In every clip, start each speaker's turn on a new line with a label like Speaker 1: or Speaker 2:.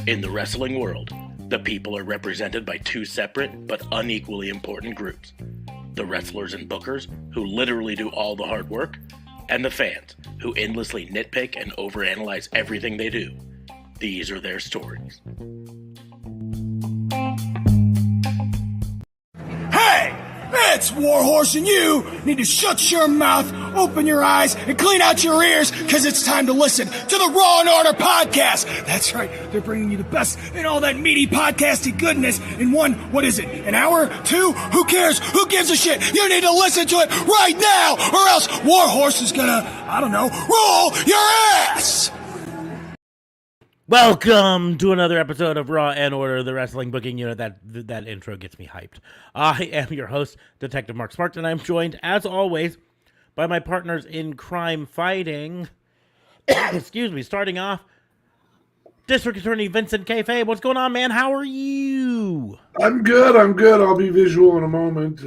Speaker 1: In the wrestling world, the people are represented by two separate but unequally important groups. The wrestlers and bookers, who literally do all the hard work, and the fans, who endlessly nitpick and overanalyze everything they do. These are their stories.
Speaker 2: Hey! It's Warhorse, and you need to shut your mouth, open your eyes, and clean out your ears, because it's time to listen to the Raw and Order podcast. That's right, they're bringing you the best in all that meaty podcasty goodness in one, what is it, an hour? Two? Who cares? Who gives a shit? You need to listen to it right now, or else Warhorse is gonna, I don't know, roll your ass!
Speaker 3: Welcome to another episode of Raw and Order, the wrestling booking unit. That intro gets me hyped. I am your host, Detective Mark Smart, and I'm joined, as always, by my partners in crime fighting. Excuse me, starting off, District Attorney Vincent Kayfabe. What's going on, man? How are you?
Speaker 4: I'm good. I'll be visual in a moment.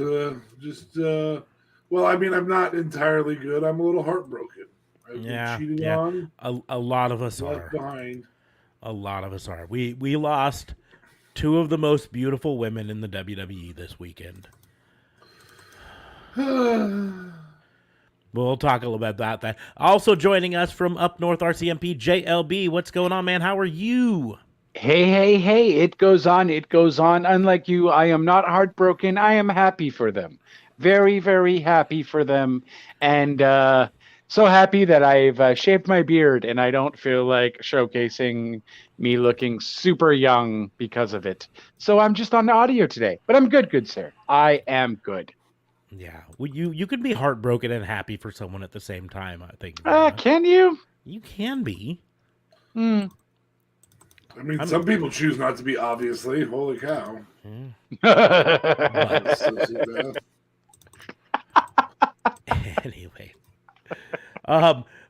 Speaker 4: Well, I mean, I'm not entirely good. I'm a little heartbroken. I've been cheating on.
Speaker 3: A lot of us are.
Speaker 4: Behind.
Speaker 3: A lot of us are. We lost two of the most beautiful women in the WWE this weekend. We'll talk a little bit about that. Also joining us from up north, RCMP, JLB. What's going on, man? How are you?
Speaker 5: Hey. It goes on. Unlike you, I am not heartbroken. I am happy for them. Very, very happy for them. And so happy that I've shaved my beard and I don't feel like showcasing me looking super young because of it. So I'm just on the audio today. But I'm good, sir. I am good.
Speaker 3: Yeah. Well, you could be heartbroken and happy for someone at the same time, I think.
Speaker 5: Can you?
Speaker 3: You can be.
Speaker 4: I mean, some people choose not to be, obviously. Holy cow.
Speaker 3: Anyway.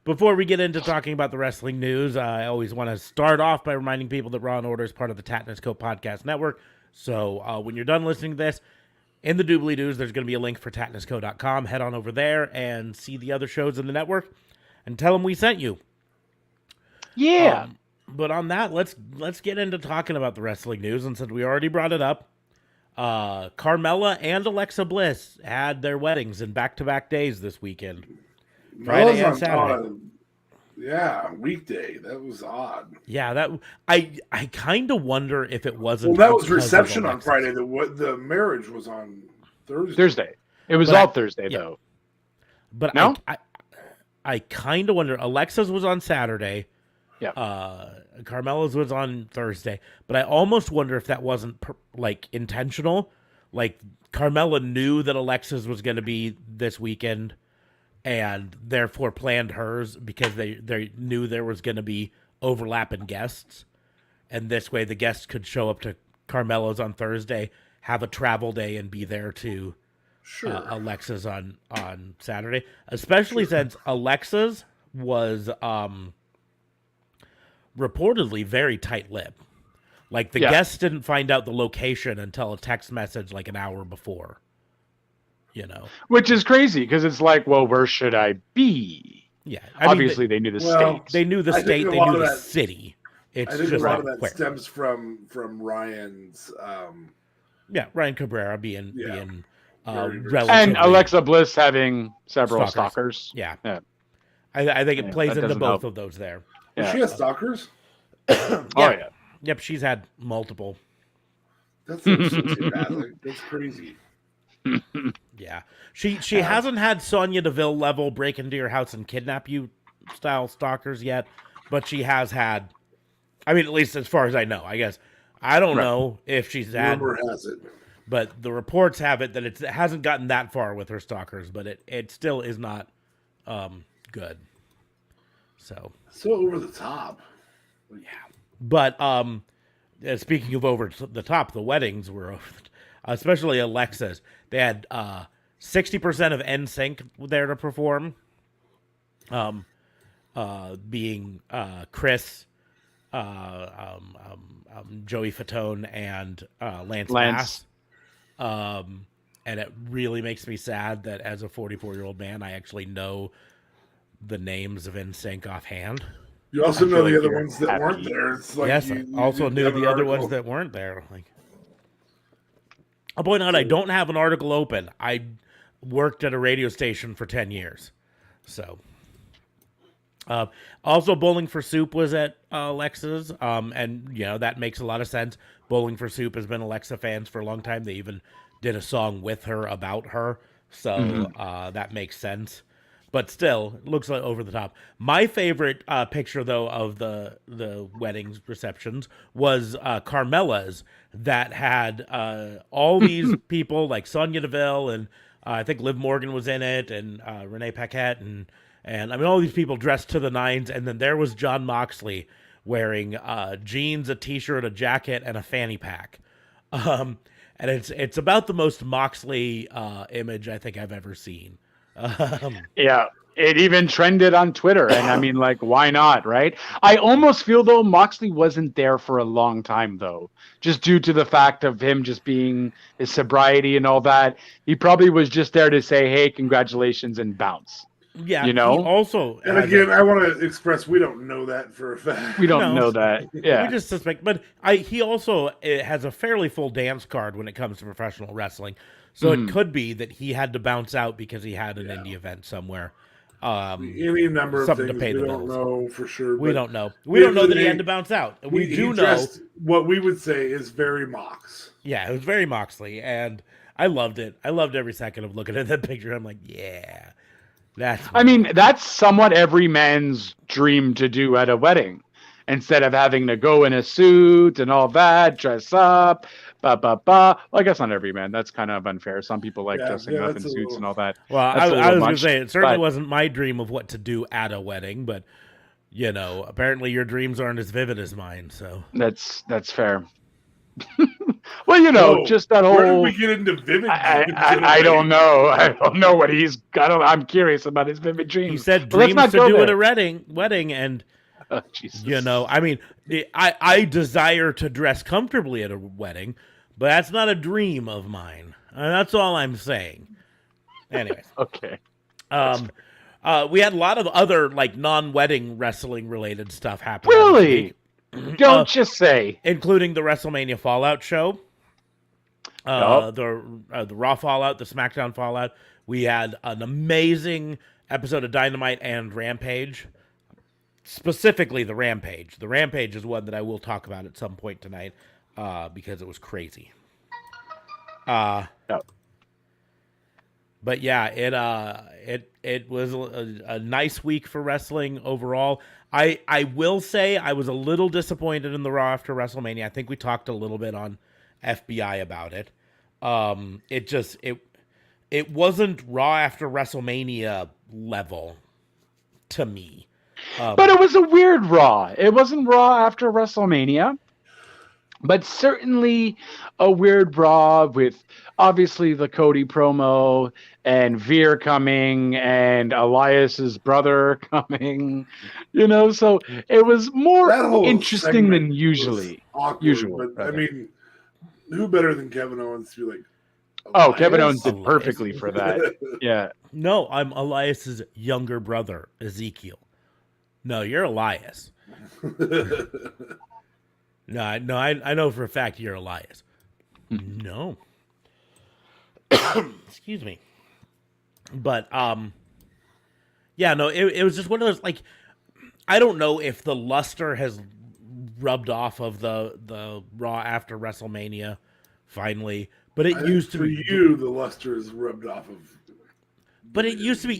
Speaker 3: Before we get into talking about the wrestling news, I always want to start off by reminding people that Raw & Order is part of the Tatniscope Podcast Network. So when you're done listening to this, in the doobly-doos, there's going to be a link for tatnisco.com. Head on over there and see the other shows in the network and tell them we sent you.
Speaker 5: Yeah.
Speaker 3: But on that, let's get into talking about the wrestling news. And since we already brought it up, Carmella and Alexa Bliss had their weddings in back-to-back days this weekend. Friday and Saturday.
Speaker 4: Weekday. That was odd.
Speaker 3: Yeah, that I kind of wonder if it wasn't.
Speaker 4: Well, that was reception on Friday. The marriage was on
Speaker 5: Thursday. It was all Thursday though.
Speaker 3: But
Speaker 5: no,
Speaker 3: I kind of wonder. Alexa's was on Saturday.
Speaker 5: Yeah.
Speaker 3: Carmella's was on Thursday. But I almost wonder if that wasn't intentional. Like Carmella knew that Alexa's was going to be this weekend, and therefore planned hers because they knew there was going to be overlapping guests. And this way the guests could show up to Carmella's on Thursday, have a travel day, and be there to Alexa's on Saturday. Especially since Alexa's was reportedly very tight-lipped. Like, the guests didn't find out the location until a text message like an hour before. You know,
Speaker 5: which is crazy because it's like, well, where should I be?
Speaker 3: Yeah,
Speaker 5: obviously they knew the state.
Speaker 3: They knew the state. They knew the city. It's
Speaker 4: just
Speaker 3: a
Speaker 4: lot of that stems from Ryan's.
Speaker 3: Ryan Cabrera being relatively,
Speaker 5: and Alexa Bliss having several stalkers.
Speaker 3: Yeah. I think it plays into both of those there.
Speaker 4: Does she have stalkers?
Speaker 3: Yeah. Yep, she's had multiple.
Speaker 4: That's sociopathic. That's crazy.
Speaker 3: Yeah, she hasn't had Sonya Deville level break into your house and kidnap you style stalkers yet, but she has had. I mean, at least as far as I know. I guess I don't know if she's had.
Speaker 4: Rumor has it,
Speaker 3: but the reports have it that it hasn't gotten that far with her stalkers, but it still is not good. So
Speaker 4: over the top.
Speaker 3: Yeah, but speaking of over the top, the weddings were over. Especially Alexa's. They had 60% of NSYNC there to perform. Being Chris, Joey Fatone, and Lance Bass. And it really makes me sad that as a 44-year-old man, I actually know the names of NSYNC offhand.
Speaker 4: You also
Speaker 5: I
Speaker 4: know
Speaker 5: feel
Speaker 4: the
Speaker 5: like
Speaker 4: other
Speaker 5: you're
Speaker 4: ones that
Speaker 5: happy.
Speaker 4: weren't there. It's like
Speaker 3: Yes,
Speaker 4: you
Speaker 3: I also
Speaker 4: didn't
Speaker 3: knew
Speaker 4: have an
Speaker 3: the other ones
Speaker 4: article.
Speaker 3: that weren't there. Like, I'll point out I don't have an article open. I worked at a radio station for 10 years. So, also Bowling for Soup was at Alexa's. And, you know, that makes a lot of sense. Bowling for Soup has been Alexa fans for a long time. They even did a song with her about her. So that makes sense. But still, it looks like over the top. My favorite picture, though, of the weddings receptions was Carmela's that had all these people like Sonia Deville and I think Liv Morgan was in it and Renee Paquette and I mean all these people dressed to the nines. And then there was John Moxley wearing jeans, a t-shirt, a jacket, and a fanny pack. And it's about the most Moxley image I think I've ever seen.
Speaker 5: Yeah. It even trended on Twitter. And I mean, like, why not, right? I almost feel, though, Moxley wasn't there for a long time, though, just due to the fact of him just being his sobriety and all that. He probably was just there to say, hey, congratulations and bounce.
Speaker 3: Yeah,
Speaker 5: You know?
Speaker 3: he also
Speaker 4: And
Speaker 3: has
Speaker 4: again, I want to express we don't know that for a fact.
Speaker 5: We don't
Speaker 3: No.
Speaker 5: know that. Yeah.
Speaker 3: we just suspect, but he also has a fairly full dance card when it comes to professional wrestling. So it could be that he had to bounce out because he had an indie event somewhere.
Speaker 4: Any number of
Speaker 3: Something to
Speaker 4: things
Speaker 3: pay
Speaker 4: we
Speaker 3: the
Speaker 4: don't
Speaker 3: bills.
Speaker 4: know for sure.
Speaker 3: We
Speaker 4: but
Speaker 3: don't know. We don't know that he
Speaker 4: they-
Speaker 3: had to bounce out. We
Speaker 4: he
Speaker 3: do know.
Speaker 4: dressed what we would say is very Mox.
Speaker 3: Yeah, it was very Moxley, and I loved it. I loved every second of looking at that picture. I'm like, yeah, that's.
Speaker 5: I mean, that's somewhat every man's dream to do at a wedding. Instead of having to go in a suit and all that, dress up, Well, I guess not every man. That's kind of unfair. Some people like dressing up in
Speaker 4: that's a
Speaker 5: suits
Speaker 4: little-
Speaker 5: and all that.
Speaker 3: Well,
Speaker 5: That's a
Speaker 3: I
Speaker 5: little
Speaker 3: was going to
Speaker 5: much,
Speaker 3: say it certainly
Speaker 5: but-
Speaker 3: wasn't my dream of what to do at a wedding, but you know, apparently your dreams aren't as vivid as mine. So
Speaker 5: That's fair. Well, you know,
Speaker 4: Whoa,
Speaker 5: just that
Speaker 4: Where did
Speaker 5: whole.
Speaker 4: we get into vivid?
Speaker 5: I don't know. I don't know what he's got. I'm curious about his vivid dreams.
Speaker 3: he said
Speaker 5: But let's
Speaker 3: dreams
Speaker 5: not
Speaker 3: to
Speaker 5: go
Speaker 3: do at
Speaker 5: there.
Speaker 3: a wedding, and
Speaker 5: Oh, Jesus.
Speaker 3: you know, I mean, I desire to dress comfortably at a wedding, but that's not a dream of mine. That's all I'm saying. Anyways,
Speaker 5: Okay.
Speaker 3: we had a lot of other like non-wedding wrestling related stuff happening. this
Speaker 5: Really?
Speaker 3: week,
Speaker 5: Don't just say.
Speaker 3: including the WrestleMania Fallout show,
Speaker 5: Yup.
Speaker 3: the Raw Fallout, the SmackDown Fallout. We had an amazing episode of Dynamite and Rampage. Specifically, the Rampage. The Rampage is one that I will talk about at some point tonight because it was crazy.
Speaker 5: Yep.
Speaker 3: But yeah, it was a nice week for wrestling overall. I will say I was a little disappointed in the Raw after WrestleMania. I think we talked a little bit on FBI about it. It wasn't Raw after WrestleMania level to me.
Speaker 5: But it was a weird Raw. It wasn't Raw after WrestleMania, but certainly a weird Raw with obviously the Cody promo and Veer coming and Elias's brother coming. You know, so it was more
Speaker 4: That whole
Speaker 5: interesting
Speaker 4: segment
Speaker 5: than
Speaker 4: was
Speaker 5: usually.
Speaker 4: awkward,
Speaker 5: Usual,
Speaker 4: but I
Speaker 5: rather.
Speaker 4: mean, who better than Kevin Owens to be like?
Speaker 5: Oh, Kevin
Speaker 4: Elias?
Speaker 5: Owens did perfectly for that. Yeah.
Speaker 3: No, I'm Elias's younger brother, Ezekiel. No, you're Elias. No, I know for a fact you're Elias. No. Excuse me. But yeah, no, it was just one of those like I don't know if the luster has rubbed off of the Raw after WrestleMania finally, but it used to
Speaker 4: for
Speaker 3: be
Speaker 4: you, the luster is rubbed off of.
Speaker 3: But it used to be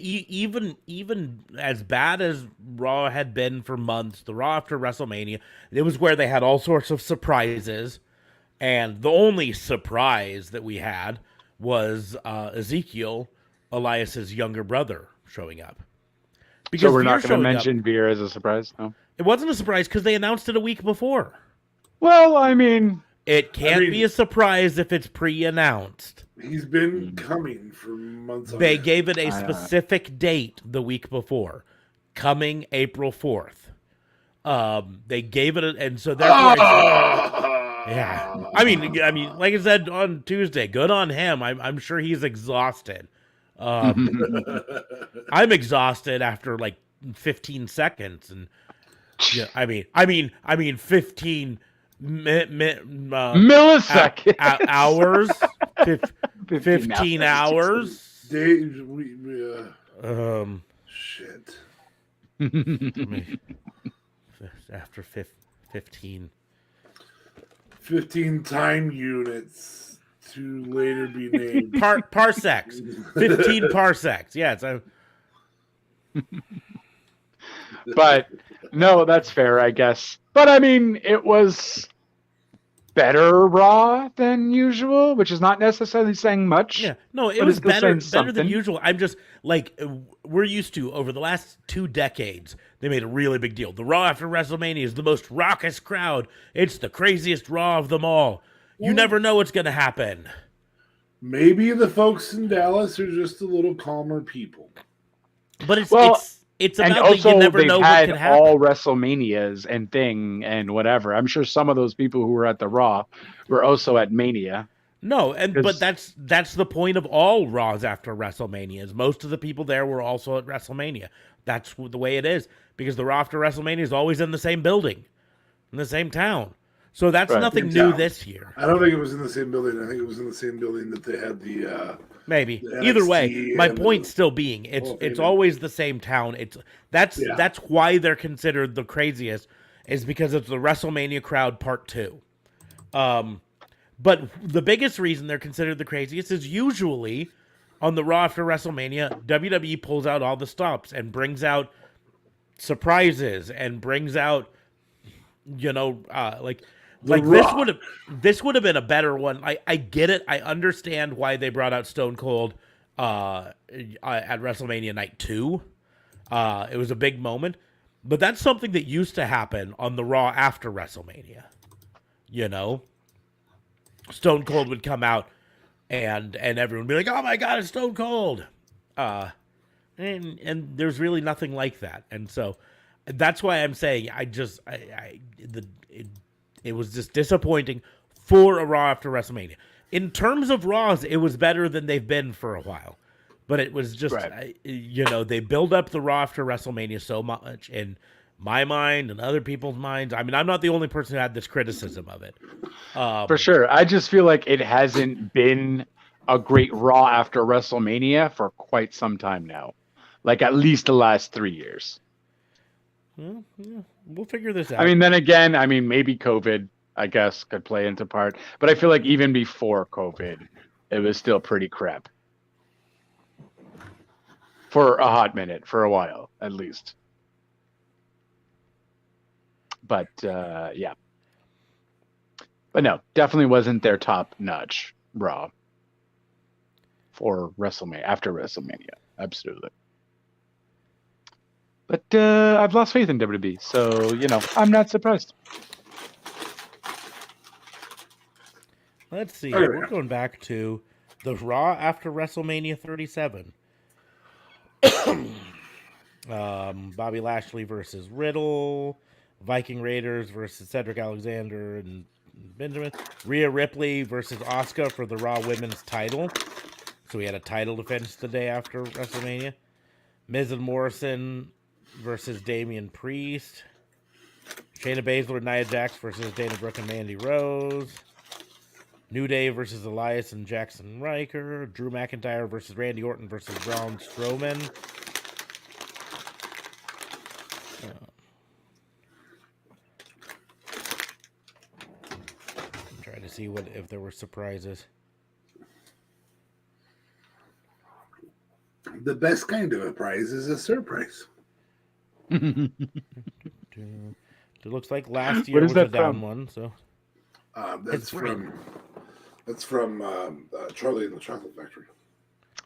Speaker 3: even as bad as Raw had been for months. The Raw after WrestleMania, it was where they had all sorts of surprises, and the only surprise that we had was Ezekiel, Elias's younger brother, showing up.
Speaker 5: So we're
Speaker 3: Veer
Speaker 5: not going to
Speaker 3: showing up-
Speaker 5: mention Veer as a surprise? No.
Speaker 3: It wasn't a surprise because they announced it a week before.
Speaker 5: Well, I mean,
Speaker 3: It can't
Speaker 4: mean-
Speaker 3: be a surprise if it's pre-announced.
Speaker 4: He's been coming for months. On
Speaker 3: They
Speaker 4: end.
Speaker 3: gave it a
Speaker 5: I know.
Speaker 3: specific date the week before, coming April 4th. They gave it, and so therefore, yeah. I mean, like I said on Tuesday, good on him. I'm sure he's exhausted. I'm exhausted after like 15 seconds, and Yeah, I mean, 15
Speaker 5: Millisecond.
Speaker 3: hours,
Speaker 5: 15
Speaker 3: 15 hours.
Speaker 4: Days, shit.
Speaker 3: I mean, after 15.
Speaker 4: 15 time units to later be named.
Speaker 3: Parsecs. 15 parsecs. Yeah, it's
Speaker 5: But no, that's fair, I guess. But I mean, it was better Raw than usual, which is not necessarily saying much.
Speaker 3: yeah. No, it
Speaker 5: but
Speaker 3: was
Speaker 5: it's still
Speaker 3: better
Speaker 5: saying
Speaker 3: than
Speaker 5: something.
Speaker 3: usual. I'm just like we're used to over the last 2 decades. They made a really big deal. The Raw after WrestleMania is the most raucous crowd. It's the craziest Raw of them all. You never know what's going to happen.
Speaker 4: Maybe the folks in Dallas are just a little calmer people.
Speaker 3: But it's
Speaker 5: and
Speaker 3: about
Speaker 5: also
Speaker 3: that you never
Speaker 5: they've
Speaker 3: know what
Speaker 5: had
Speaker 3: can happen.
Speaker 5: all WrestleManias and whatever. I'm sure some of those people who were at the Raw were also at Mania.
Speaker 3: No, but
Speaker 5: 'Cause-
Speaker 3: that's the point of all Raws after WrestleMania. Is most of the people there were also at WrestleMania. That's the way it is because the Raw after WrestleMania is always in the same building, in the same town. So that's
Speaker 5: Right.
Speaker 3: nothing
Speaker 4: Same
Speaker 3: new
Speaker 4: town.
Speaker 3: this year.
Speaker 4: I don't think it was in the same building. I think it was in the same building that they had the
Speaker 3: Maybe
Speaker 4: the
Speaker 3: either way,
Speaker 4: NXT
Speaker 3: my
Speaker 4: and
Speaker 3: point
Speaker 4: the
Speaker 3: still being it's
Speaker 4: Hall of
Speaker 3: it's
Speaker 4: Fame.
Speaker 3: always the same town. That's
Speaker 4: Yeah.
Speaker 3: why they're considered the craziest is because it's the WrestleMania crowd part 2. But the biggest reason they're considered the craziest is usually on the Raw after WrestleMania, WWE pulls out all the stops and brings out surprises and brings out, like
Speaker 4: Rock.
Speaker 3: this would have been a better one. I get it. I understand why they brought out Stone Cold at WrestleMania Night 2. It was a big moment, but that's something that used to happen on the Raw after WrestleMania. Stone Cold would come out and everyone would be like, "Oh my God, it's Stone Cold," and there's really nothing like that, and so that's why I'm saying it was just disappointing for a Raw after WrestleMania. In terms of Raws, it was better than they've been for a while, but it was just
Speaker 5: Right.
Speaker 3: They build up the Raw after WrestleMania so much in my mind and other people's minds. I mean, I'm not the only person who had this criticism of it.
Speaker 5: For sure. I just feel like it hasn't been a great Raw after WrestleMania for quite some time now. Like at least the last 3 years.
Speaker 3: Well, yeah, we'll figure this out.
Speaker 5: I mean, then again, maybe COVID, I guess, could play into part. But I feel like even before COVID, it was still pretty crap. For a hot minute, for a while, at least. But, yeah. But no, definitely wasn't their top-notch Raw for WrestleMania, after WrestleMania. Absolutely. But I've lost faith in WWE, so, I'm not surprised.
Speaker 3: Let's see.
Speaker 4: Okay.
Speaker 3: We're going back to the Raw after WrestleMania 37. Bobby Lashley versus Riddle, Viking Raiders versus Cedric Alexander and Benjamin, Rhea Ripley versus Asuka for the Raw Women's title. So we had a title defense the day after WrestleMania. Miz and Morrison versus Damian Priest. Shayna Baszler and Nia Jax versus Dana Brooke and Mandy Rose. New Day versus Elias and Jackson Riker. Drew McIntyre versus Randy Orton versus Braun Strowman. I'm trying to see if there were surprises.
Speaker 4: The best kind of a prize is a surprise.
Speaker 3: It looks like last year
Speaker 5: What is
Speaker 3: was a
Speaker 5: that
Speaker 3: down
Speaker 5: from?
Speaker 3: one, so
Speaker 4: That's from Charlie and the Chocolate Factory.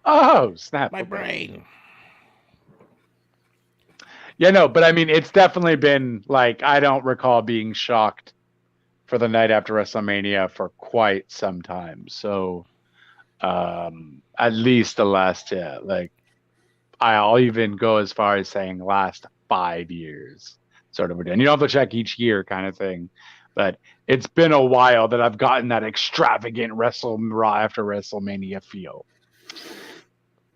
Speaker 5: Oh, snap.
Speaker 3: my
Speaker 5: Okay.
Speaker 3: brain.
Speaker 5: Yeah, no, but it's definitely been like I don't recall being shocked for the night after WrestleMania for quite some time. So, at least the last, I'll even go as far as saying last 5 years, sort of. And you don't have to check each year, kind of thing. But it's been a while that I've gotten that extravagant Raw after WrestleMania feel.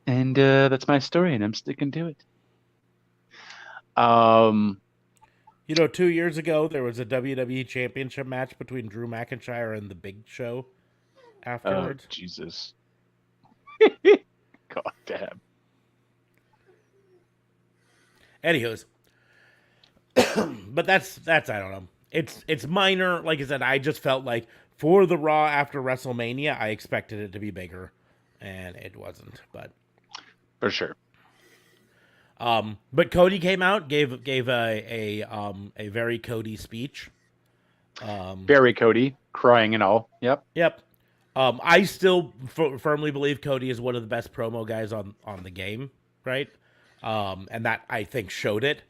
Speaker 5: And that's my story, and I'm sticking to it.
Speaker 3: Yeah, You know, 2 years ago there was a WWE Championship match between Drew McIntyre and the Big Show.
Speaker 5: Oh,
Speaker 3: Afterwards,
Speaker 5: Jesus. God damn.
Speaker 3: anywho's, but that's I don't know. It's minor. Like I said, I just felt like for the Raw after WrestleMania, I expected it to be bigger, and it wasn't. But
Speaker 5: For sure.
Speaker 3: But Cody came out, gave a very Cody speech.
Speaker 5: Barry Cody, crying and all. Yep.
Speaker 3: Yep. I still firmly believe Cody is one of the best promo guys on the game, right? And that I think showed it.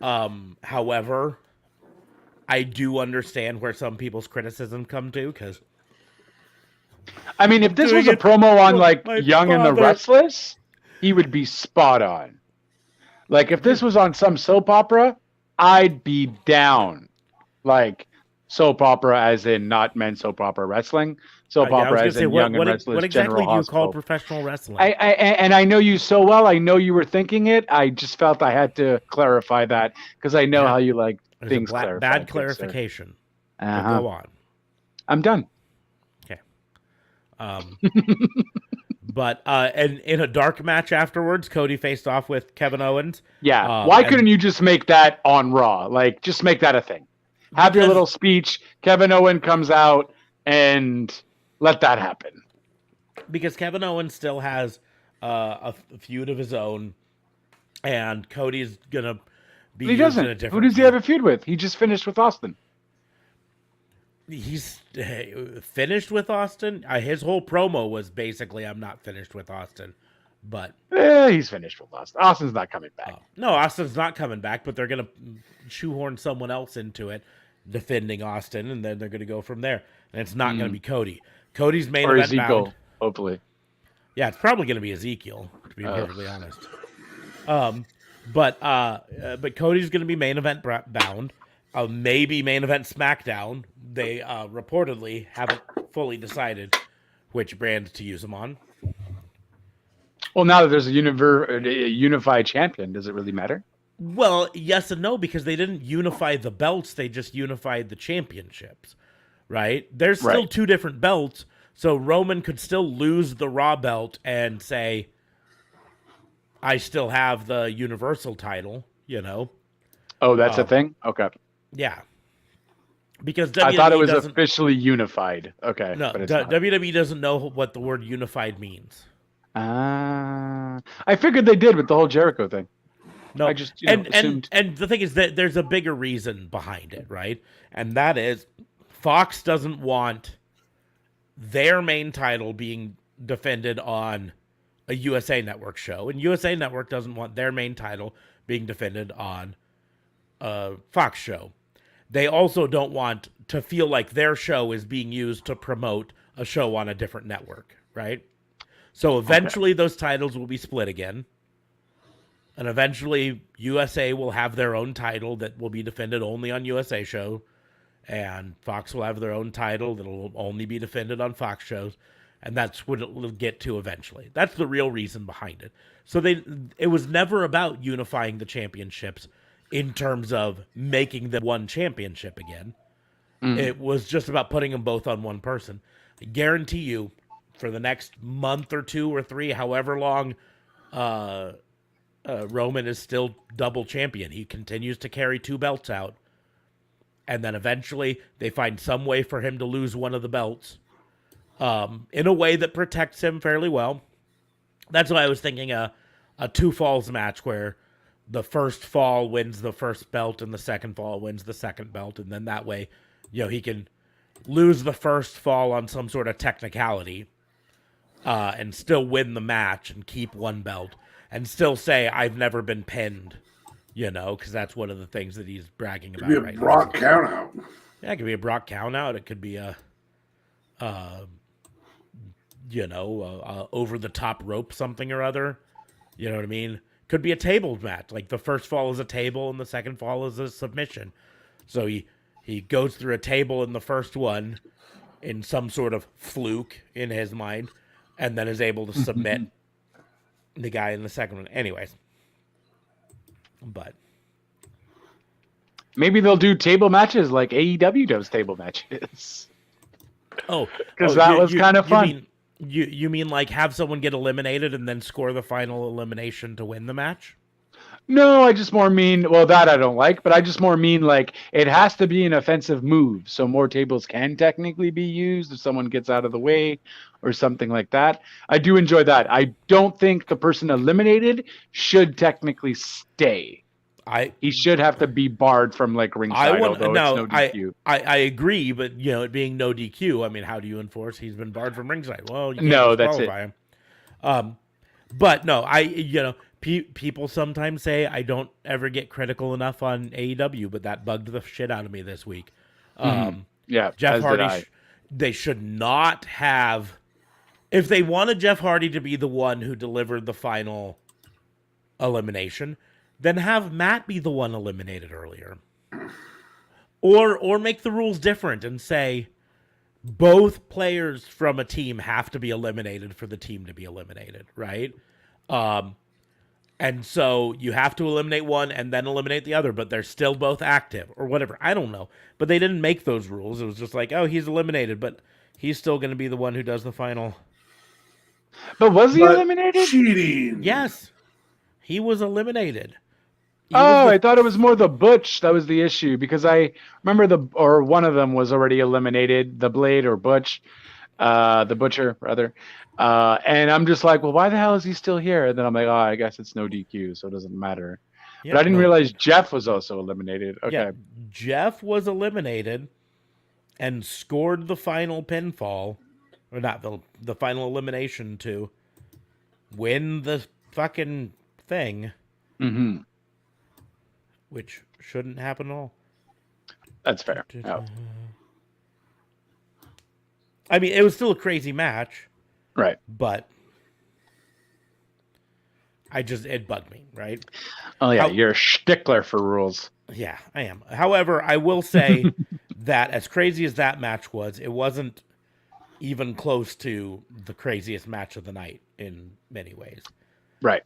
Speaker 3: However, I do understand where some people's criticism come to because
Speaker 5: I mean, if this
Speaker 3: Doing
Speaker 5: was a
Speaker 3: it
Speaker 5: promo on
Speaker 3: for
Speaker 5: like
Speaker 3: my
Speaker 5: Young and the
Speaker 3: father.
Speaker 5: Restless, he would be spot on. Like if this was on some soap opera, I'd be down. Like soap opera as in not men's soap opera wrestling, soap
Speaker 3: I was
Speaker 5: opera
Speaker 3: gonna
Speaker 5: as
Speaker 3: say
Speaker 5: in
Speaker 3: what
Speaker 5: Young and Restless
Speaker 3: what exactly
Speaker 5: General
Speaker 3: do you call
Speaker 5: Hospital.
Speaker 3: professional wrestling?
Speaker 5: And I know you so well. I know you were thinking it. I just felt I had to clarify that because I know
Speaker 3: Yeah.
Speaker 5: how you like
Speaker 3: There's
Speaker 5: things
Speaker 3: a
Speaker 5: clarified.
Speaker 3: bad clarification. But
Speaker 5: Uh-huh.
Speaker 3: go on.
Speaker 5: I'm done.
Speaker 3: Okay. But and in a dark match afterwards, Cody faced off with Kevin Owens.
Speaker 5: Yeah. Why couldn't you just make that on Raw? Like, just make that a thing. Have your
Speaker 3: Because-
Speaker 5: little speech. Kevin Owen comes out and let that happen.
Speaker 3: Because Kevin Owens still has a feud of his own, and Cody's gonna be
Speaker 5: But he
Speaker 3: used in a
Speaker 5: doesn't. Who
Speaker 3: different.
Speaker 5: does he have a feud with? He just finished with Austin.
Speaker 3: He's finished with Austin. His whole promo was basically, "I'm not finished with Austin," but
Speaker 5: He's finished with Austin. Austin's not coming back.
Speaker 3: no, Austin's not coming back. But they're gonna shoehorn someone else into it, defending Austin, and then they're gonna go from there. And it's not gonna be Cody. Cody's main
Speaker 5: Or
Speaker 3: event
Speaker 5: Ezekiel,
Speaker 3: bound.
Speaker 5: hopefully.
Speaker 3: Yeah, it's probably going to be Ezekiel, to be perfectly honest. But Cody's going to be main event bound. Maybe main event SmackDown. They reportedly haven't fully decided which brand to use him on.
Speaker 5: Well, now that there's a unified champion, does it really matter?
Speaker 3: Well, yes and no, because they didn't unify the belts. They just unified the championships, right? There's still
Speaker 5: Right.
Speaker 3: two different belts. So Roman could still lose the Raw belt and say, I still have the Universal title, you know?
Speaker 5: Oh, that's a thing? Okay.
Speaker 3: Yeah. Because WWE
Speaker 5: I thought it was
Speaker 3: doesn't,
Speaker 5: officially unified. Okay.
Speaker 3: no,
Speaker 5: but it's not.
Speaker 3: WWE doesn't know what the word unified means.
Speaker 5: I figured they did with the whole Jericho thing.
Speaker 3: No,
Speaker 5: I just assumed.
Speaker 3: and the thing is that there's a bigger reason behind it, right? And that is Fox doesn't want their main title being defended on a USA Network show, and USA Network doesn't want their main title being defended on a Fox show. They also don't want to feel like their show is being used to promote a show on a different network, right? So eventually those titles will be split again. And eventually USA will have their own title that will be defended only on USA show. And Fox will have their own title that will only be defended on Fox shows. And that's what it will get to eventually. That's the real reason behind it. So it was never about unifying the championships in terms of making them one championship again. It was just about putting them both on one person. I guarantee you, for the next month or 2 or 3, however long Roman is still double champion, he continues to carry 2 belts out. And then eventually they find some way for him to lose one of the belts in a way that protects him fairly well. That's why I was thinking a 2 falls match where the first fall wins the first belt and the second fall wins the second belt. And then that way, he can lose the first fall on some sort of technicality and still win the match and keep 1 belt and still say, I've never been pinned. Because that's one of the things that he's bragging about
Speaker 4: Be a
Speaker 3: right
Speaker 4: Brock
Speaker 3: now.
Speaker 4: count out.
Speaker 3: Yeah, it could be a Brock count out. It could be a, over the top rope something or other. You know what I mean? Could be a table match. Like the first fall is a table and the second fall is a submission. So he goes through a table in the first one in some sort of fluke in his mind and then is able to submit the guy in the second one. Anyways. But
Speaker 5: Maybe they'll do table matches like AEW does table matches.
Speaker 3: Oh,
Speaker 5: Because that was kind of fun.
Speaker 3: You mean like have someone get eliminated and then score the final elimination to win the match?
Speaker 5: No, I just more mean, well, that I don't like, but I just more mean like it has to be an offensive move. So more tables can technically be used if someone gets out of the way or something like that. I do enjoy that. I don't think the person eliminated should technically stay. He should have to be barred from like ringside, although it's no DQ.
Speaker 3: I agree, but it being no DQ, I mean, how do you enforce he's been barred from ringside? Well, you can't
Speaker 5: No, that's
Speaker 3: disqualify him. But no, people sometimes say I don't ever get critical enough on AEW, but that bugged the shit out of me this week.
Speaker 5: Yeah,
Speaker 3: Jeff Hardy, they should not have. If they wanted Jeff Hardy to be the one who delivered the final elimination, then have Matt be the one eliminated earlier. Or make the rules different and say both players from a team have to be eliminated for the team to be eliminated, right? And so you have to eliminate one and then eliminate the other, but they're still both active or whatever. I don't know. But they didn't make those rules. It was just like, oh, he's eliminated, but he's still going to be the one who does the final.
Speaker 5: But was he eliminated?
Speaker 4: Cheating.
Speaker 3: Yes. He was eliminated.
Speaker 5: I thought it was more the Butch that was the issue, because I remember one of them was already eliminated, the Blade or Butch, the Butcher rather. And I'm just like, well, why the hell is he still here? And then I'm like, oh, I guess it's no DQ, so it doesn't matter. Yeah, but I didn't realize Jeff was also eliminated. Okay. Yeah,
Speaker 3: Jeff was eliminated and scored the final pinfall, or not the final elimination to win the fucking thing.
Speaker 5: Mm-hmm.
Speaker 3: Which shouldn't happen at all.
Speaker 5: That's fair. Oh.
Speaker 3: I mean, it was still a crazy match.
Speaker 5: Right.
Speaker 3: But it bugged me, right?
Speaker 5: Oh, yeah. You're a stickler for rules.
Speaker 3: Yeah, I am. However, I will say that as crazy as that match was, it wasn't even close to the craziest match of the night in many ways.
Speaker 5: Right.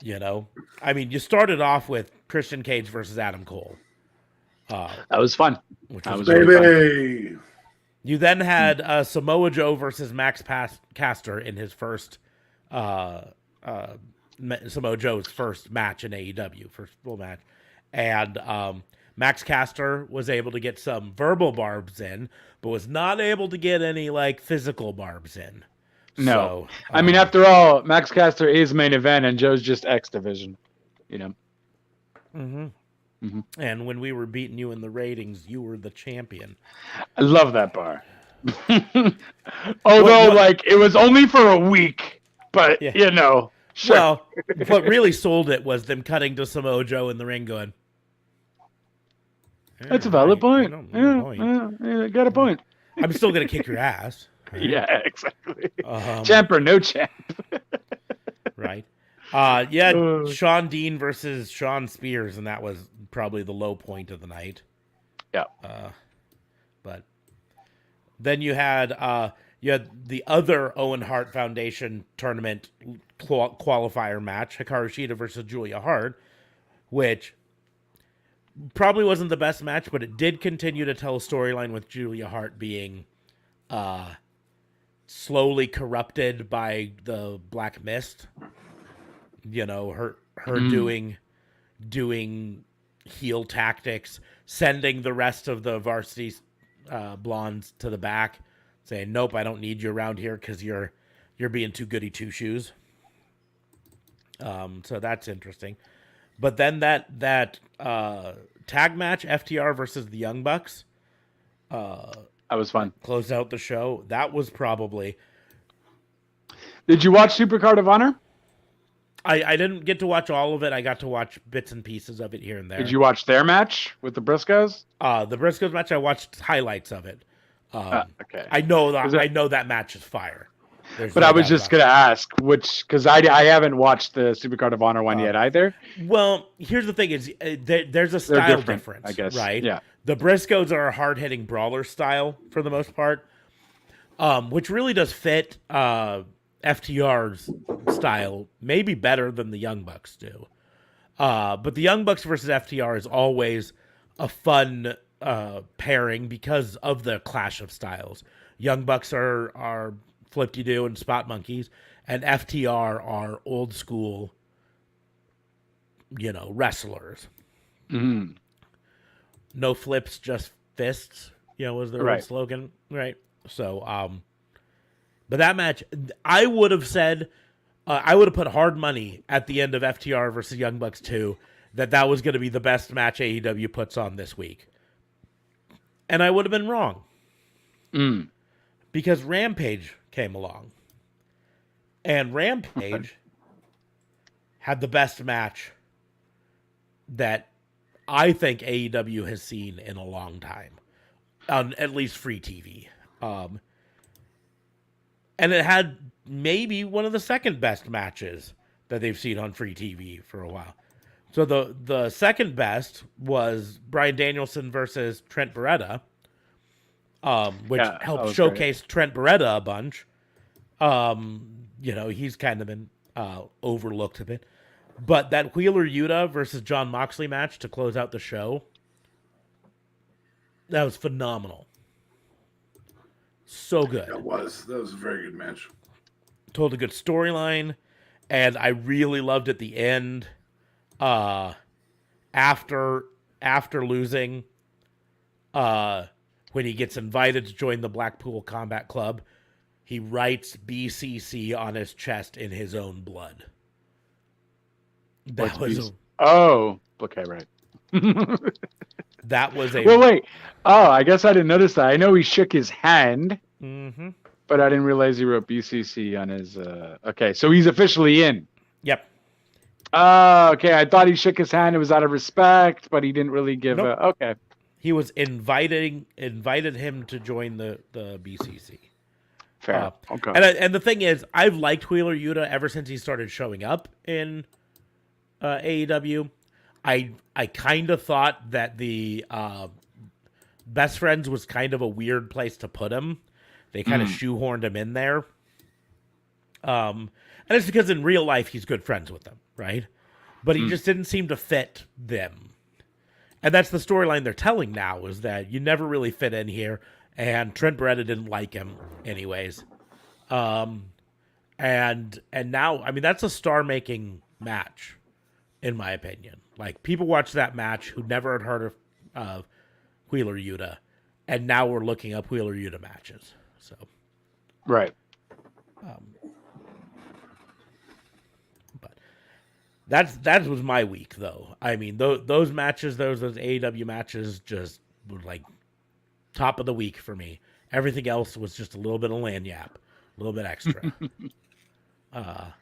Speaker 3: I mean, you started off with Christian Cage versus Adam Cole.
Speaker 5: That was fun.
Speaker 4: That was really fun.
Speaker 3: You then had Samoa Joe versus Max Caster in his first Samoa Joe's first match in AEW, first full match. And Max Caster was able to get some verbal barbs in, but was not able to get any physical barbs in.
Speaker 5: No, so, I mean, after all, Max Caster is main event, and Joe's just X Division,
Speaker 3: Mm-hmm. Mm-hmm. And when we were beating you in the ratings, you were the champion.
Speaker 5: I love that bar. Although, it was only for a week, but sure.
Speaker 3: Well, what really sold it was them cutting to Samoa Joe in the ring, going,
Speaker 5: "That's a valid point. Yeah, got a point.
Speaker 3: I'm still gonna kick your ass." Right?
Speaker 5: Yeah, exactly. Champ or no champ.
Speaker 3: Right. Sean Dean versus Sean Spears, and that was probably the low point of the night.
Speaker 5: Yeah.
Speaker 3: But then you had the other Owen Hart Foundation tournament qualifier match, Hikaru Shida versus Julia Hart, which probably wasn't the best match, but it did continue to tell a storyline with Julia Hart being slowly corrupted by the Black Mist. Her doing heel tactics, sending the rest of the varsity blondes to the back, saying, "Nope, I don't need you around here because you're being too goody two shoes." So that's interesting. But then that tag match, FTR versus the Young Bucks,
Speaker 5: that was fun.
Speaker 3: Closed out the show. That was probably.
Speaker 5: Did you watch Supercard of Honor?
Speaker 3: I didn't get to watch all of it. I got to watch bits and pieces of it here and there.
Speaker 5: Did you watch their match with the Briscoes?
Speaker 3: The Briscoes match, I watched highlights of it.
Speaker 5: Okay.
Speaker 3: I know that match is fire.
Speaker 5: But I was just going to ask, because I haven't watched the Supercard of Honor one yet either.
Speaker 3: Well, here's the thing: is there's a style difference,
Speaker 5: I guess.
Speaker 3: Right?
Speaker 5: Yeah.
Speaker 3: The Briscoes are a hard-hitting brawler style for the most part, which really does fit FTR's style maybe better than the Young Bucks do. But the Young Bucks versus FTR is always fun pairing because of the clash of styles. Young Bucks are flip-de-doo and spot monkeys, and FTR are old school, wrestlers.
Speaker 5: Mm-hmm.
Speaker 3: No flips, just fists, was their old slogan, right? So, but that match, I would have said, I would have put hard money at the end of FTR versus Young Bucks 2 that was going to be the best match AEW puts on this week. And I would have been wrong. Because Rampage came along. And Rampage had the best match that I think AEW has seen in a long time. On at least free TV. And it had maybe one of the second best matches that they've seen on free TV for a while. So the second best was Bryan Danielson versus Trent Beretta, which helped showcase Trent Beretta a bunch. He's kind of been overlooked a bit. But that Wheeler Yuta versus Jon Moxley match to close out the show, that was phenomenal. So good.
Speaker 4: That was a very good match.
Speaker 3: Told a good storyline, and I really loved at the end. After losing, when he gets invited to join the Blackpool Combat Club, he writes BCC on his chest in his own blood. That was
Speaker 5: okay, right.
Speaker 3: That was a...
Speaker 5: Well, wait. Oh, I guess I didn't notice that. I know he shook his hand, but I didn't realize he wrote BCC on his... Okay, so he's officially in.
Speaker 3: Yep.
Speaker 5: Okay, I thought he shook his hand. It was out of respect, but he didn't really give
Speaker 3: Nope.
Speaker 5: Okay.
Speaker 3: He was invited him to join the BCC.
Speaker 5: Fair. Okay.
Speaker 3: And the thing is, I've liked Wheeler Yuta ever since he started showing up in AEW. I kind of thought that the Best Friends was kind of a weird place to put him. They kind of shoehorned him in there. And it's because in real life he's good friends with them, right? But he just didn't seem to fit them. And that's the storyline they're telling now, is that you never really fit in here, and Trent Beretta didn't like him anyways. And now, I mean, that's a star-making match, in my opinion. Like, people watch that match who never had heard of Wheeler Yuta, and now we're looking up Wheeler Yuta matches. So,
Speaker 5: right.
Speaker 3: But that was my week, though. I mean, those matches, those AEW matches, just were like top of the week for me. Everything else was just a little bit of lanyap, a little bit extra. But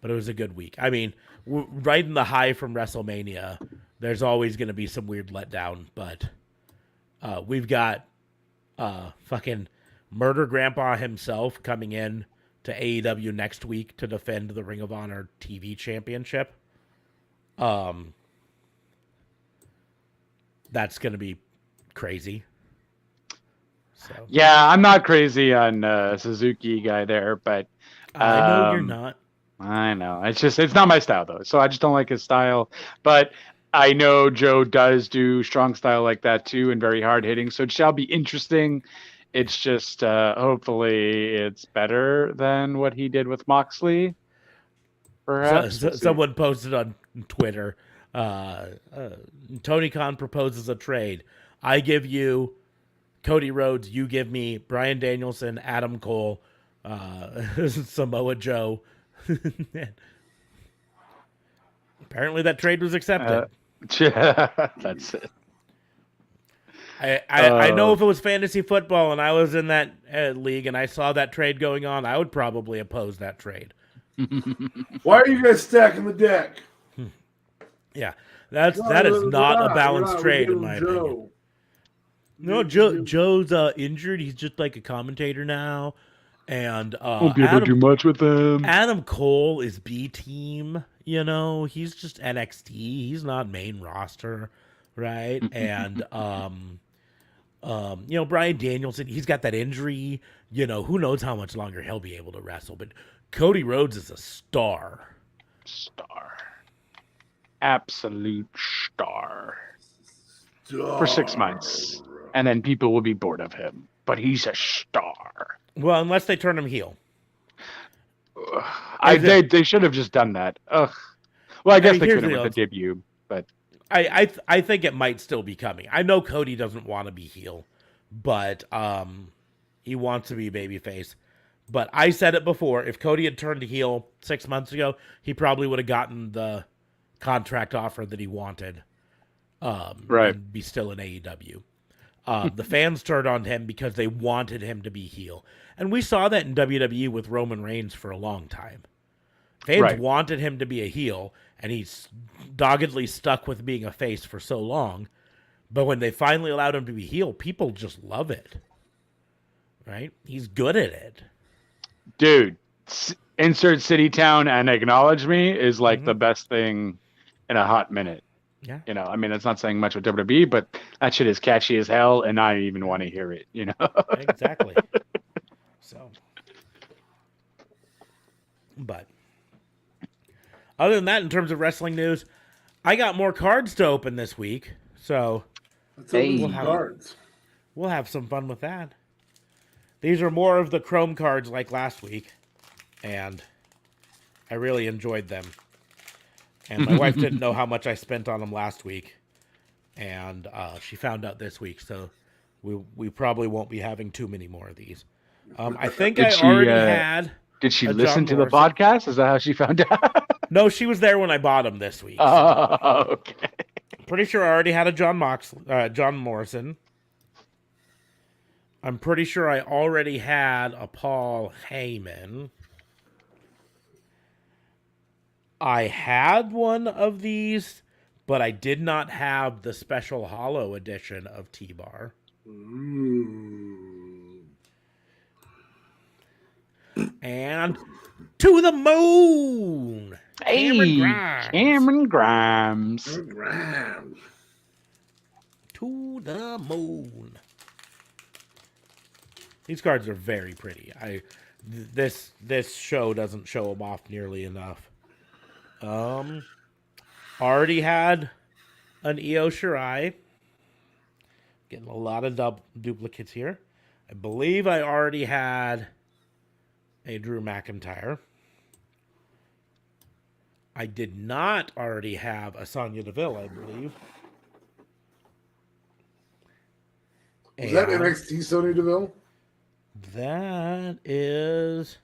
Speaker 3: it was a good week. I mean, riding the high from WrestleMania, there's always going to be some weird letdown, but we've got fucking Murder Grandpa himself coming in to AEW next week to defend the Ring of Honor TV Championship. That's going to be crazy. So
Speaker 5: yeah, I'm not crazy on Suzuki guy there, but
Speaker 3: I know you're not.
Speaker 5: I know. It's not my style though. So I just don't like his style. But I know Joe does do strong style like that too, and very hard hitting. So it shall be interesting. It's just hopefully it's better than what he did with Moxley. Perhaps
Speaker 3: Someone posted on Twitter. Tony Khan proposes a trade. I give you Cody Rhodes. You give me Bryan Danielson, Adam Cole, Samoa Joe. Apparently that trade was accepted.
Speaker 5: Yeah, that's it.
Speaker 3: I know if it was fantasy football and I was in that league and I saw that trade going on, I would probably oppose that trade.
Speaker 4: Why are you guys stacking the deck?
Speaker 3: Yeah, that is not a balanced trade in my opinion. No, Joe's injured. He's just like a commentator now. And
Speaker 5: won't be able to do much with them. Adam
Speaker 3: Cole is B team, he's just NXT. He's not main roster, right? And Bryan Danielson, he's got that injury. Who knows how much longer he'll be able to wrestle. But Cody Rhodes is a star.
Speaker 5: Absolute star. for 6 months, and then people will be bored of him. But he's a star.
Speaker 3: Well, unless they turn him heel.
Speaker 5: They should have just done that. Ugh. Well, I guess they
Speaker 3: Here's
Speaker 5: could have
Speaker 3: the
Speaker 5: with the debut, but
Speaker 3: I think it might still be coming. I know Cody doesn't want to be heel, but he wants to be babyface. But I said it before, if Cody had turned heel 6 months ago, he probably would have gotten the contract offer that he wanted.
Speaker 5: Right.
Speaker 3: And be still in AEW. The fans turned on him because they wanted him to be heel. And we saw that in WWE with Roman Reigns for a long time. Fans wanted him to be a heel, and he's doggedly stuck with being a face for so long. But when they finally allowed him to be heel, people just love it. Right? He's good at it.
Speaker 5: Dude, insert city, town, and acknowledge me is like the best thing in a hot minute.
Speaker 3: Yeah.
Speaker 5: You know, I mean, that's not saying much with WWE, but that shit is catchy as hell, and I even want to hear it, you know?
Speaker 3: Exactly. So. But. Other than that, in terms of wrestling news, I got more cards to open this week. So. We'll have some fun with that. These are more of the Chrome cards like last week, and I really enjoyed them. And my wife didn't know how much I spent on them last week, and she found out this week, so we probably won't be having too many more of these. I think I already had.
Speaker 5: Did she listen to the podcast? Is that how she found out?
Speaker 3: No, she was there when I bought them this week.
Speaker 5: Oh, okay.
Speaker 3: Pretty sure I already had a John Morrison. I'm pretty sure I already had a Paul Heyman. I had one of these, but I did not have the special hollow edition of T-Bar. And to the moon!
Speaker 5: Hey, Cameron Grimes.
Speaker 3: To the moon. These cards are very pretty. This show doesn't show them off nearly enough. Already had an Io Shirai. Getting a lot of duplicates here. I believe I already had a Drew McIntyre. I did not already have a Sonya Deville, I believe.
Speaker 4: Was that NXT Sonya Deville?
Speaker 3: That is...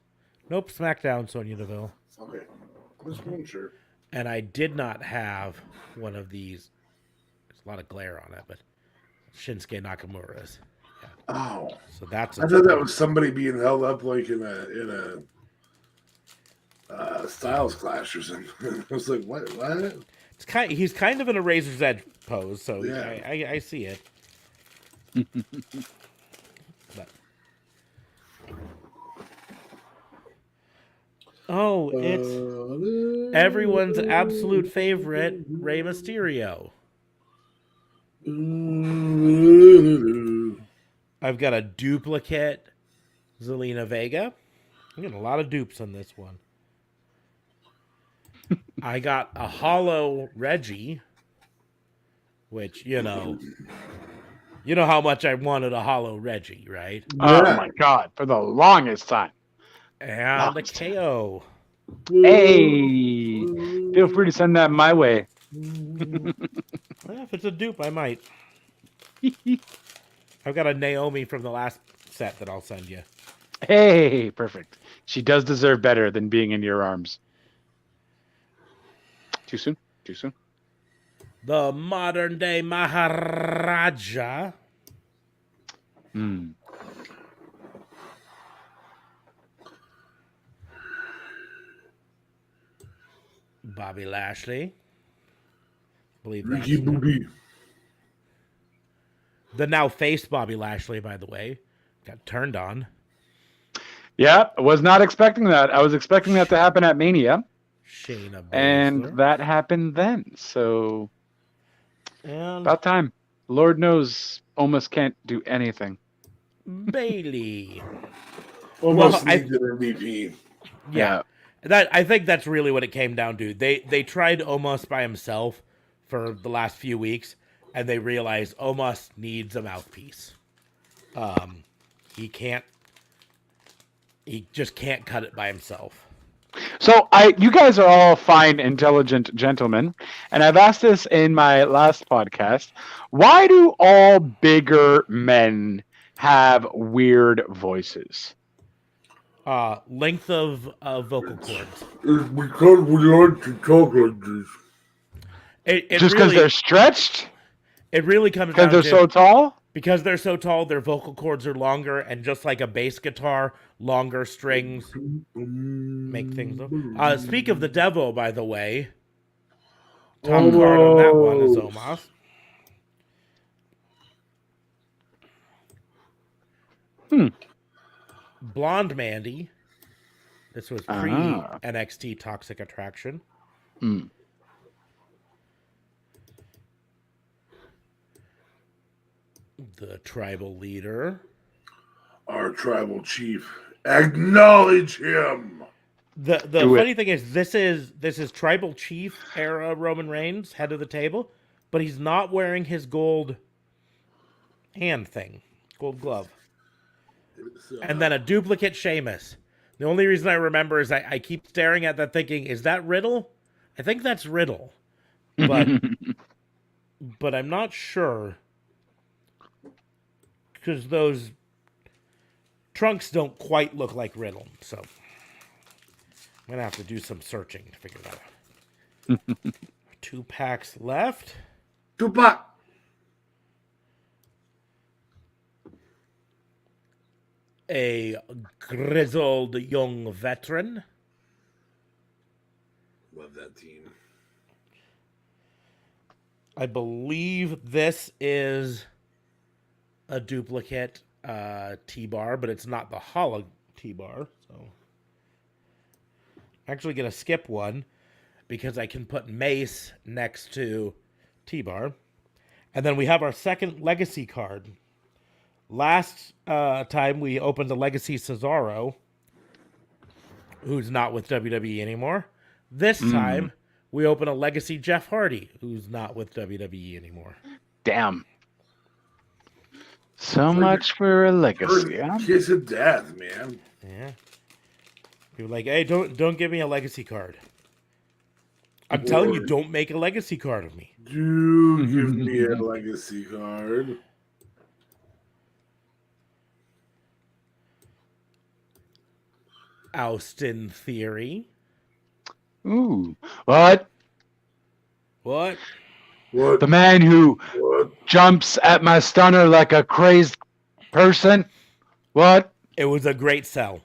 Speaker 3: Nope, SmackDown Sonya Deville.
Speaker 4: Okay. Just one, sure.
Speaker 3: And I did not have one of these. There's a lot of glare on it, but Shinsuke Nakamura's. Yeah.
Speaker 4: Oh.
Speaker 3: So that's...
Speaker 4: I thought that was somebody being held up like in a Styles Clash or something. I was like, what?
Speaker 3: He's kind of in a razor's edge pose, so
Speaker 4: yeah.
Speaker 3: I see it. But. Oh, it's everyone's absolute favorite, Rey Mysterio. I've got a duplicate Zelina Vega. I'm getting a lot of dupes on this one. I got a hollow Reggie, which, you know how much I wanted a hollow Reggie, right?
Speaker 5: Oh my God, for the longest time.
Speaker 3: And a KO.
Speaker 5: Hey, feel free to send that my way.
Speaker 3: Well, if it's a dupe, I might. I've got a Naomi from the last set that I'll send you.
Speaker 5: Hey, perfect. She does deserve better than being in your arms. Too soon? Too soon?
Speaker 3: The modern day Maharaja. Bobby Lashley. Believe that.
Speaker 4: Ricky Bobby.
Speaker 3: The now face Bobby Lashley, by the way, got turned on.
Speaker 5: Yeah, I was not expecting that. I was expecting that to happen at Mania.
Speaker 3: Shayna Baszler.
Speaker 5: And that happened then. So
Speaker 3: and
Speaker 5: about time. Lord knows Omos can't do anything.
Speaker 3: Bailey.
Speaker 4: Almost needs an MVP.
Speaker 3: Yeah. I think that's really what it came down to. They tried Omos by himself for the last few weeks, and they realize Omos needs a mouthpiece. He just can't cut it by himself.
Speaker 5: So you guys are all fine, intelligent gentlemen, and I've asked this in my last podcast. Why do all bigger men have weird voices?
Speaker 3: Length of vocal cords.
Speaker 4: It's because we like to talk like this.
Speaker 3: It
Speaker 5: Just because they're stretched?
Speaker 3: It really comes down
Speaker 5: Because
Speaker 3: to
Speaker 5: they're so tall?
Speaker 3: because they're so tall, their vocal cords are longer, and just like a bass guitar, longer strings make things. Speak of the devil, by the way, top card on that one is Omos. Blonde Mandy. This was pre NXT Toxic Attraction. The tribal leader.
Speaker 4: Our tribal chief. Acknowledge him.
Speaker 3: The funny thing is this is tribal chief era Roman Reigns, head of the table, but he's not wearing his gold hand thing, gold glove. And then a duplicate Sheamus. The only reason I remember is I keep staring at that thinking, is that Riddle? I think that's Riddle. But but I'm not sure. Because those trunks don't quite look like Riddle, so I'm going to have to do some searching to figure that out. 2 packs left.
Speaker 4: Tupac.
Speaker 3: A grizzled young veteran.
Speaker 4: Love that team.
Speaker 3: I believe this is a duplicate T-bar, but it's not the hollow T-bar. So I'm actually going to skip one because I can put Mace next to T-bar. And then we have our second Legacy card. Last time we opened the Legacy Cesaro, who's not with WWE anymore. This time we open a Legacy Jeff Hardy, who's not with WWE anymore.
Speaker 5: Damn. So much for a legacy, huh?
Speaker 4: Kiss of death, man.
Speaker 3: Yeah. You're like, hey, don't give me a legacy card. I'm telling you, don't make a legacy card of me.
Speaker 4: Do give me a legacy card.
Speaker 3: Austin Theory.
Speaker 5: Ooh. What?
Speaker 3: What?
Speaker 4: What?
Speaker 5: The man who
Speaker 4: What?
Speaker 5: jumps at my stunner like a crazed person? What?
Speaker 3: It was a great sell.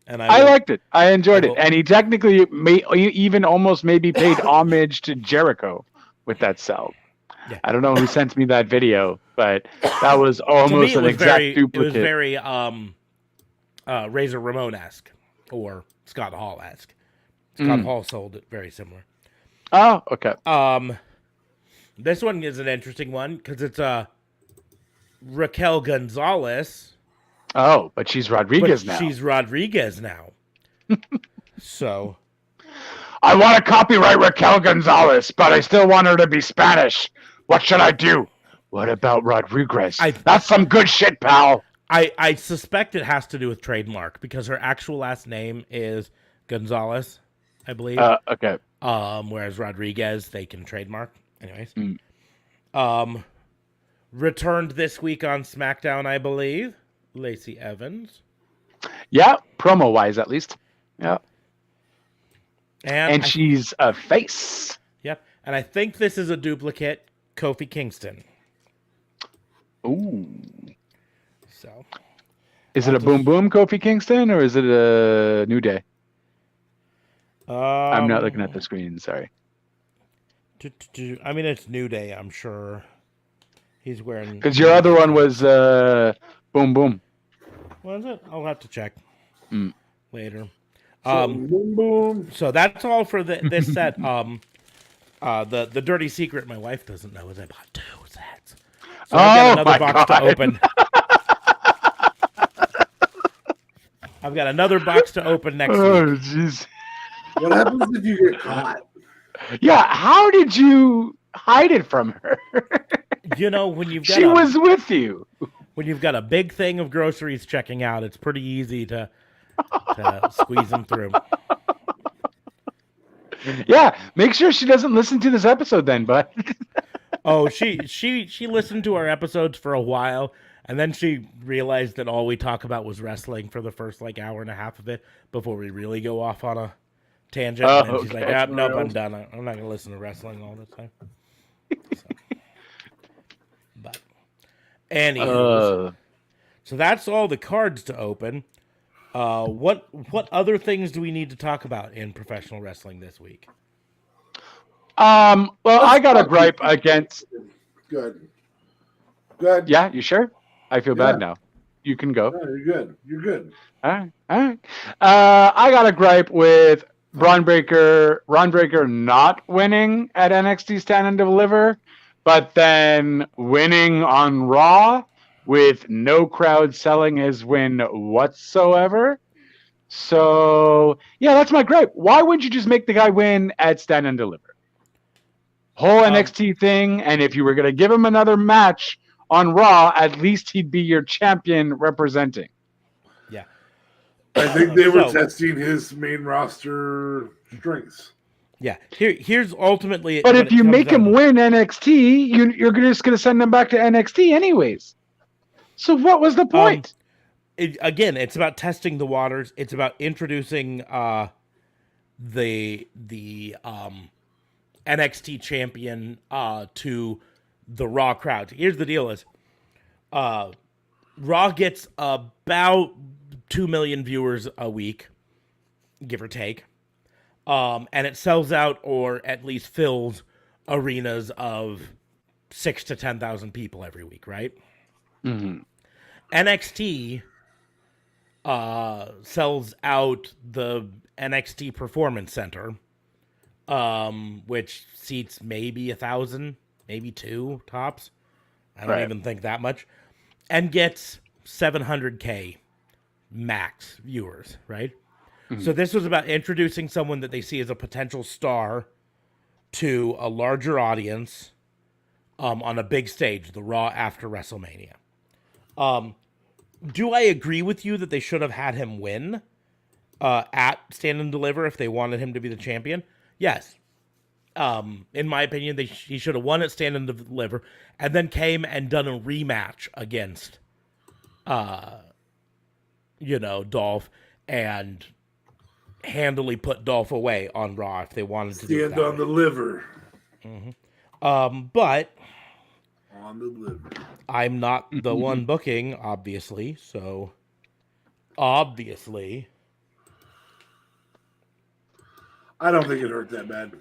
Speaker 3: And
Speaker 5: I liked it. I enjoyed it.
Speaker 3: will-
Speaker 5: And he technically even almost maybe paid homage to Jericho with that sell.
Speaker 3: Yeah.
Speaker 5: I don't know who sent me that video, but that was
Speaker 3: To me,
Speaker 5: almost
Speaker 3: it
Speaker 5: an
Speaker 3: was
Speaker 5: exact
Speaker 3: very,
Speaker 5: duplicate.
Speaker 3: It was very Razor Ramon-esque or Scott Hall-esque. Scott Hall sold it very similar.
Speaker 5: Oh, okay.
Speaker 3: This one is an interesting one because it's Raquel Gonzalez.
Speaker 5: Oh, but she's Rodriguez now.
Speaker 3: She's Rodriguez now. So
Speaker 5: I want to copyright Raquel Gonzalez, but I still want her to be Spanish. What should I do? What about Rodriguez? That's some good shit, pal.
Speaker 3: I suspect it has to do with trademark because her actual last name is Gonzalez, I believe.
Speaker 5: Okay.
Speaker 3: Whereas Rodriguez, they can trademark. Anyways. Returned this week on SmackDown, I believe. Lacey Evans.
Speaker 5: Yeah, promo-wise at least. Yeah. And
Speaker 3: I-
Speaker 5: she's a face.
Speaker 3: Yep. And I think this is a duplicate Kofi Kingston.
Speaker 5: Ooh.
Speaker 3: So.
Speaker 5: Is it a Boom Boom Kofi Kingston or is it a New Day? I'm not looking at the screen, sorry.
Speaker 3: I mean, it's New Day, I'm sure. He's wearing...
Speaker 5: Because your other one was Boom Boom.
Speaker 3: What is it? I'll have to check later.
Speaker 4: Boom, boom.
Speaker 3: So that's all for this set. The dirty secret my wife doesn't know is I bought 2 sets. So I've got another box to open. I've got another box to open next week.
Speaker 5: Oh, jeez.
Speaker 4: What happens if you get caught?
Speaker 5: Yeah, how did you hide it from her?
Speaker 3: when you've got
Speaker 5: She was with you.
Speaker 3: when you've got a big thing of groceries checking out, it's pretty easy to squeeze them through.
Speaker 5: Yeah, make sure she doesn't listen to this episode then, bud.
Speaker 3: Oh, she listened to our episodes for a while, and then she realized that all we talk about was wrestling for the first hour and a half of it before we really go off on a tangent.
Speaker 5: Oh,
Speaker 3: And she's
Speaker 5: okay.
Speaker 3: like, nope, I'm done. I'm not going to listen to wrestling all the time. But anywho, so that's all the cards to open. What other things do we need to talk about in professional wrestling this week?
Speaker 5: Well, I got a gripe against.
Speaker 4: Good.
Speaker 5: Yeah, you sure? I feel bad now. You can go.
Speaker 4: No, you're good.
Speaker 5: All right. I got a gripe with Ron Breaker not winning at NXT Stand and Deliver, but then winning on Raw with no crowd selling his win whatsoever. So, yeah, that's my gripe. Why wouldn't you just make the guy win at Stand and Deliver? Whole NXT thing, and if you were going to give him another match on Raw, at least he'd be your champion representing.
Speaker 3: Yeah.
Speaker 4: I think they were testing his main roster strengths.
Speaker 3: Yeah. Here's ultimately.
Speaker 5: But if you make him win NXT, you're just going to send him back to NXT anyways. So what was the point?
Speaker 3: Again, it's about testing the waters. It's about introducing the NXT champion to the Raw crowd. Here's the deal: is Raw gets about 2 million viewers a week, give or take, and it sells out or at least fills arenas of 6,000 to 10,000 people every week, right?
Speaker 5: Mm-hmm.
Speaker 3: NXT sells out the NXT Performance Center, which seats maybe 1,000, maybe 2 tops. I don't even think that much, and gets 700K max viewers, right? Mm-hmm. So this was about introducing someone that they see as a potential star to a larger audience on a big stage, the Raw after WrestleMania. Do I agree with you that they should have had him win at Stand and Deliver if they wanted him to be the champion? Yes. In my opinion, he should have won at Stand and Deliver and then came and done a rematch against, Dolph and handily put Dolph away on Raw if they wanted to do that.
Speaker 4: Stand on the liver.
Speaker 3: Mm-hmm. But
Speaker 4: on the liver.
Speaker 3: I'm not the one booking, obviously. So, obviously,
Speaker 4: I don't think it hurt that bad.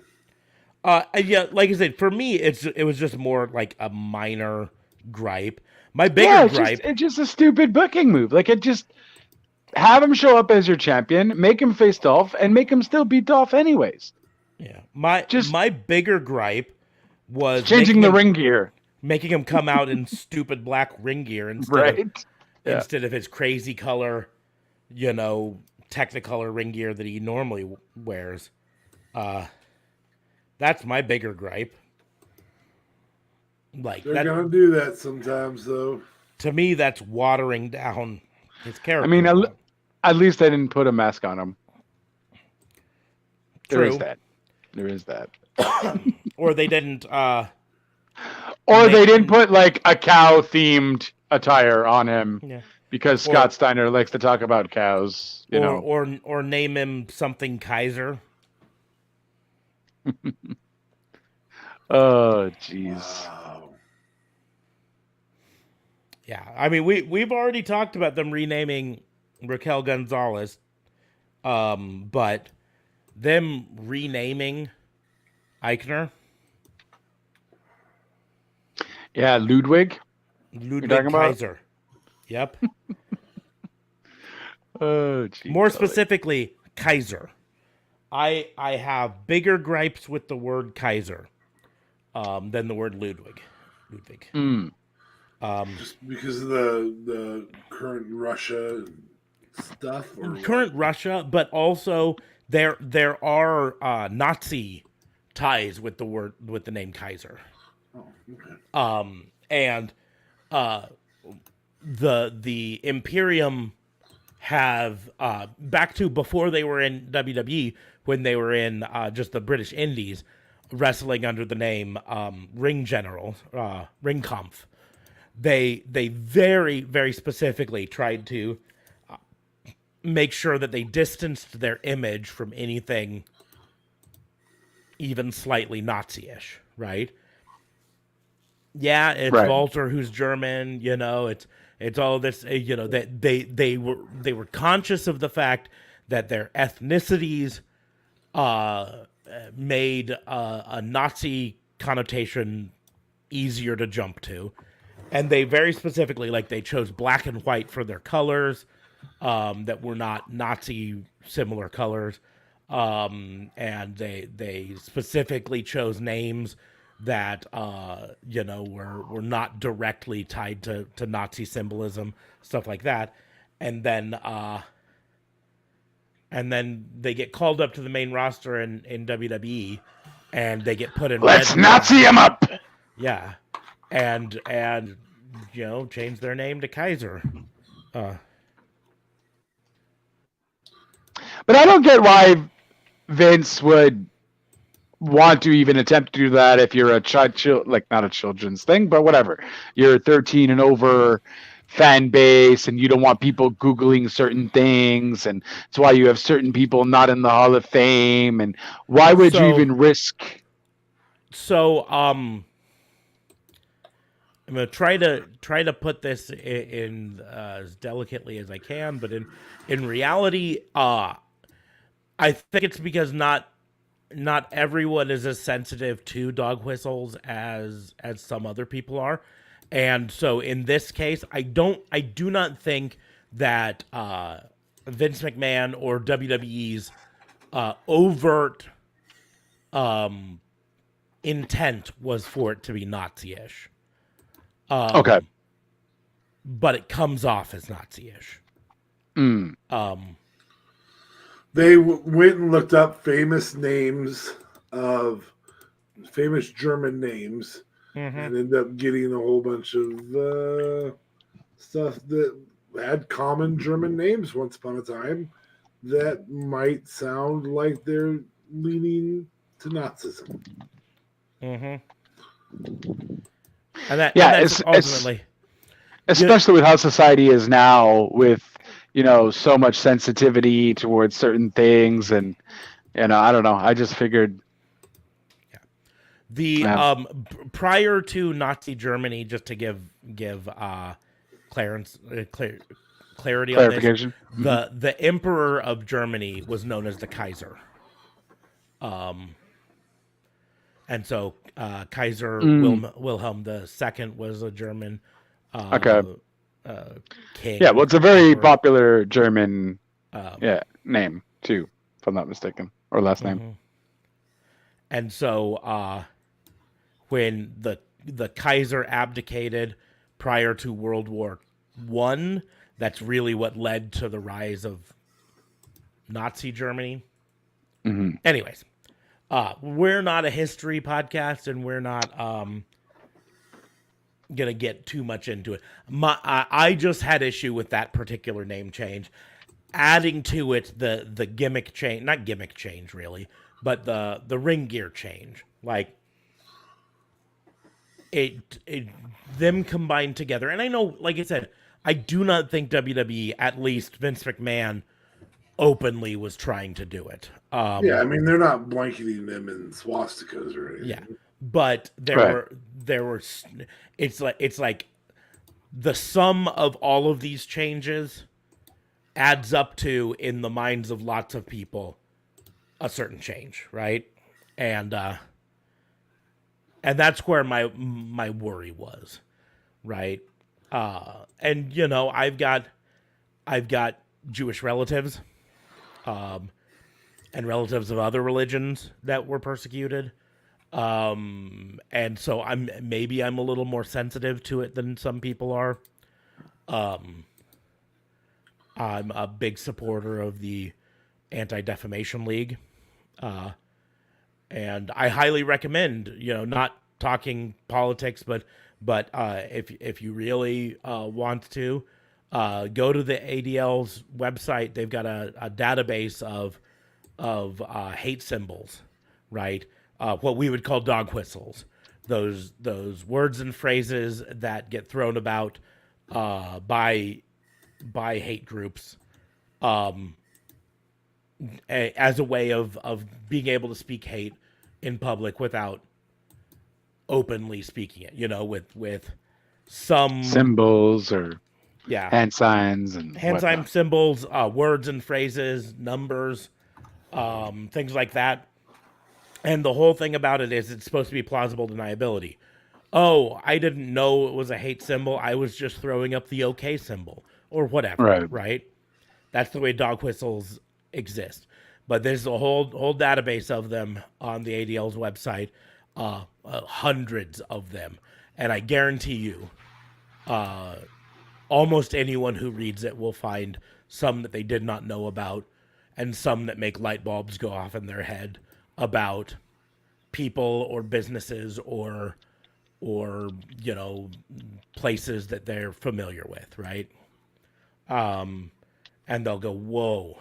Speaker 3: Yeah, like I said, for me, it was just more like a minor gripe. My bigger gripe,
Speaker 5: it's just a stupid booking move. Like, it just have him show up as your champion, make him face Dolph, and make him still beat Dolph anyways.
Speaker 3: Yeah, my bigger gripe was
Speaker 5: changing the ring gear.
Speaker 3: Making him come out in stupid black ring gear instead of his crazy color, Technicolor ring gear that he normally wears. That's my bigger gripe. Like
Speaker 4: they're gonna do that sometimes, though.
Speaker 3: To me, that's watering down his character.
Speaker 5: I mean, at least they didn't put a mask on him.
Speaker 3: True.
Speaker 5: There is that.
Speaker 3: Or they didn't.
Speaker 5: They didn't put like a cow-themed attire on him because Scott Steiner likes to talk about cows.
Speaker 3: Or name him something Kaiser.
Speaker 5: Oh, jeez.
Speaker 4: Wow.
Speaker 3: Yeah, I mean we've already talked about them renaming Raquel Gonzalez, but them renaming Eichner.
Speaker 5: Yeah, Ludwig
Speaker 3: Kaiser. Yep.
Speaker 5: Oh, geez.
Speaker 3: More specifically, Kaiser. I have bigger gripes with the word Kaiser than the word Ludwig.
Speaker 4: Just because of the current Russia stuff?
Speaker 3: Current Russia, but also there are Nazi ties with the name Kaiser.
Speaker 4: Oh, okay.
Speaker 3: And the Imperium have back to before they were in WWE, when they were in just the British Indies, wrestling under the name Ring General, Ring Kampf. They very, very specifically tried to make sure that they distanced their image from anything even slightly Nazi-ish, right? Yeah, it's
Speaker 5: Right.
Speaker 3: Walter who's German, it's all this, that they were conscious of the fact that their ethnicities made a Nazi connotation easier to jump to. And they very specifically, like, they chose black and white for their colors, that were not Nazi similar colors. And they specifically chose names that, were not directly tied to Nazi symbolism, stuff like that. And then they get called up to the main roster in WWE, and they get put in.
Speaker 5: Let's Nazi him up.
Speaker 3: Yeah, and change their name to Kaiser.
Speaker 5: But I don't get why Vince would want to even attempt to do that if you're not a children's thing, but whatever. You're 13 and over fan base, and you don't want people Googling certain things, and that's why you have certain people not in the Hall of Fame. And why would you even risk?
Speaker 3: So, I'm gonna try to put this in as delicately as I can, but in reality, I think it's because not everyone is as sensitive to dog whistles as some other people are. And so in this case, I do not think that Vince McMahon or WWE's overt intent was for it to be Nazi-ish.
Speaker 5: Okay.
Speaker 3: But it comes off as Nazi-ish.
Speaker 4: They went and looked up famous German names, and ended up getting a whole bunch of stuff that had common German names once upon a time that might sound like they're leaning to Nazism.
Speaker 3: And that's ultimately,
Speaker 5: especially with how society is now, with so much sensitivity towards certain things, and I don't know. I just figured
Speaker 3: prior to Nazi Germany, just to give clarity
Speaker 5: clarification
Speaker 3: on this, the Emperor of Germany was known as the Kaiser. And so Kaiser Wilhelm II was a German king.
Speaker 5: Yeah, well, it's a very popular German name too, if I'm not mistaken, or last name.
Speaker 3: And so when the Kaiser abdicated prior to World War I, that's really what led to the rise of Nazi Germany. Anyways, we're not a history podcast, and we're not gonna get too much into it. I just had issue with that particular name change, adding to it the gimmick change, not gimmick change really, but the ring gear change. Like it them combined together. And I know, like I said, I do not think WWE, at least Vince McMahon, openly was trying to do it.
Speaker 4: I mean, they're not blanketing them in swastikas or anything.
Speaker 3: Yeah, but there were. It's like the sum of all of these changes adds up to, in the minds of lots of people, a certain change, right? And that's where my worry was, right? And I've got Jewish relatives, and relatives of other religions that were persecuted. And so I'm a little more sensitive to it than some people are. I'm a big supporter of the Anti-Defamation League. And I highly recommend, talking politics, but if you really want to, go to the ADL's website. They've got a database of hate symbols, right? What we would call dog whistles. Those words and phrases that get thrown about by hate groups, as a way of being able to speak hate in public without openly speaking it. With some
Speaker 5: Symbols or
Speaker 3: yeah
Speaker 5: hand signs and
Speaker 3: hand sign
Speaker 5: whatnot.
Speaker 3: symbols, words and phrases, numbers, things like that. And the whole thing about it is it's supposed to be plausible deniability. Oh, I didn't know it was a hate symbol. I was just throwing up the okay symbol or whatever, right? That's the way dog whistles exist. But there's a whole database of them on the ADL's website, hundreds of them. And I guarantee you, almost anyone who reads it will find some that they did not know about and some that make light bulbs go off in their head about people or businesses or places that they're familiar with, right? And they'll go, whoa,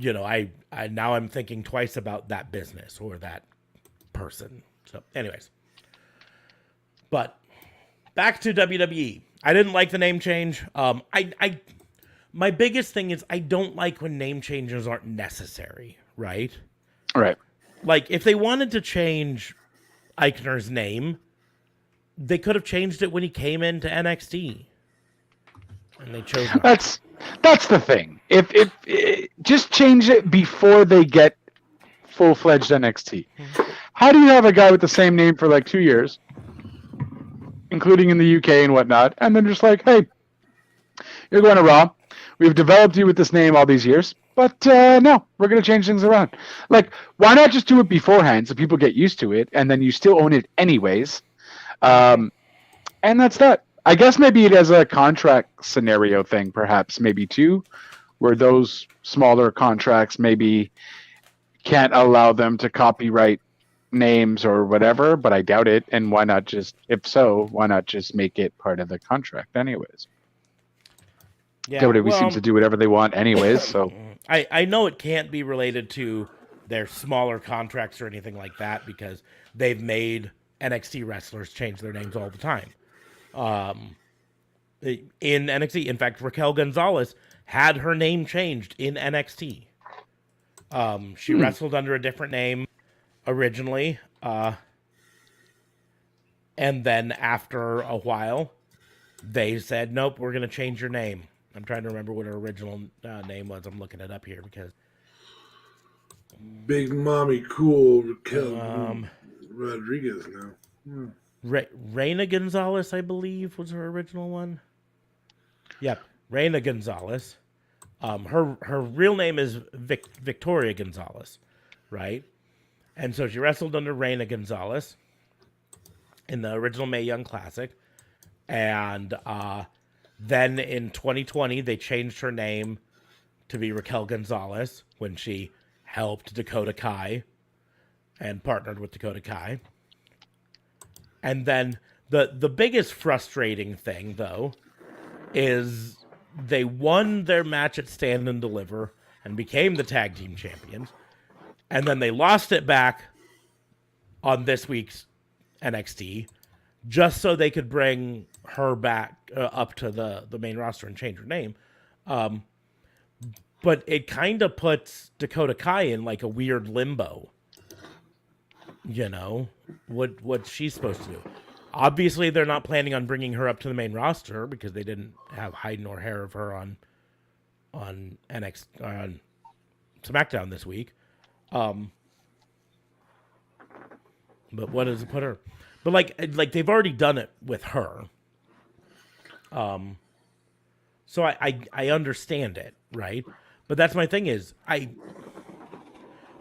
Speaker 3: I now I'm thinking twice about that business or that person. So anyways, but back to WWE. I didn't like the name change. My biggest thing is I don't like when name changes aren't necessary, right?
Speaker 5: Right.
Speaker 3: Like, if they wanted to change Eichner's name, they could have changed it when he came into NXT. And they chose not.
Speaker 5: That's the thing. If just change it before they get full-fledged NXT. How do you have a guy with the same name for like 2 years, including in the UK and whatnot, and then just like, hey, you're going to Raw. We've developed you with this name all these years, but no, we're going to change things around. Like, why not just do it beforehand so people get used to it, and then you still own it anyways? And that's that. I guess maybe it has a contract scenario thing, perhaps, maybe too, where those smaller contracts maybe can't allow them to copyright names or whatever, but I doubt it. And why not just, if so, why not just make it part of the contract anyways?
Speaker 3: Yeah,
Speaker 5: WWE seems to do whatever they want anyways, so.
Speaker 3: I know it can't be related to their smaller contracts or anything like that because they've made NXT wrestlers change their names all the time. In NXT, in fact, Raquel Gonzalez had her name changed in NXT. She wrestled under a different name originally, and then after a while, they said, "Nope, we're going to change your name." I'm trying to remember what her original name was. I'm looking it up here because
Speaker 4: Big Mommy Cool Raquel Rodriguez now.
Speaker 3: Reina Gonzalez, I believe, was her original one. Yep, Reina Gonzalez. Her real name is Victoria Gonzalez, right? And so she wrestled under Reina Gonzalez in the original Mae Young Classic, and then in 2020 they changed her name to be Raquel Gonzalez when she helped Dakota Kai and partnered with Dakota Kai. And then the biggest frustrating thing, though, is they won their match at Stand and Deliver and became the tag team champions. And then they lost it back on this week's NXT just so they could bring her back up to the main roster and change her name. But it kind of puts Dakota Kai in like a weird limbo. What she's supposed to do. Obviously, they're not planning on bringing her up to the main roster because they didn't have hide nor hair of her on NXT on SmackDown this week. But what does it put her? But like they've already done it with her. So I understand it, right? But that's my thing is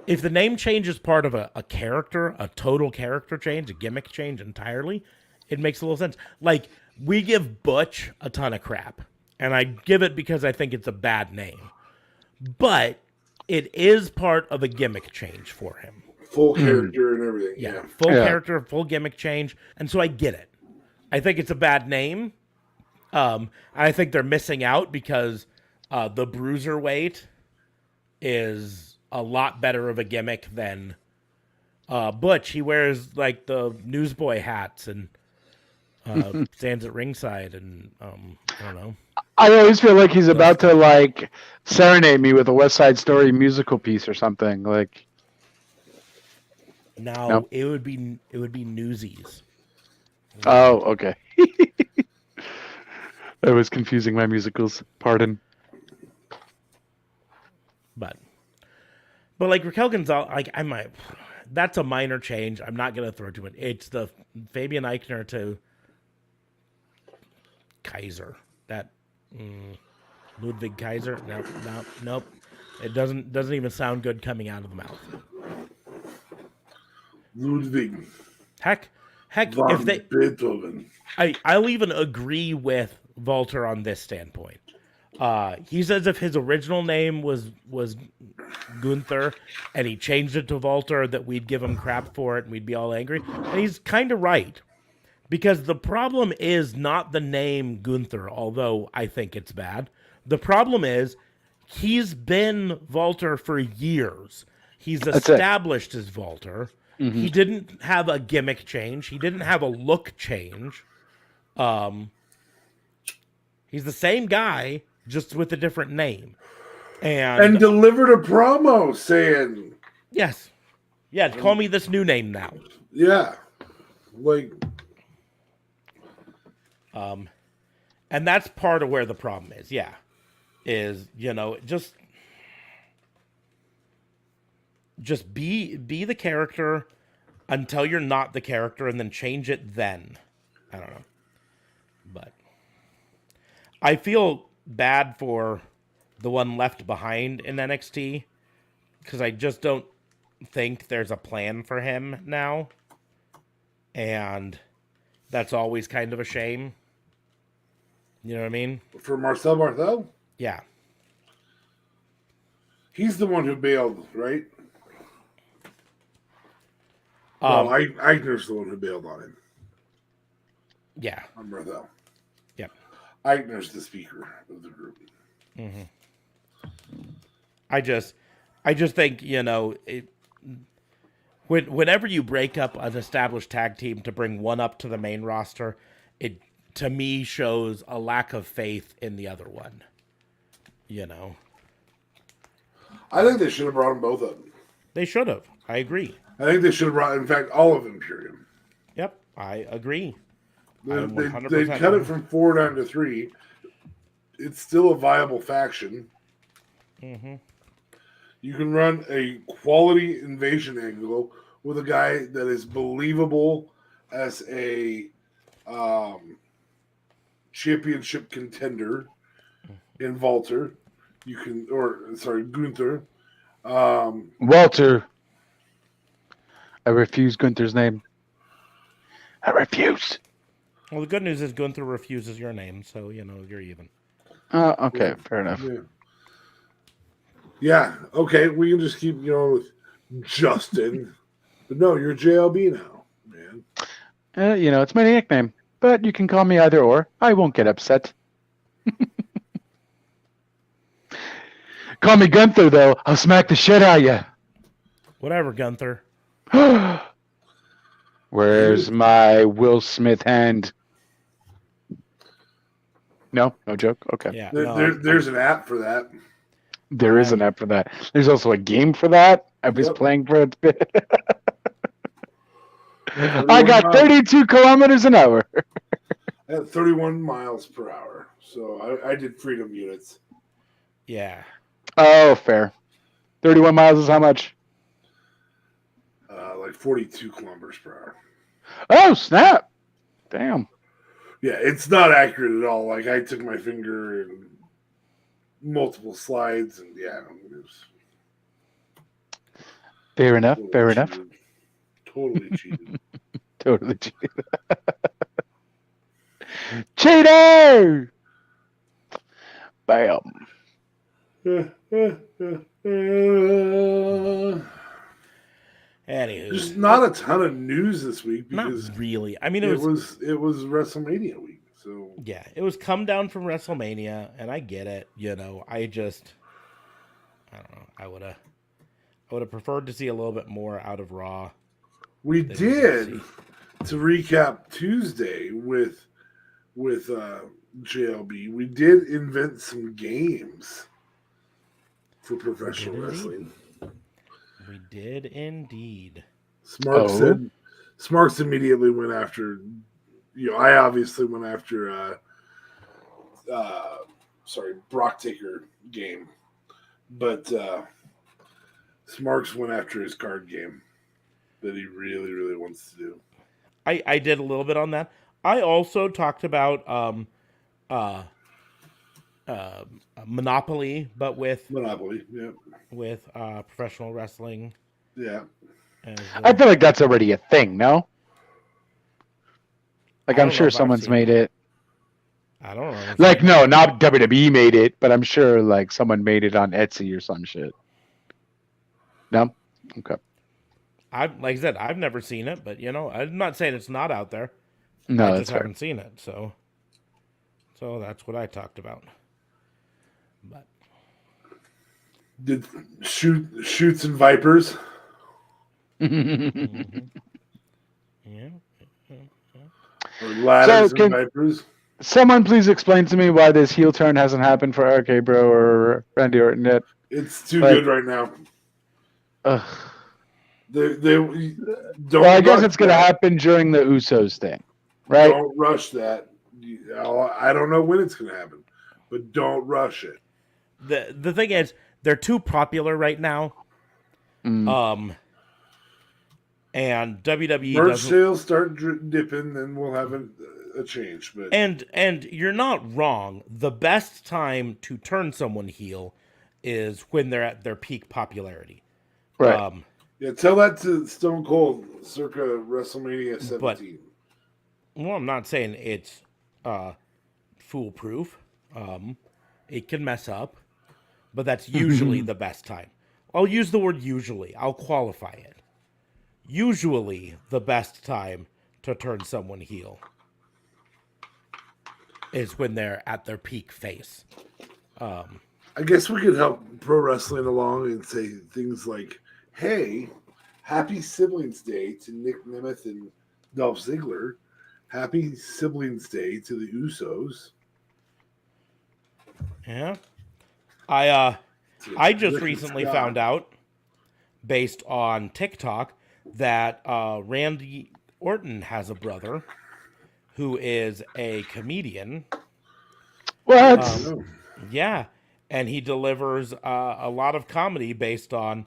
Speaker 3: if the name change is part of a character, a total character change, a gimmick change entirely, it makes a little sense. Like, we give Butch a ton of crap, and I give it because I think it's a bad name. But it is part of a gimmick change for him.
Speaker 4: full character and everything. Yeah.
Speaker 3: Full character, full gimmick change. And so I get it. I think it's a bad name. I think they're missing out because the Bruiserweight is a lot better of a gimmick than Butch. He wears like the newsboy hats and stands at ringside, and I don't know.
Speaker 5: I always feel like he's about to like serenade me with a West Side Story musical piece or something. Like,
Speaker 3: no, it would be Newsies.
Speaker 5: Oh, okay. I was confusing my musicals. Pardon.
Speaker 3: But like Raquel Gonzalez, like I might. That's a minor change. I'm not gonna throw too much. It's the Fabian Eichner to Kaiser. That Ludwig Kaiser. Nope. It doesn't even sound good coming out of the mouth.
Speaker 4: Ludwig.
Speaker 3: Heck,
Speaker 4: Von
Speaker 3: if they
Speaker 4: Beethoven.
Speaker 3: I'll even agree with Walter on this standpoint. He says if his original name was Gunther and he changed it to Walter, that we'd give him crap for it and we'd be all angry. And he's kind of right. Because the problem is not the name Gunther, although I think it's bad. The problem is he's been Walter for years. He's established as Walter. Mm-hmm. He didn't have a gimmick change. He didn't have a look change. He's the same guy, just with a different name. And
Speaker 4: delivered a promo saying...
Speaker 3: Yes. Yeah, call me this new name now.
Speaker 4: Yeah. Like...
Speaker 3: And that's part of where the problem is. Yeah. Is, just be the character until you're not the character and then change it then. I don't know. But I feel bad for the one left behind in NXT because I just don't think there's a plan for him now. And that's always kind of a shame. You know what I mean?
Speaker 4: For Marcel Martel?
Speaker 3: Yeah.
Speaker 4: He's the one who bailed, right? Eichner's the one who bailed on him.
Speaker 3: Yeah.
Speaker 4: On Martel.
Speaker 3: Yep.
Speaker 4: Eichner's the speaker of the group.
Speaker 3: Mm-hmm. I just think, whenever you break up an established tag team to bring one up to the main roster, it, to me, shows a lack of faith in the other one.
Speaker 4: I think they should have brought them both up.
Speaker 3: They should have. I agree.
Speaker 4: I think they should have brought, in fact, all of Imperium.
Speaker 3: Yep, I agree.
Speaker 4: They cut it from 4 down to 3. It's still a viable faction.
Speaker 3: Mm-hmm.
Speaker 4: You can run a quality invasion angle with a guy that is believable as a championship contender in Walter. Gunther.
Speaker 5: Walter. I refuse Gunther's name. I refuse.
Speaker 3: Well, the good news is Gunther refuses your name, so, you're even.
Speaker 5: Okay, fair enough.
Speaker 4: Yeah, okay, we can just keep, with Justin. But no, you're JLB now, man.
Speaker 5: It's my nickname, but you can call me either or. I won't get upset. Call me Gunther, though. I'll smack the shit out of you.
Speaker 3: Whatever, Gunther.
Speaker 5: Where's my Will Smith hand? No joke? Okay.
Speaker 3: Yeah,
Speaker 4: there's an app for that.
Speaker 5: There is an app for that. There's also a game for that. I was playing for it. I got 32 kilometers an hour.
Speaker 4: At 31 miles per hour. So I did freedom units.
Speaker 3: Yeah.
Speaker 5: Oh, fair. 31 miles is how much?
Speaker 4: Like 42 kilometers per hour.
Speaker 5: Oh, snap. Damn.
Speaker 4: Yeah, it's not accurate at all. Like, I took my finger and multiple slides, and it was...
Speaker 5: Fair enough,
Speaker 4: Totally cheated.
Speaker 5: Totally cheated. Cheater! Bam.
Speaker 3: Anywho,
Speaker 4: There's not a ton of news this week because
Speaker 3: not really. I mean,
Speaker 4: it was WrestleMania week. So
Speaker 3: yeah, it was come down from WrestleMania, and I get it. I don't know. I would have preferred to see a little bit more out of Raw.
Speaker 4: We did, to recap Tuesday with JLB, we did invent some games for professional wrestling.
Speaker 3: We did indeed.
Speaker 4: Smarks immediately went after, I obviously went after Brock Taker game. But Smarks went after his card game that he really, really wants to do.
Speaker 3: I did a little bit on that. I also talked about Monopoly, but with professional wrestling.
Speaker 4: Yeah.
Speaker 5: I feel like that's already a thing, no? Like, I'm sure someone's made it.
Speaker 3: I don't know.
Speaker 5: Like, no, not WWE made it, but I'm sure, like, someone made it on Etsy or some shit. No? Okay.
Speaker 3: Like I said, I've never seen it, but, I'm not saying it's not out there.
Speaker 5: No,
Speaker 3: I just haven't seen it, so that's what I talked about. But
Speaker 4: did Shoots and Vipers?
Speaker 3: Mm-hmm. Yeah.
Speaker 4: Or Ladders and Vipers?
Speaker 5: Someone please explain to me why this heel turn hasn't happened for RK Bro or Randy Orton yet.
Speaker 4: It's too good right now.
Speaker 5: Ugh.
Speaker 4: I
Speaker 5: guess it's going to happen during the Usos thing, right?
Speaker 4: Don't rush that. I don't know when it's going to happen, but don't rush it.
Speaker 3: The thing is, they're too popular right now. And WWE
Speaker 4: merch sales start dipping, then we'll have a change. But
Speaker 3: and you're not wrong. The best time to turn someone heel is when they're at their peak popularity.
Speaker 5: Right.
Speaker 4: Yeah, tell that to Stone Cold circa WrestleMania 17.
Speaker 3: Well, I'm not saying it's foolproof. It can mess up, but that's usually the best time. I'll use the word usually. I'll qualify it. Usually the best time to turn someone heel is when they're at their peak face.
Speaker 4: I guess we could help pro wrestling along and say things like, hey, happy Siblings Day to Nick Nemeth and Dolph Ziggler. Happy Siblings Day to the Usos.
Speaker 3: Yeah. I just recently found out, based on TikTok, that Randy Orton has a brother who is a comedian.
Speaker 5: What?
Speaker 3: Yeah. And he delivers a lot of comedy based on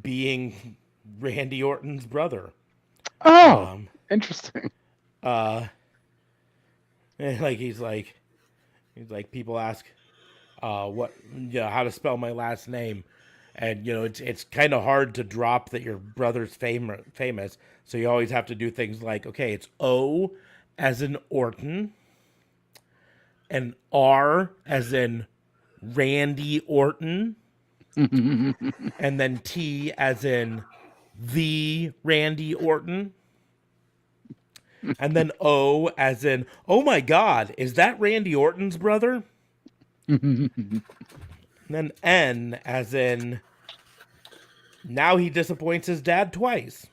Speaker 3: being Randy Orton's brother.
Speaker 5: Oh, interesting.
Speaker 3: He's like people ask how to spell my last name, and it's kind of hard to drop that your brother's famous, so you always have to do things like, okay, it's O as in Orton, and R as in Randy Orton, and then T as in the Randy Orton, and then O as in, oh my God, is that Randy Orton's brother? And then N as in, now he disappoints his dad twice.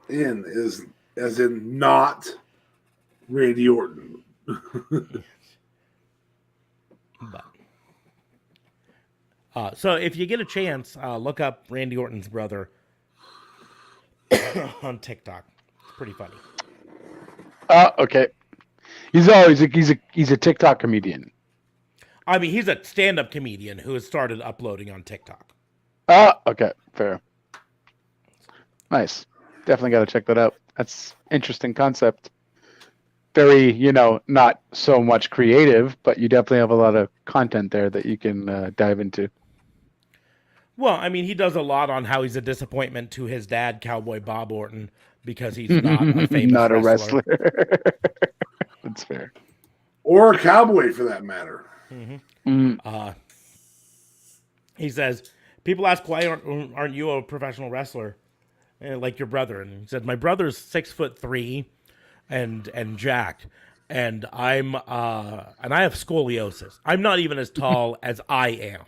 Speaker 4: N is as in not Randy Orton.
Speaker 3: So if you get a chance, look up Randy Orton's brother on TikTok. It's pretty funny.
Speaker 5: Okay. He's a TikTok comedian.
Speaker 3: I mean, he's a stand-up comedian who has started uploading on TikTok.
Speaker 5: Okay, fair. Nice. Definitely got to check that out. That's interesting concept. Very, not so much creative, but you definitely have a lot of content there that you can dive into.
Speaker 3: Well, I mean, he does a lot on how he's a disappointment to his dad, Cowboy Bob Orton, because he's not a famous
Speaker 5: not a
Speaker 3: wrestler.
Speaker 5: That's fair.
Speaker 4: Or a cowboy, for that matter.
Speaker 3: Mm-hmm. He says, people ask, why aren't you a professional wrestler like your brother? And he said, my brother's 6'3" and jacked. And I have scoliosis. I'm not even as tall as I am.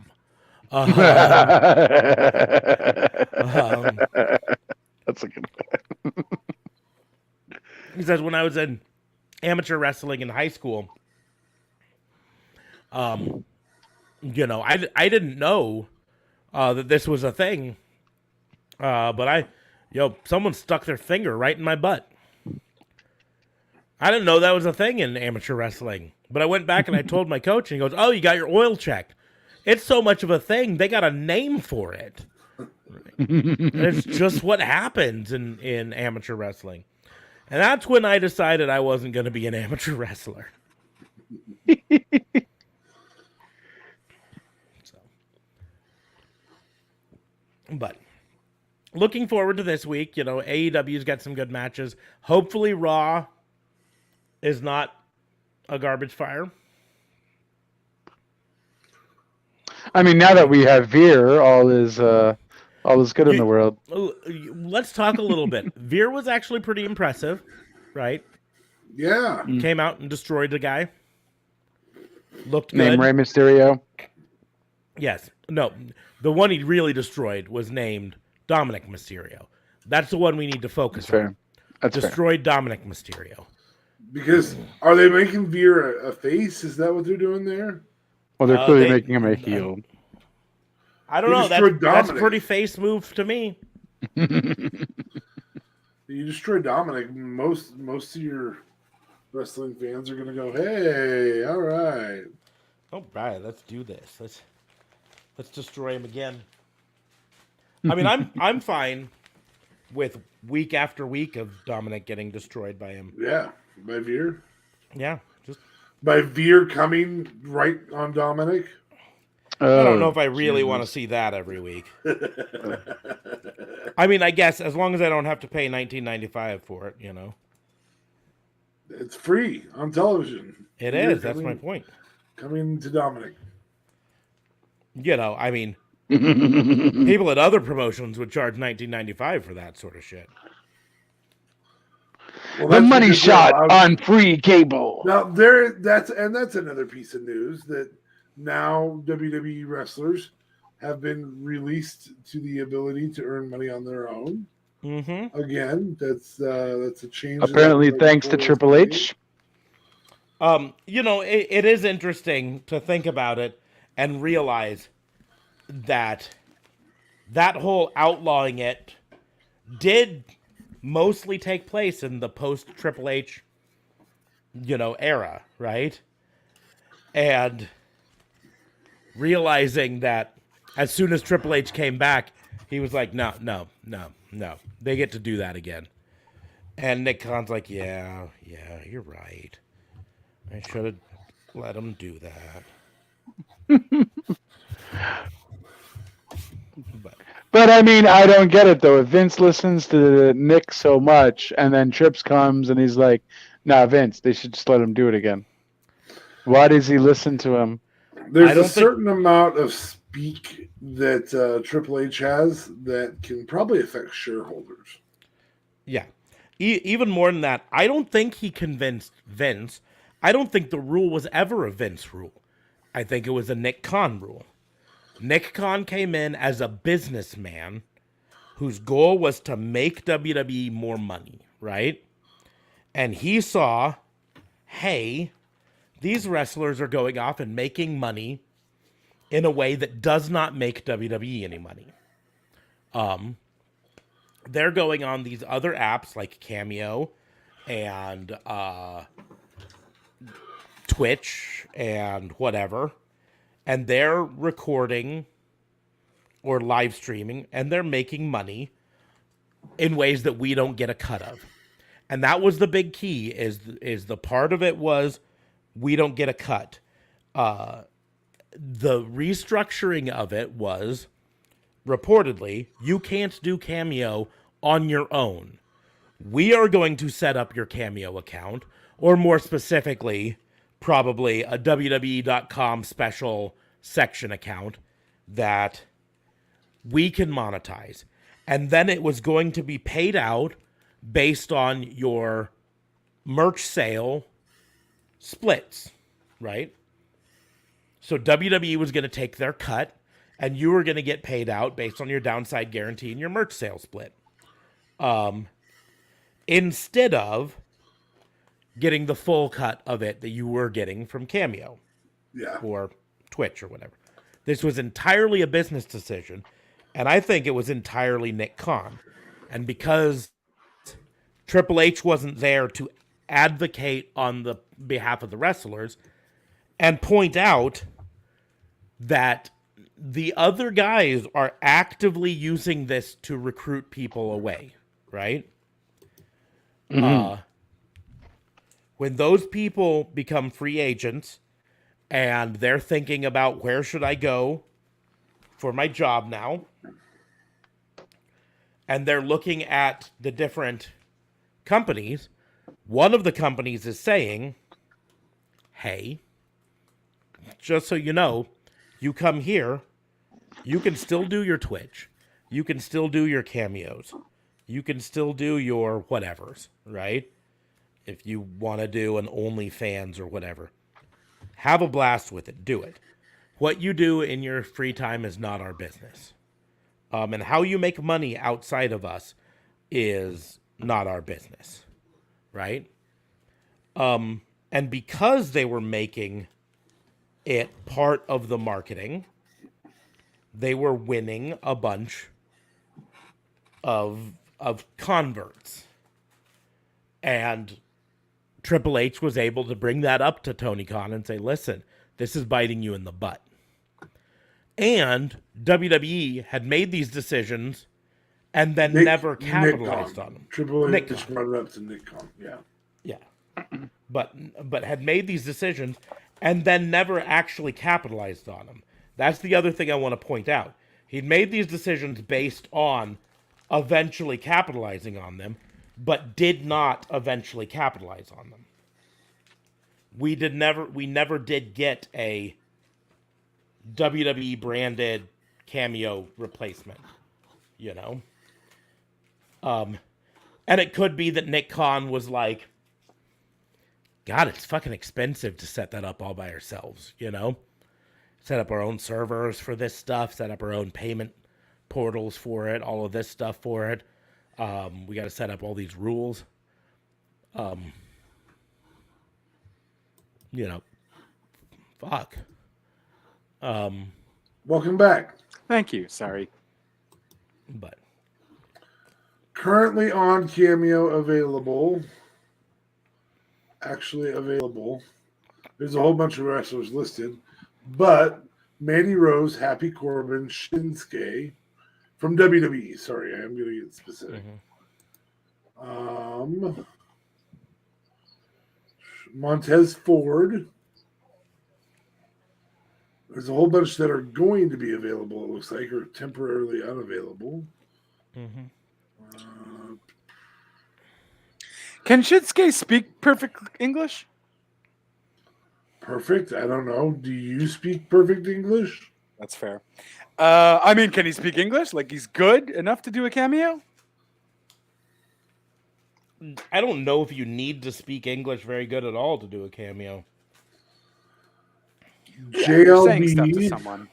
Speaker 5: That's a good one.
Speaker 3: He says, when I was in amateur wrestling in high school, I didn't know that this was a thing, but someone stuck their finger right in my butt. I didn't know that was a thing in amateur wrestling, but I went back and I told my coach, and he goes, "Oh, you got your oil checked. It's so much of a thing. They got a name for it." It's just what happens in amateur wrestling. And that's when I decided I wasn't going to be an amateur wrestler. But looking forward to this week. AEW's got some good matches. Hopefully Raw is not a garbage fire.
Speaker 5: I mean, now that we have Veer, all is good in the world.
Speaker 3: Let's talk a little bit. Veer was actually pretty impressive, right?
Speaker 4: Yeah.
Speaker 3: Came out and destroyed the guy. Looked good.
Speaker 5: Named Rey Mysterio.
Speaker 3: Yes. No, the one he really destroyed was named Dominic Mysterio. That's the one we need to focus on.
Speaker 5: That's
Speaker 3: destroyed fair. Dominic Mysterio.
Speaker 4: Because are they making Veer a face? Is that what they're doing there?
Speaker 5: Well, they're clearly making him a heel.
Speaker 3: I don't know. That's a pretty face move to me.
Speaker 4: You destroy Dominic, most of your wrestling fans are going to go, "Hey, all right.
Speaker 3: All right, let's do this. Let's destroy him again." I mean, I'm fine with week after week of Dominic getting destroyed by him.
Speaker 4: Yeah, by Veer.
Speaker 3: Yeah, just
Speaker 4: by Veer coming right on Dominic.
Speaker 3: I don't know if I really want to see that every week. I mean, I guess as long as I don't have to pay $19.95 for it,
Speaker 4: It's free on television.
Speaker 3: It is. That's my point.
Speaker 4: Coming to Dominic.
Speaker 3: I mean, people at other promotions would charge $19.95 for that sort of shit.
Speaker 5: Well, the money shot on free cable.
Speaker 4: Now that's another piece of news that now WWE wrestlers have been released to the ability to earn money on their own.
Speaker 3: Mm-hmm.
Speaker 4: Again, that's a change.
Speaker 5: Apparently, thanks to Triple H.
Speaker 3: It is interesting to think about it and realize that whole outlawing it did mostly take place in the post Triple H, era, right? And realizing that as soon as Triple H came back, he was like, no, they get to do that again. And Nick Khan's like, yeah, you're right. I should have let him do that.
Speaker 5: But I mean, I don't get it though. If Vince listens to Nick so much, and then Trips comes and he's like, "Nah, Vince, they should just let him do it again." Why does he listen to him?
Speaker 4: There's a certain amount of speak that Triple H has that can probably affect shareholders.
Speaker 3: Yeah. Even more than that, I don't think he convinced Vince. I don't think the rule was ever a Vince rule. I think it was a Nick Khan rule. Nick Khan came in as a businessman whose goal was to make WWE more money, right? And he saw, hey, these wrestlers are going off and making money in a way that does not make WWE any money. They're going on these other apps like Cameo and Twitch and whatever, and they're recording or live streaming, and they're making money in ways that we don't get a cut of. And that was the big key, is the part of it was we don't get a cut. The restructuring of it was, reportedly, you can't do Cameo on your own. We are going to set up your Cameo account, or more specifically, probably a WWE.com special section account that we can monetize. And then it was going to be paid out based on your merch sale splits, right? So WWE was going to take their cut, and you were going to get paid out based on your downside guarantee and your merch sale split. Instead of getting the full cut of it that you were getting from Cameo or Twitch or whatever. This was entirely a business decision, and I think it was entirely Nick Khan. And because Triple H wasn't there to advocate on the behalf of the wrestlers and point out that the other guys are actively using this to recruit people away, right? When those people become free agents and they're thinking about where should I go for my job now, and they're looking at the different companies, one of the companies is saying, hey, just so you know, you come here, you can still do your Twitch, you can still do your cameos, you can still do your whatevers, right? If you want to do an OnlyFans or whatever, have a blast with it. Do it. What you do in your free time is not our business. And how you make money outside of us is not our business, right? And because they were making it part of the marketing, they were winning a bunch of converts. And Triple H was able to bring that up to Tony Khan and say, listen, this is biting you in the butt. And WWE had made these decisions and then never capitalized on them.
Speaker 4: Triple H just brought it up to Nick Khan,
Speaker 3: Yeah. But had made these decisions and then never actually capitalized on them. That's the other thing I want to point out. He'd made these decisions based on eventually capitalizing on them, but did not eventually capitalize on them. We never did get a WWE branded Cameo replacement, you know? And it could be that Nick Khan was like, God, it's fucking expensive to set that up all by ourselves, you know? Set up our own servers for this stuff, set up our own payment portals for it, all of this stuff for it. We got to set up all these rules. You know, fuck.
Speaker 4: Welcome back.
Speaker 5: Thank you. Sorry.
Speaker 3: But
Speaker 4: Currently on Cameo available. Actually available. There's a whole bunch of wrestlers listed. But Mandy Rose, Happy Corbin, Shinsuke from WWE. Sorry, I am going to get specific. Montez Ford. There's a whole bunch that are going to be available, it looks like, or temporarily unavailable.
Speaker 6: Can Shinsuke speak perfect English?
Speaker 4: Perfect? I don't know. Do you speak perfect English?
Speaker 6: That's fair. I mean, can he speak English? Like, he's good enough to do a cameo?
Speaker 3: I don't know if you need to speak English very good at all to do a cameo.
Speaker 6: You're saying stuff to someone.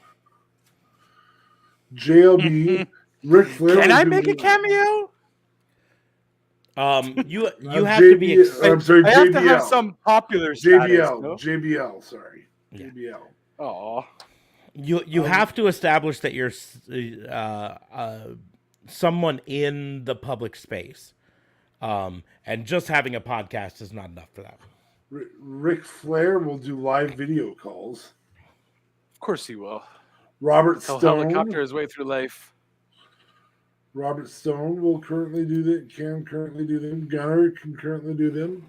Speaker 4: JLB, Ric Flair.
Speaker 6: Can I make a cameo?
Speaker 3: You have to be.
Speaker 4: I'm sorry,
Speaker 6: I
Speaker 4: JBL.
Speaker 6: have to have some popular status,
Speaker 4: JBL.
Speaker 6: no?
Speaker 4: JBL. Sorry,
Speaker 3: Yeah.
Speaker 4: JBL.
Speaker 6: Oh,
Speaker 3: You have to establish that you're someone in the public space, and just having a podcast is not enough for that.
Speaker 4: Ric Flair will do live video calls.
Speaker 6: of course he will.
Speaker 4: Robert
Speaker 6: He'll
Speaker 4: Stone.
Speaker 6: helicopter his way through life.
Speaker 4: Robert Stone will currently do that. Can currently do them. Gunner can currently do them.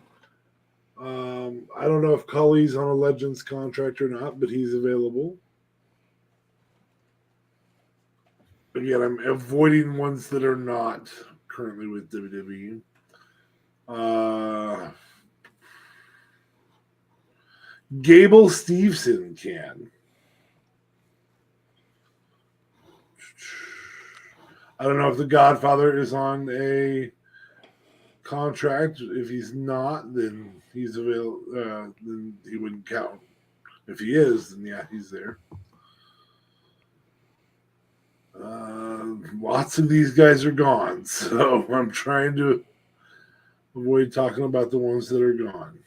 Speaker 4: I don't know if Cully's on a Legends contract or not, but he's available. Again, I'm avoiding ones that are not currently with WWE. Gable Steveson can. I don't know if the Godfather is on a contract. If he's not, then he's available. Then he wouldn't count. If he is, then yeah, he's there. Lots of these guys are gone, so I'm trying to avoid talking about the ones that are gone.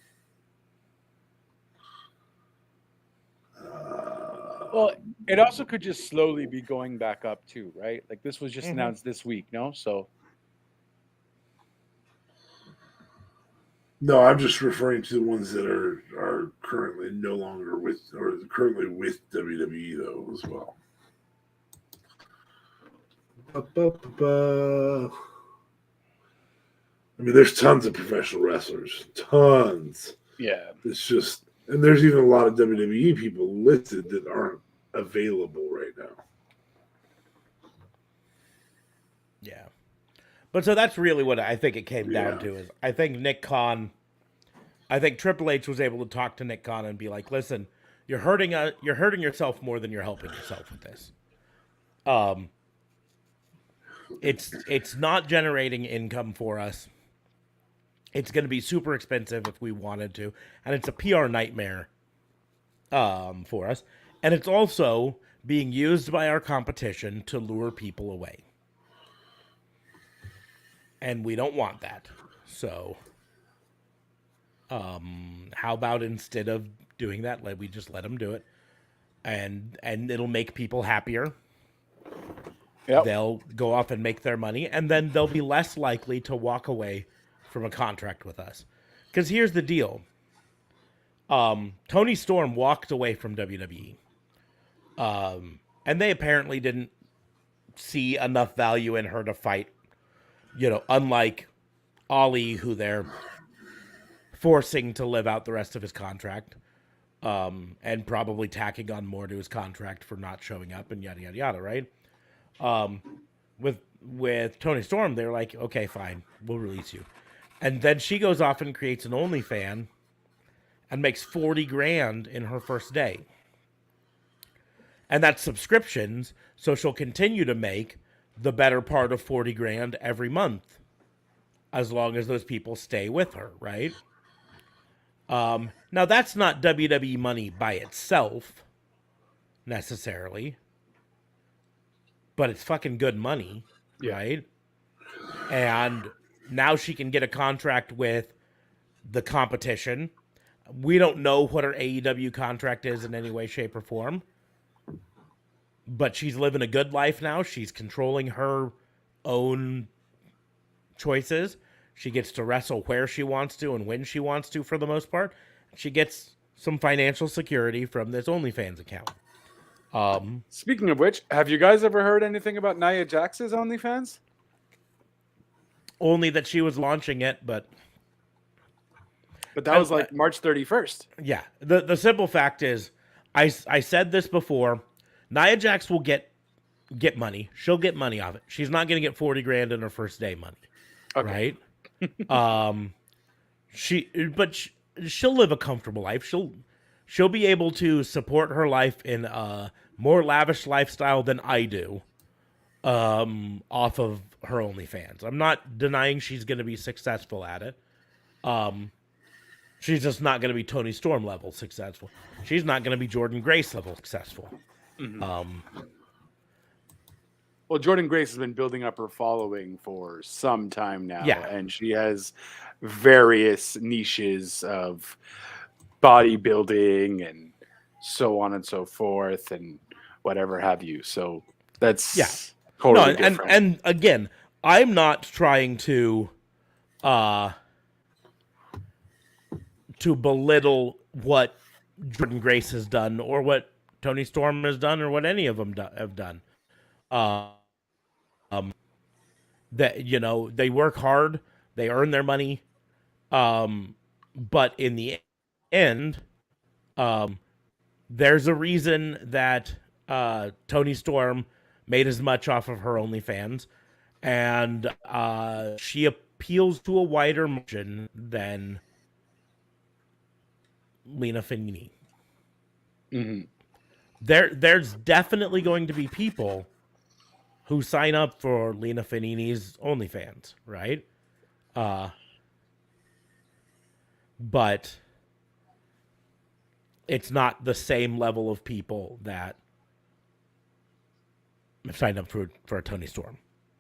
Speaker 6: Well, it also could just slowly be going back up too, right? Like this was just announced this week, no? So
Speaker 4: No, I'm just referring to the ones that are currently no longer with, or currently with WWE though as well. I mean, there's tons of professional wrestlers, tons.
Speaker 6: yeah.
Speaker 4: It's just, and there's even a lot of WWE people listed that aren't available right now.
Speaker 3: Yeah. But so that's really what I think it came down to is I think Triple H was able to talk to Nick Khan and be like, listen, you're hurting yourself more than you're helping yourself with this. It's not generating income for us. It's going to be super expensive if we wanted to, and it's a PR nightmare for us. And it's also being used by our competition to lure people away. And we don't want that. So, how about instead of doing that, we just let them do it, and it'll make people happier.
Speaker 6: Yep.
Speaker 3: They'll go off and make their money, and then they'll be less likely to walk away from a contract with us. Because here's the deal. Toni Storm walked away from WWE. And they apparently didn't see enough value in her to fight. You know, unlike Ollie, who they're forcing to live out the rest of his contract. And probably tacking on more to his contract for not showing up and yada, yada, yada, right? With Toni Storm, they're like, okay, fine, we'll release you. And then she goes off and creates an OnlyFans and makes $40,000 in her first day. And that's subscriptions, so she'll continue to make the better part of $40,000 every month, as long as those people stay with her, right? Now that's not WWE money by itself, necessarily, but it's fucking good money, right? And now she can get a contract with the competition. We don't know what her AEW contract is in any way, shape, or form. But she's living a good life now. She's controlling her own choices. She gets to wrestle where she wants to and when she wants to for the most part. She gets some financial security from this OnlyFans account.
Speaker 6: Speaking of which, have you guys ever heard anything about Nia Jax's OnlyFans?
Speaker 3: Only that she was launching it, but
Speaker 6: that was like March 31st.
Speaker 3: Yeah. The simple fact is, I said this before, Nia Jax will get money. She'll get money off it. She's not going to get $40,000 in her first day money. Okay. Right? She'll live a comfortable life. She'll be able to support her life in a more lavish lifestyle than I do. Off of her OnlyFans. I'm not denying she's going to be successful at it. She's just not going to be Toni Storm level successful. She's not going to be Jordan Grace level successful.
Speaker 6: Mm-hmm. Well, Jordan Grace has been building up her following for some time now, and she has various niches of bodybuilding and so on and so forth and whatever have you. So that's totally different.
Speaker 3: And again, I'm not trying to belittle what Jordan Grace has done or what Toni Storm has done or what any of them have done. That, you know, they work hard, they earn their money, but in the end, there's a reason that Toni Storm made as much off of her OnlyFans, and she appeals to a wider margin than Lena Finini.
Speaker 6: Mm-hmm.
Speaker 3: There's definitely going to be people who sign up for Lena Fanini's OnlyFans, right? But it's not the same level of people that have signed up for a Tony Storm.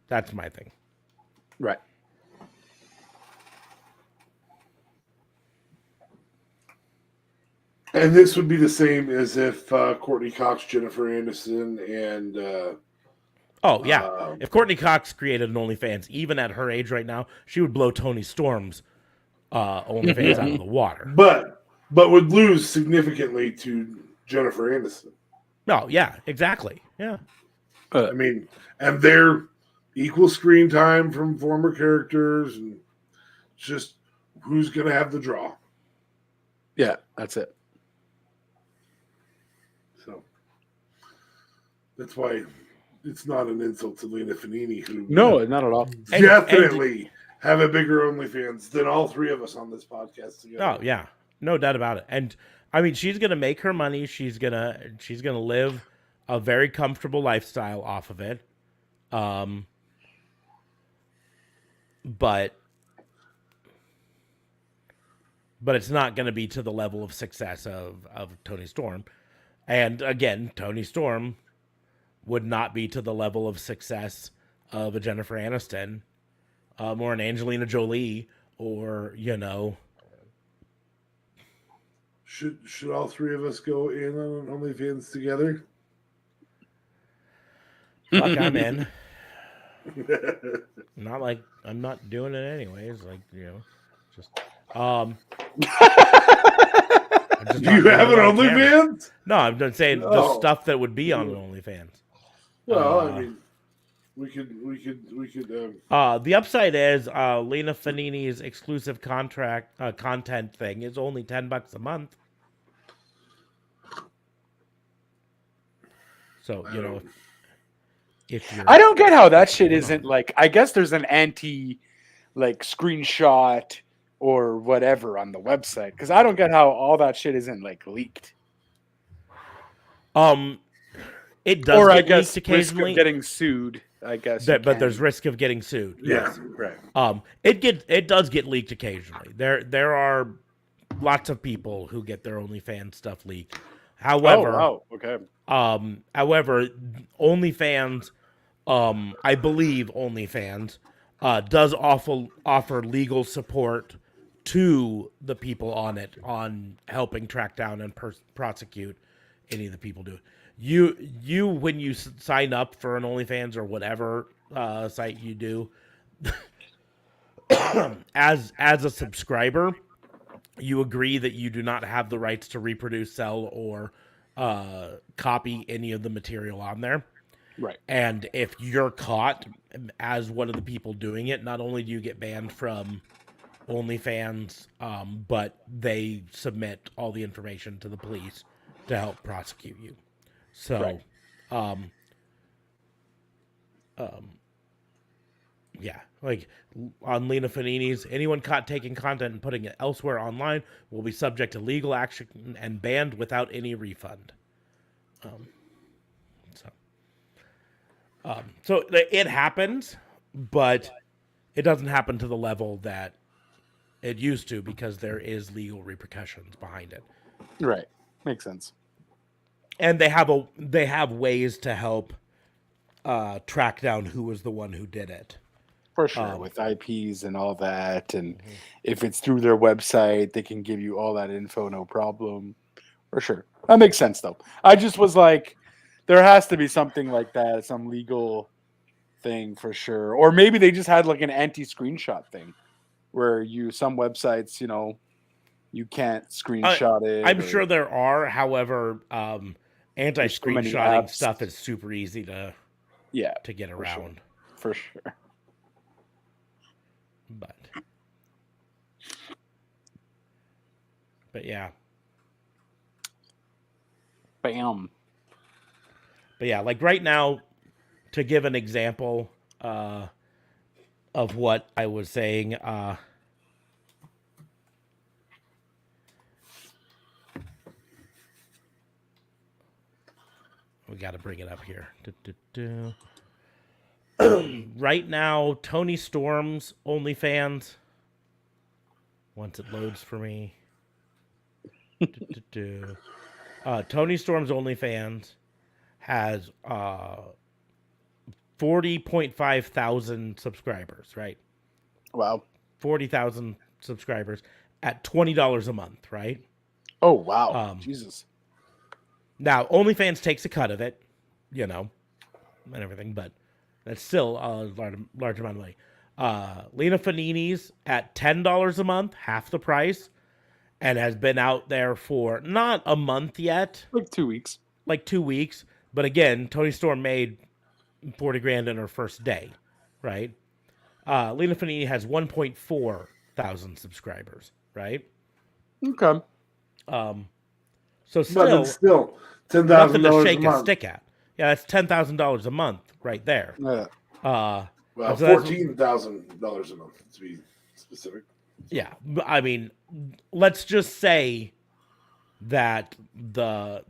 Speaker 3: That's my thing.
Speaker 6: Right.
Speaker 4: And this would be the same as if Courtney Cox, Jennifer Aniston, and
Speaker 3: if Courtney Cox created an OnlyFans, even at her age right now, she would blow Tony Storm's OnlyFans out of the water.
Speaker 4: But would lose significantly to Jennifer Aniston.
Speaker 3: No, yeah, exactly. Yeah.
Speaker 4: I mean, and they're equal screen time from former characters, and just who's going to have the draw.
Speaker 6: Yeah, that's it.
Speaker 4: So that's why it's not an insult to Lena Fanini, who
Speaker 6: No, not at all.
Speaker 4: definitely have a bigger OnlyFans than all three of us on this podcast together.
Speaker 3: Oh yeah, no doubt about it. And I mean, she's gonna make her money. She's gonna live a very comfortable lifestyle off of it. But it's not going to be to the level of success of Tony Storm. And again, Tony Storm would not be to the level of success of a Jennifer Aniston or an Angelina Jolie, or,
Speaker 4: Should all three of us go in on OnlyFans together?
Speaker 3: fuck, I'm in. Not like I'm not doing it anyways. Like, just
Speaker 4: Do you have an OnlyFans?
Speaker 3: No, I'm just saying the stuff that would be on an OnlyFans.
Speaker 4: Well, I mean, we could.
Speaker 3: The upside is Lena Fanini's exclusive content thing is only $10 a month. So if you're,
Speaker 6: I don't get how that shit isn't like. I guess there's an screenshot or whatever on the website, because I don't get how all that shit isn't like leaked.
Speaker 3: It does
Speaker 6: or
Speaker 3: get
Speaker 6: I guess
Speaker 3: leaked occasionally.
Speaker 6: Risk of getting sued. I guess,
Speaker 3: but there's risk of getting sued.
Speaker 4: Yeah,
Speaker 6: right.
Speaker 3: It does get leaked occasionally. There are lots of people who get their OnlyFans stuff leaked. However,
Speaker 6: okay.
Speaker 3: However, OnlyFans, I believe OnlyFans, does offer legal support to the people on it, on helping track down and prosecute any of the people do it. You when you sign up for an OnlyFans or whatever site you do, as a subscriber, you agree that you do not have the rights to reproduce, sell, or copy any of the material on there.
Speaker 6: Right.
Speaker 3: And if you're caught as one of the people doing it, not only do you get banned from OnlyFans, but they submit all the information to the police to help prosecute you. So,
Speaker 6: right.
Speaker 3: Yeah, like on Lena Fanini's, anyone caught taking content and putting it elsewhere online will be subject to legal action and banned without any refund. So it happens, but it doesn't happen to the level that it used to, because there is legal repercussions behind it.
Speaker 6: Right, makes sense.
Speaker 3: And they have ways to help track down who was the one who did it.
Speaker 6: For sure, with IPs and all that, and if it's through their website, they can give you all that info, no problem. For sure, that makes sense though. I just was like, there has to be something like that, some legal thing for sure, or maybe they just had like an anti-screenshot thing, where some websites, you can't screenshot it.
Speaker 3: I'm sure there are, however, anti-screenshotting stuff is super easy to get around.
Speaker 6: For sure.
Speaker 3: But yeah.
Speaker 6: Bam.
Speaker 3: But yeah, like right now, to give an example of what I was saying, we got to bring it up here. right now, Tony Storm's OnlyFans. Once it loads for me. Tony Storm's OnlyFans has 40.5 thousand subscribers, right?
Speaker 6: Wow.
Speaker 3: 40,000 subscribers at $20 a month, right?
Speaker 6: Oh, wow. Jesus.
Speaker 3: Now, OnlyFans takes a cut of it, and everything, but that's still a large amount of money. Lena Fanini's at $10 a month, half the price, and has been out there for not a month yet.
Speaker 6: Like 2 weeks.
Speaker 3: Like 2 weeks. But again, Tony Storm made 40 grand in her first day, right? Lena Fanini has 1.4 thousand subscribers, right?
Speaker 6: Okay.
Speaker 3: So
Speaker 4: But still $10,000
Speaker 3: nothing to shake
Speaker 4: a month.
Speaker 3: a stick at. Yeah, that's $10,000 a month right there.
Speaker 6: Yeah.
Speaker 4: Well,
Speaker 3: so that's-
Speaker 4: $14,000 a month to be specific.
Speaker 3: Yeah, I mean, let's just say that the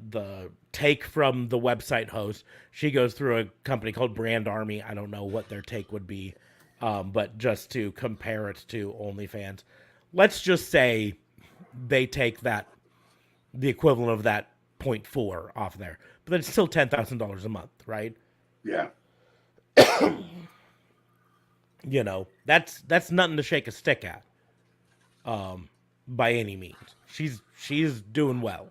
Speaker 3: take from the website host, she goes through a company called Brand Army. I don't know what their take would be, but just to compare it to OnlyFans, let's just say they take the equivalent of that 0.4 off there, but then it's still $10,000 a month, right?
Speaker 4: Yeah.
Speaker 3: That's nothing to shake a stick at. By any means, she's doing well.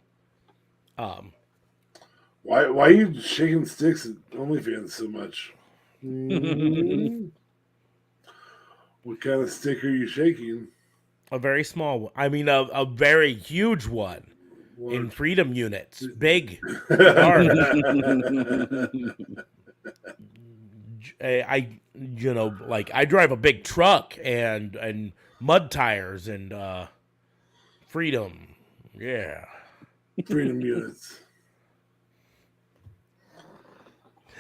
Speaker 4: Why are you shaking sticks at OnlyFans so much? What kind of stick are you shaking?
Speaker 3: A very small one. I mean, a very huge one in freedom units. Big. Large. I drive a big truck and mud tires and freedom. Yeah.
Speaker 4: Freedom units.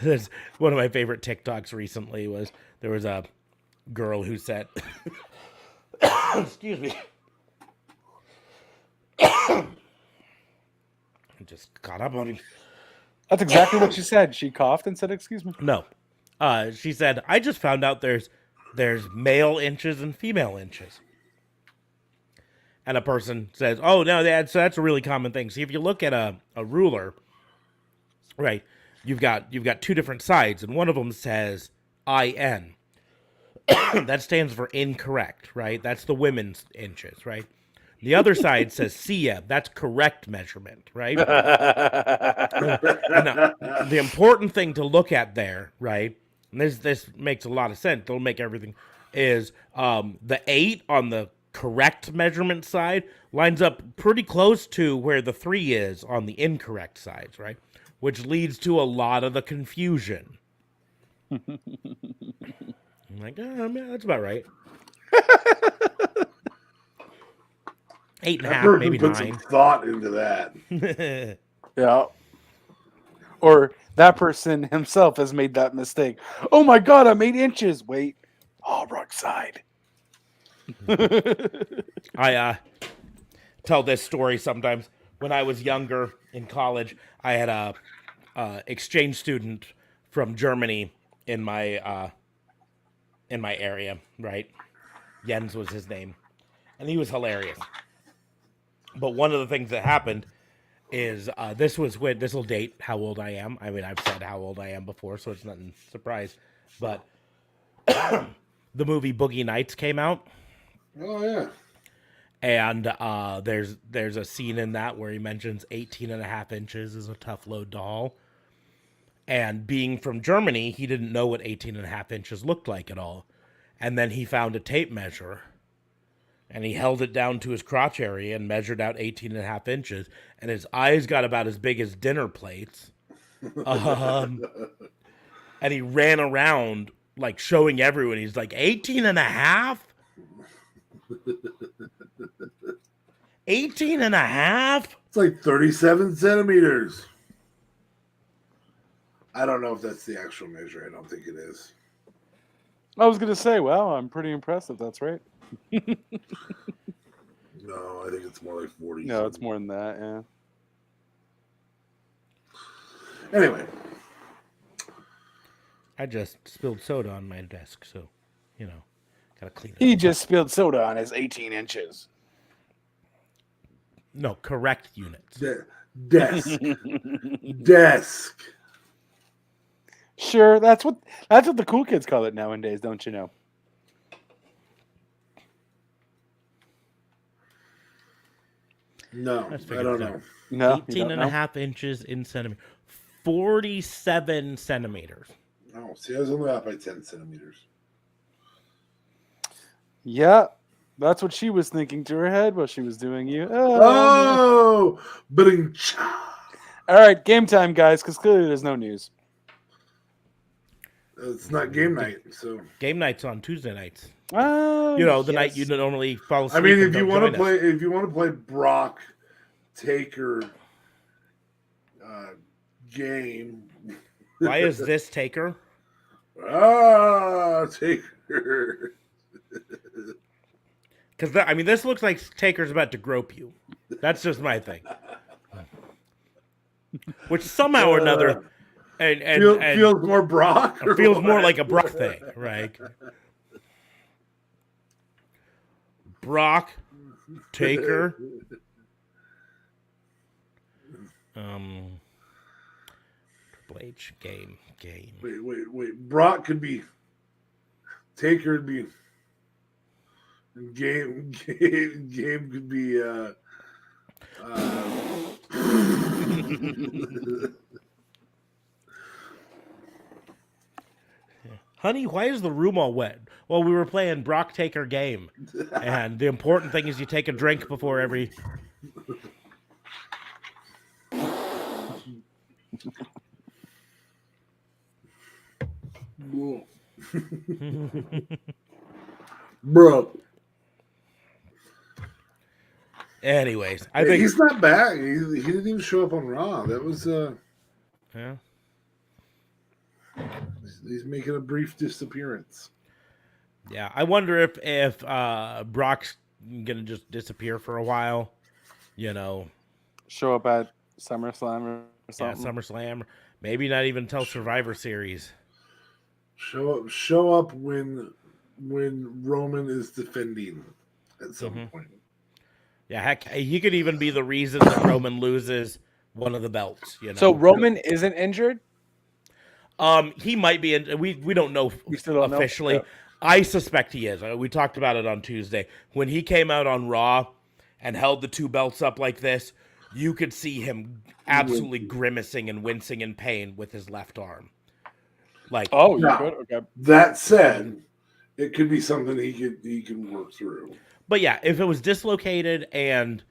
Speaker 3: There's one of my favorite TikToks recently was there was a girl who said, excuse me. I just caught up on me.
Speaker 6: That's exactly what she said. She coughed and said, "Excuse me."
Speaker 3: No. She said, I just found out there's male inches and female inches. And a person says, oh, no, that's a really common thing. See, if you look at a ruler, right, you've got two different sides, and one of them says IN. That stands for incorrect, right? That's the women's inches, right? The other side says CM. That's correct measurement, right? Now, the important thing to look at there, right? And this makes a lot of sense. It'll make everything is the 8 on the correct measurement side lines up pretty close to where the 3 is on the incorrect sides, right? Which leads to a lot of the confusion. I'm like, yeah, that's about right. 8.5, maybe
Speaker 4: put
Speaker 3: 9.
Speaker 4: some thought into that.
Speaker 6: Yeah. Or that person himself has made that mistake. Oh my God, I'm 8 inches. Wait. Oh, wrong side.
Speaker 3: I tell this story sometimes. When I was younger in college, I had a exchange student from Germany in my area, right? Jens was his name, and he was hilarious. But one of the things that happened is this will date how old I am. I mean, I've said how old I am before, so it's nothing surprise. But the movie Boogie Nights came out.
Speaker 4: Oh, yeah.
Speaker 3: And there's a scene in that where he mentions 18.5 inches is a tough load to haul. And being from Germany, he didn't know what 18.5 inches looked like at all. And then he found a tape measure. And he held it down to his crotch area and measured out 18.5 inches. And his eyes got about as big as dinner plates. And he ran around, like, showing everyone. He's like, 18.5? 18.5?
Speaker 4: It's like 37 centimeters. I don't know if that's the actual measure. I don't think it is.
Speaker 6: I was going to say, well, I'm pretty impressed if that's right.
Speaker 4: No, I think it's more like 40.
Speaker 6: No, it's more than that, yeah.
Speaker 4: Anyway.
Speaker 3: I just spilled soda on my desk, so, gotta clean it
Speaker 6: He
Speaker 3: up.
Speaker 6: just spilled soda on his 18 inches.
Speaker 3: No, correct units.
Speaker 4: Desk. Desk.
Speaker 6: Sure, that's what the cool kids call it nowadays, don't you know?
Speaker 4: No,
Speaker 3: Let's
Speaker 4: I
Speaker 3: figure
Speaker 4: don't
Speaker 3: it out.
Speaker 4: know.
Speaker 6: No, you
Speaker 3: 18
Speaker 6: don't
Speaker 3: and a
Speaker 6: know?
Speaker 3: half inches in centimeters. 47 centimeters.
Speaker 4: Oh, see, I was only off by 10 centimeters.
Speaker 6: Yeah, that's what she was thinking to her head while she was doing you.
Speaker 4: Oh, but
Speaker 6: All right, game time, guys, because clearly there's no news.
Speaker 4: it's not game night, so
Speaker 3: Game night's on Tuesday nights.
Speaker 6: Oh,
Speaker 3: The night you normally fall
Speaker 4: I
Speaker 3: asleep.
Speaker 4: mean,
Speaker 3: and
Speaker 4: if you
Speaker 3: don't
Speaker 4: want
Speaker 3: join
Speaker 4: to
Speaker 3: us.
Speaker 4: play, if you want to play Brock Taker game,
Speaker 3: Why is this Taker?
Speaker 4: Taker.
Speaker 3: Because this looks like Taker's about to grope you. That's just my thing. Which somehow or another, and
Speaker 4: feels more Brock. Or
Speaker 3: feels
Speaker 4: what?
Speaker 3: more like a Brock thing, right? Brock, Taker, Triple H game.
Speaker 4: Wait. Brock could be Taker would be game could be
Speaker 3: Honey, why is the room all wet? Well, we were playing Brock Taker game, and the important thing is you take a drink before every.
Speaker 4: bro.
Speaker 3: Anyways, I think
Speaker 4: he's not back. He didn't even show up on Raw. That was
Speaker 3: yeah.
Speaker 4: He's making a brief disappearance.
Speaker 3: Yeah, I wonder if Brock's gonna just disappear for a while,
Speaker 6: Show up at SummerSlam or
Speaker 3: Yeah,
Speaker 6: something.
Speaker 3: SummerSlam, maybe not even till Survivor Series.
Speaker 4: Show up when Roman is defending at some point.
Speaker 3: Yeah, heck, he could even be the reason that Roman loses one of the belts.
Speaker 6: So Roman isn't injured?
Speaker 3: He might be. We don't know
Speaker 6: We still don't know?
Speaker 3: officially.
Speaker 6: Yeah.
Speaker 3: I suspect he is. We talked about it on Tuesday when he came out on Raw and held the two belts up like this. You could see him absolutely grimacing and wincing in pain with his left arm. Like,
Speaker 6: Oh,
Speaker 4: No.
Speaker 6: you could? Okay.
Speaker 4: That said, it could be something he can work through.
Speaker 3: but yeah, if it was dislocated and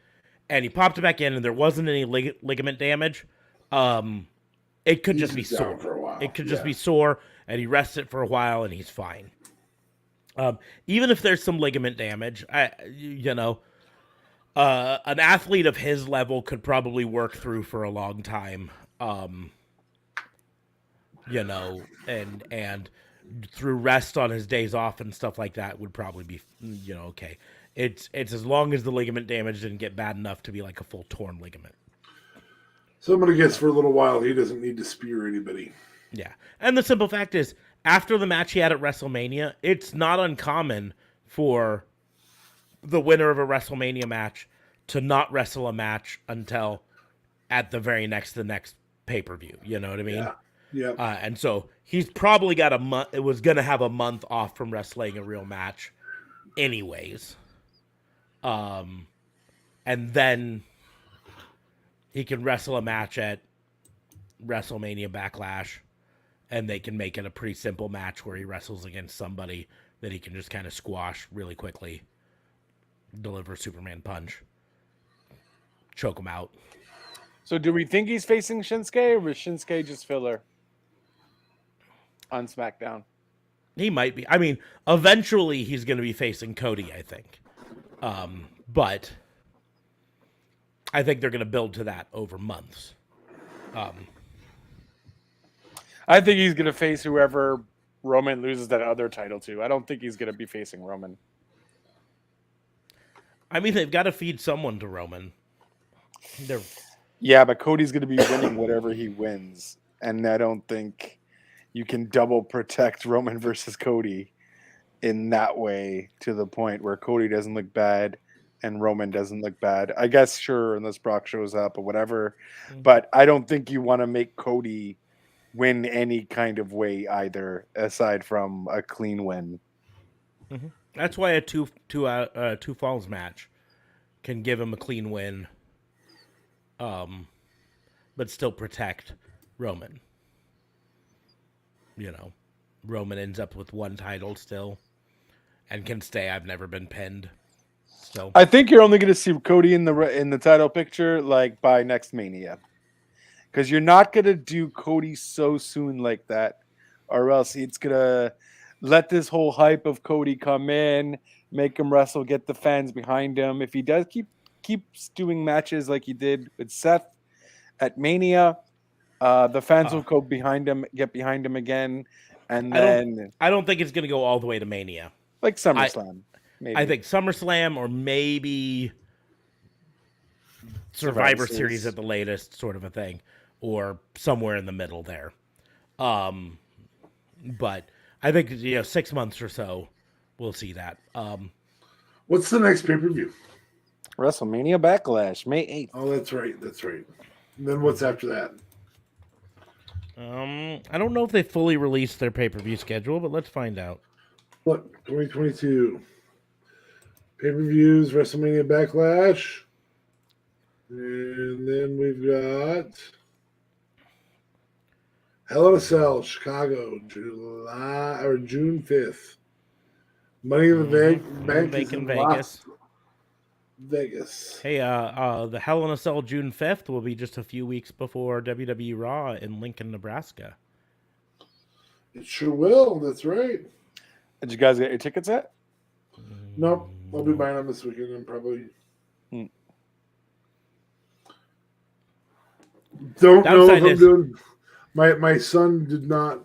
Speaker 3: he popped it back in and there wasn't any ligament damage, it could just be
Speaker 4: He's down
Speaker 3: sore.
Speaker 4: for a while.
Speaker 3: It could just be sore, and he rests it for a while, and he's fine. Even if there's some ligament damage, an athlete of his level could probably work through for a long time. And through rest on his days off and stuff like that would probably be, okay. It's as long as the ligament damage didn't get bad enough to be like a full torn ligament.
Speaker 4: Somebody gets for a little while. He doesn't need to spear anybody.
Speaker 3: Yeah. And the simple fact is, after the match he had at WrestleMania, it's not uncommon for the winner of a WrestleMania match to not wrestle a match until at the next pay-per-view. You know what I mean?
Speaker 4: Yeah.
Speaker 3: And so he's probably got a month. It was going to have a month off from wrestling a real match anyways. And then he can wrestle a match at WrestleMania Backlash, and they can make it a pretty simple match where he wrestles against somebody that he can just kind of squash really quickly, deliver a Superman punch, choke him out.
Speaker 6: So do we think he's facing Shinsuke, or was Shinsuke just filler on SmackDown?
Speaker 3: He might be. I mean, eventually he's going to be facing Cody, I think. But I think they're going to build to that over months.
Speaker 6: I think he's going to face whoever Roman loses that other title to. I don't think he's going to be facing Roman.
Speaker 3: I mean, they've got to feed someone to Roman.
Speaker 6: Yeah, but Cody's going to be winning whatever he wins. And I don't think you can double protect Roman versus Cody in that way to the point where Cody doesn't look bad and Roman doesn't look bad. I guess sure, unless Brock shows up or whatever, but I don't think you want to make Cody win any kind of way either, aside from a clean win.
Speaker 3: That's why a two falls match can give him a clean win, but still protect Roman. You know, Roman ends up with one title still, and can stay. I've never been pinned. So
Speaker 6: I think you're only going to see Cody in the title picture like by next Mania, because you're not going to do Cody so soon like that, or else it's going to let this whole hype of Cody come in, make him wrestle, get the fans behind him. If he does keeps doing matches like he did with Seth at Mania, the fans will go behind him, get behind him again, and then
Speaker 3: I don't think it's going to go all the way to Mania.
Speaker 6: like SummerSlam. Maybe.
Speaker 3: I think SummerSlam or maybe Survivor Series at the latest, sort of a thing, or somewhere in the middle there. But I think 6 months or so, we'll see that.
Speaker 4: What's the next pay-per-view?
Speaker 6: WrestleMania Backlash, May 8th.
Speaker 4: Oh, that's right. And then what's after that?
Speaker 3: I don't know if they fully released their pay-per-view schedule, but let's find out.
Speaker 4: Look, 2022. Pay-per-views, WrestleMania Backlash. And then we've got Hell in a Cell, Chicago, June 5th. Money in the Bank
Speaker 3: in Vegas.
Speaker 4: Vegas.
Speaker 3: Hey, the Hell in a Cell June 5th will be just a few weeks before WWE Raw in Lincoln, Nebraska.
Speaker 4: It sure will. That's right.
Speaker 6: Did you guys get your tickets yet?
Speaker 4: Nope. I'll be buying them this weekend and probably. Don't know if I'm doing. My son did not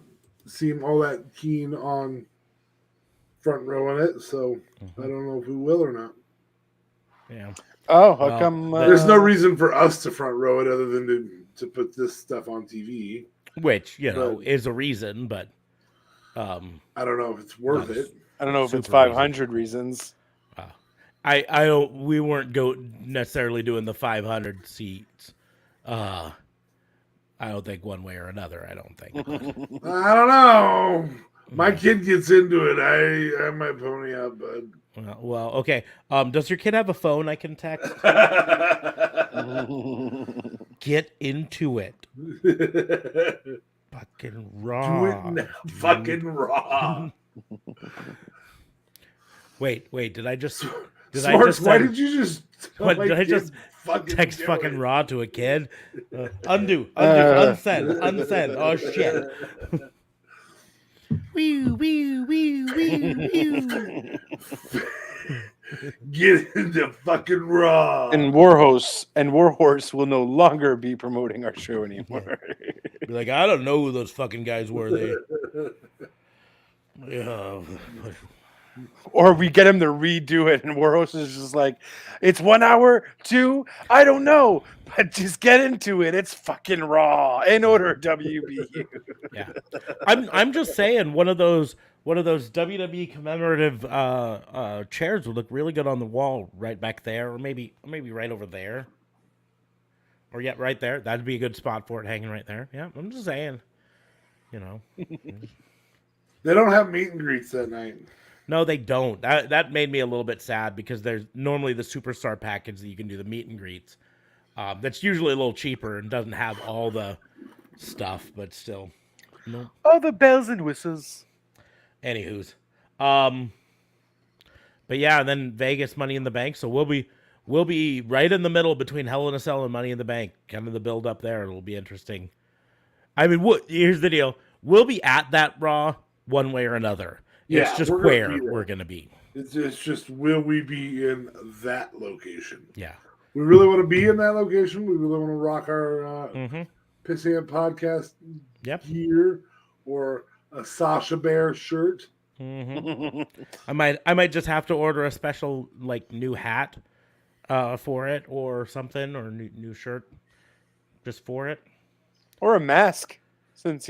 Speaker 4: seem all that keen on front rowing it, so I don't know if we will or not.
Speaker 3: Yeah.
Speaker 6: Oh, how come?
Speaker 4: There's no reason for us to front row it other than to put this stuff on TV.
Speaker 3: Which, is a reason, but
Speaker 4: I don't know if it's worth it.
Speaker 6: I don't know if it's 500 reasons.
Speaker 3: I don't. We weren't necessarily doing the 500 seats. I don't think one way or another. I don't think.
Speaker 4: I don't know. My kid gets into it. I might pony up, bud.
Speaker 3: Well, okay. Does your kid have a phone I can text? Get into it. Fucking raw.
Speaker 4: Do it now. Fucking raw.
Speaker 3: Wait. Did I just?
Speaker 4: Why did you just?
Speaker 3: Did I just text fucking raw to a kid? Undo, unsend. Oh shit. Wee.
Speaker 4: Get into fucking raw.
Speaker 6: And Warhorse will no longer be promoting our show anymore.
Speaker 3: Be like, I don't know who those fucking guys were. Yeah.
Speaker 6: Or we get him to redo it, and Warhorse is just like, it's 1 hour, 2, I don't know, but just get into it. It's fucking raw. In order, WBU.
Speaker 3: Yeah, I'm just saying, one of those WWE commemorative chairs would look really good on the wall right back there, or maybe right over there, or right there. That'd be a good spot for it, hanging right there. Yeah, I'm just saying,
Speaker 4: They don't have meet and greets that night.
Speaker 3: No, they don't. That made me a little bit sad, because there's normally the superstar package that you can do the meet and greets. That's usually a little cheaper and doesn't have all the stuff, but still. No.
Speaker 6: All the bells and whistles.
Speaker 3: Anywho's. But yeah, and then Vegas Money in the Bank. So we'll be right in the middle between Hell in a Cell and Money in the Bank. Kind of the build up there. It'll be interesting. I mean, here's the deal. We'll be at that Raw one way or another.
Speaker 4: Yeah,
Speaker 3: it's just where we're going to be.
Speaker 4: It's just, will we be in that location?
Speaker 3: Yeah.
Speaker 4: We really want to be in that location. We really want to rock our Pissant podcast gear or a Sasha Bear shirt.
Speaker 3: Mm-hmm. I might just have to order a special new hat for it or something, or new shirt just for it.
Speaker 6: Or a mask, since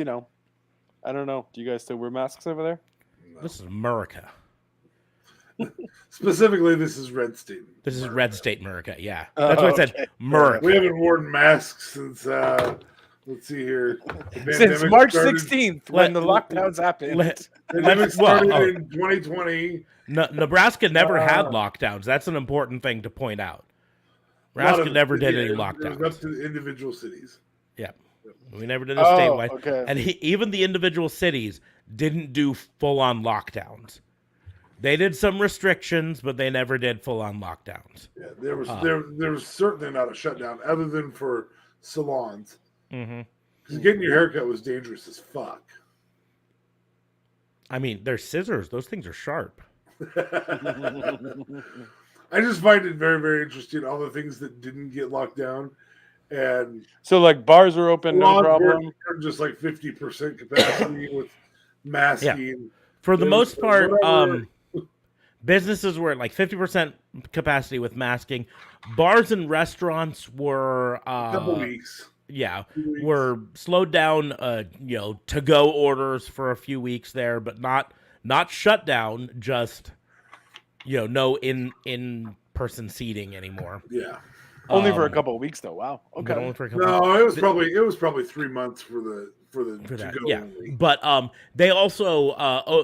Speaker 6: I don't know. Do you guys still wear masks over there?
Speaker 3: This is America.
Speaker 4: Specifically, this is Red State.
Speaker 3: This is Red State America. Yeah, that's what I said.
Speaker 6: Okay.
Speaker 3: America.
Speaker 4: We haven't worn masks since. Let's see here. The
Speaker 6: Since
Speaker 4: pandemic
Speaker 6: March
Speaker 4: started-
Speaker 6: 16th, when the lockdowns happened.
Speaker 3: Let-
Speaker 4: Pandemic
Speaker 3: well,
Speaker 4: started in 2020.
Speaker 3: Nebraska never had lockdowns. That's an important thing to point out. Nebraska never did any
Speaker 4: It was
Speaker 3: lockdowns.
Speaker 4: up to the individual cities.
Speaker 3: Yeah, we never did a statewide.
Speaker 6: Okay.
Speaker 3: And even the individual cities didn't do full-on lockdowns. They did some restrictions, but they never did full-on lockdowns.
Speaker 4: Yeah, there was certainly not a shutdown other than for salons.
Speaker 3: Mm-hmm.
Speaker 4: Because getting your haircut was dangerous as fuck.
Speaker 3: I mean, they're scissors. Those things are sharp.
Speaker 4: I just find it very, very interesting, all the things that didn't get locked down. And
Speaker 6: So, like, bars are open, no
Speaker 4: salons
Speaker 6: problem.
Speaker 4: were just like 50% capacity with masking.
Speaker 3: For the
Speaker 4: Yeah,
Speaker 3: most part,
Speaker 4: whatever.
Speaker 3: businesses were at like 50% capacity with masking. Bars and restaurants were
Speaker 4: A couple weeks.
Speaker 3: yeah,
Speaker 4: 2 weeks.
Speaker 3: were slowed down, to go orders for a few weeks there, but not shut down, just no in person seating anymore.
Speaker 4: Yeah.
Speaker 6: Only for a couple of weeks, though. Wow.
Speaker 3: But
Speaker 6: Okay.
Speaker 3: only for a couple
Speaker 4: No, it was probably 3 months for the
Speaker 3: for
Speaker 4: to
Speaker 3: that.
Speaker 4: go
Speaker 3: Yeah.
Speaker 4: only.
Speaker 3: But they also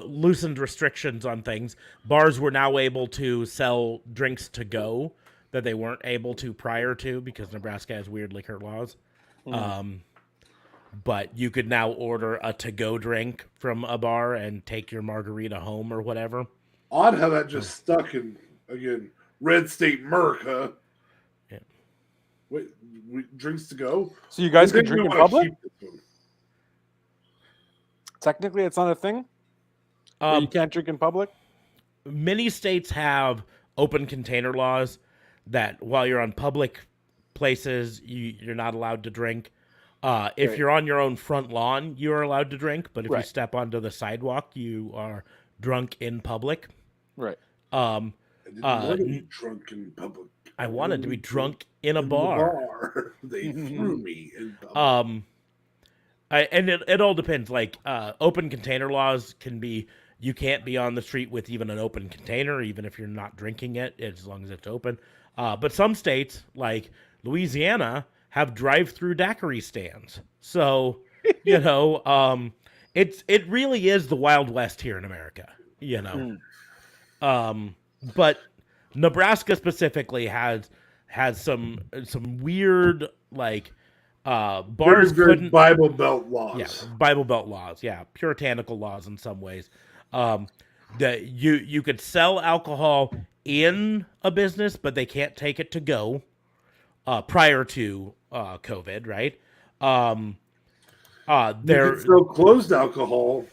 Speaker 3: loosened restrictions on things. Bars were now able to sell drinks to go that they weren't able to prior to because Nebraska has weird liquor laws. But you could now order a to-go drink from a bar and take your margarita home or whatever.
Speaker 4: Odd how that just stuck in, again, Red State America.
Speaker 3: Yeah.
Speaker 4: Wait, drinks to go?
Speaker 6: So you guys
Speaker 4: I
Speaker 6: can
Speaker 4: think we
Speaker 6: drink in
Speaker 4: wanna
Speaker 6: public?
Speaker 4: keep this one.
Speaker 6: Technically, it's not a thing. You can't drink in public.
Speaker 3: Many states have open container laws that while you're on public places, you're not allowed to drink. If
Speaker 6: Right.
Speaker 3: you're on your own front lawn, you are allowed to drink. But if you
Speaker 6: Right.
Speaker 3: step onto the sidewalk, you are drunk in public.
Speaker 6: Right.
Speaker 3: Um,
Speaker 4: I didn't want to be drunk in public.
Speaker 3: I wanted to be drunk in a
Speaker 4: in the
Speaker 3: bar.
Speaker 4: They threw me in public.
Speaker 3: And it all depends. Like open container laws can be, you can't be on the street with even an open container, even if you're not drinking it, as long as it's open. But some states, like Louisiana, have drive-through daiquiri stands. So, it really is the Wild West here in America. But Nebraska specifically has some weird bars
Speaker 4: Very, very
Speaker 3: couldn't
Speaker 4: Bible Belt laws.
Speaker 3: Bible Belt laws, puritanical laws in some ways. That you could sell alcohol in a business, but they can't take it to go. Prior to COVID, right?
Speaker 4: You
Speaker 3: There,
Speaker 4: could sell closed alcohol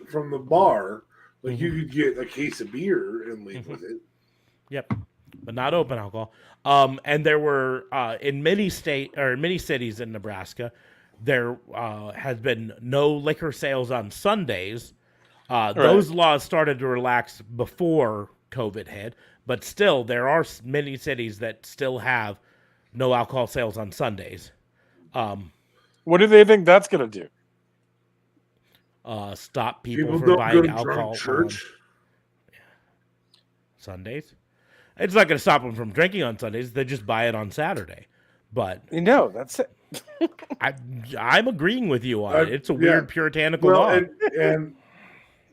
Speaker 4: from the bar. Like you could get a case of beer and leave with it.
Speaker 3: yep, but not open alcohol. And there were in many cities in Nebraska, there has been no liquor sales on Sundays. Those laws started to relax before COVID hit, but still, there are many cities that still have no alcohol sales on Sundays.
Speaker 6: What do they think that's gonna do?
Speaker 3: Stop people
Speaker 4: People
Speaker 3: from
Speaker 4: don't go
Speaker 3: buying
Speaker 4: to
Speaker 3: alcohol
Speaker 4: drunk church.
Speaker 3: on Sundays. It's not going to stop them from drinking on Sundays. They just buy it on Saturday. But
Speaker 6: That's it.
Speaker 3: I'm agreeing with you on it. It's a
Speaker 4: yeah.
Speaker 3: weird puritanical
Speaker 4: Well,
Speaker 3: law.
Speaker 4: and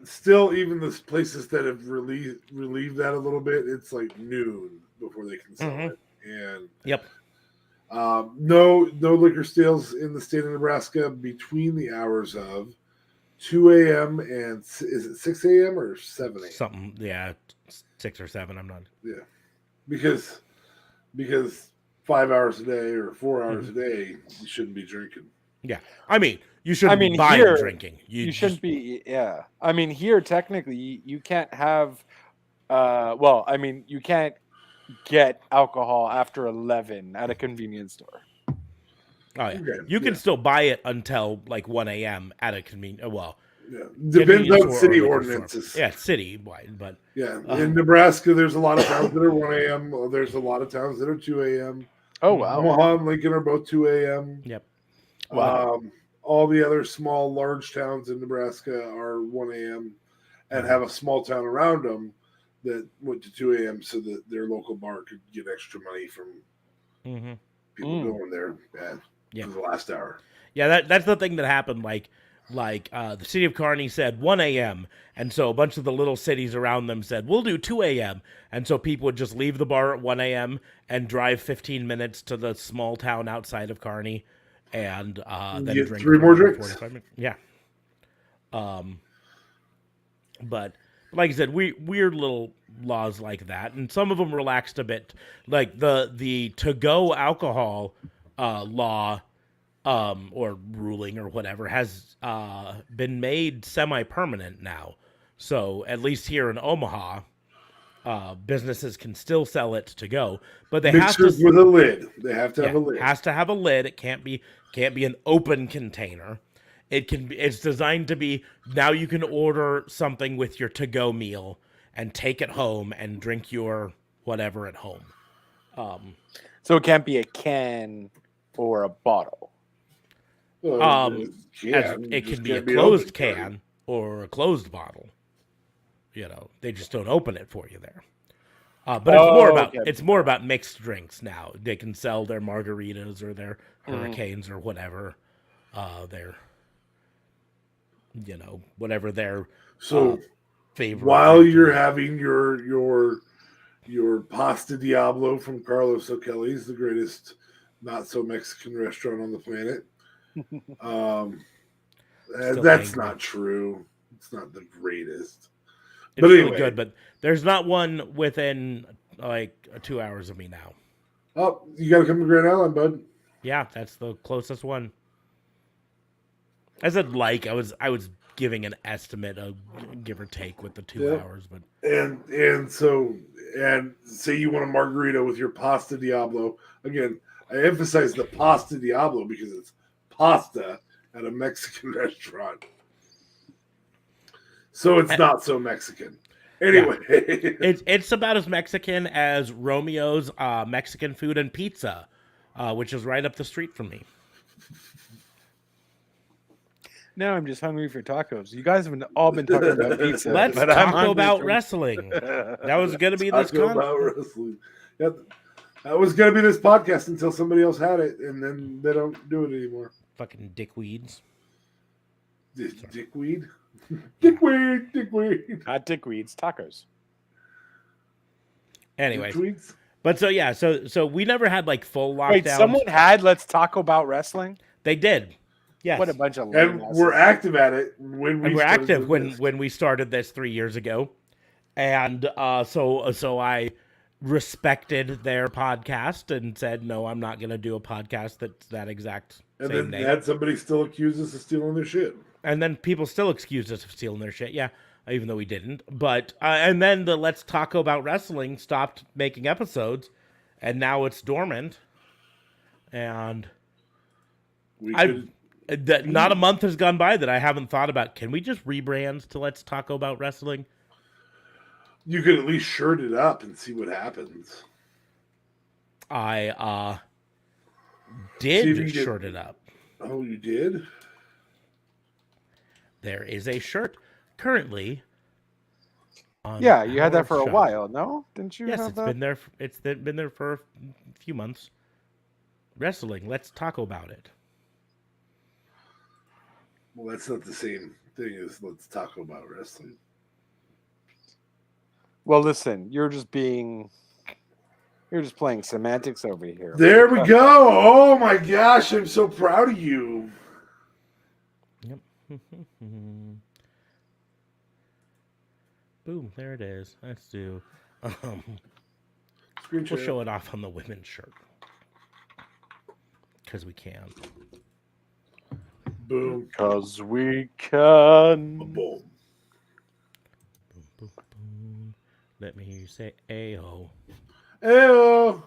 Speaker 4: still, even the places that have relieved that a little bit, it's like noon before they can sell it. And
Speaker 3: Yep.
Speaker 4: no liquor sales in the state of Nebraska between the hours of 2 a.m. and is it 6 a.m. or 7 a.m.?
Speaker 3: Something, 6 or 7. I'm not.
Speaker 4: Yeah, because 5 hours a day or 4 hours a day, you shouldn't be drinking.
Speaker 3: Yeah. I mean, you shouldn't buy
Speaker 6: here,
Speaker 3: them drinking.
Speaker 6: You shouldn't be. Yeah. I mean, here technically you can't have. You can't get alcohol after 11 at a convenience store.
Speaker 3: Oh, yeah.
Speaker 4: Okay,
Speaker 3: You can still buy it until like 1 a.m. at a convenience.
Speaker 4: Yeah, depends
Speaker 3: convenience
Speaker 4: on
Speaker 3: store
Speaker 4: city
Speaker 3: or liquor
Speaker 4: ordinances.
Speaker 3: store. Yeah, city-wide, but
Speaker 4: Yeah, in Nebraska, there's a lot of towns that are 1 a.m. There's a lot of towns that are 2 a.m.
Speaker 6: Oh wow.
Speaker 4: Omaha and Lincoln are both 2 a.m.
Speaker 3: yep.
Speaker 6: Wow.
Speaker 4: all the other small, large towns in Nebraska are 1 a.m. and have a small town around them that went to 2 a.m. so that their local bar could get extra money from people going there for the last hour.
Speaker 3: Yeah, that's the thing that happened. Like the city of Kearney said 1 a.m. And so a bunch of the little cities around them said, we'll do 2 a.m. And so people would just leave the bar at 1 a.m. and drive 15 minutes to the small town outside of Kearney and then
Speaker 4: get
Speaker 3: drink
Speaker 4: 3 more drinks.
Speaker 3: 45 minutes. Yeah. But like I said, weird little laws like that. And some of them relaxed a bit. Like the to-go alcohol law or ruling or whatever has been made semi-permanent now. So at least here in Omaha, businesses can still sell it to go, but they have to
Speaker 4: with a lid. They have to have a lid.
Speaker 3: It has to have a lid. It can't be an open container. It's designed to be, now you can order something with your to-go meal and take it home and drink your whatever at home.
Speaker 6: So it can't be a can or a bottle.
Speaker 3: It can be a closed can or a closed bottle. They just don't open it for you there. But it's more about mixed drinks now. They can sell their margaritas or their hurricanes or whatever. Whatever their favorite.
Speaker 4: While you're having your Pasta Diablo from Carlos O'Kelly's, the greatest not so Mexican restaurant on the planet. That's not true. It's not the greatest.
Speaker 3: It's really good, but there's not one within like 2 hours of me now.
Speaker 4: Oh, you got to come to Grand Island, bud.
Speaker 3: Yeah, that's the closest one. I said I was giving an estimate of give or take with the 2 hours, but
Speaker 4: and say you want a margarita with your Pasta Diablo. Again, I emphasize the Pasta Diablo because it's pasta at a Mexican restaurant. So it's not so Mexican. Anyway.
Speaker 3: Yeah. It's about as Mexican as Romeo's Mexican Food and Pizza, which is right up the street from me.
Speaker 6: Now I'm just hungry for tacos. You guys have all been talking about pizza.
Speaker 3: Let's talk about wrestling. That was going to be this
Speaker 4: about wrestling. Yeah, that was going to be this podcast until somebody else had it, and then they don't do it anymore.
Speaker 3: Fucking dickweeds.
Speaker 4: Dickweed? Dickweed.
Speaker 6: Not dickweeds, tacos.
Speaker 3: Anyway. But so we never had like full lockdowns.
Speaker 6: Wait, someone had Let's Talk About Wrestling?
Speaker 3: They did. Yes.
Speaker 6: What a bunch of
Speaker 4: and we're active at it when
Speaker 3: we started this 3 years ago. And so I respected their podcast and said, no, I'm not going to do a podcast that's that exact
Speaker 4: and
Speaker 3: same
Speaker 4: then
Speaker 3: name.
Speaker 4: had somebody still accuse us of stealing their shit.
Speaker 3: And then people still accused us of stealing their shit. Yeah, even though we didn't. But and then the Let's Talk About Wrestling stopped making episodes, and now it's dormant. And not a month has gone by that I haven't thought about, can we just rebrand to Let's Talk About Wrestling?
Speaker 4: You could at least shirt it up and see what happens.
Speaker 3: I did shirt it up.
Speaker 4: Oh, you did?
Speaker 3: There is a shirt currently.
Speaker 6: Yeah, you had that for a while, no? Didn't you?
Speaker 3: Yes,
Speaker 6: have
Speaker 3: it's
Speaker 6: that?
Speaker 3: been there. It's been there for a few months. Wrestling. Let's talk about it.
Speaker 4: Well, that's not the same thing as Let's Talk About Wrestling.
Speaker 6: Well, listen, you're just playing semantics over here.
Speaker 4: There we go. Oh my gosh, I'm so proud of you.
Speaker 3: Yep. Boom, there it is. Let's do. We'll show it off on the women's shirt because we can.
Speaker 4: Boom.
Speaker 6: Because we can.
Speaker 4: Boom.
Speaker 3: Boom, boom, boom. Let me hear you say "ayo."
Speaker 4: Ayo.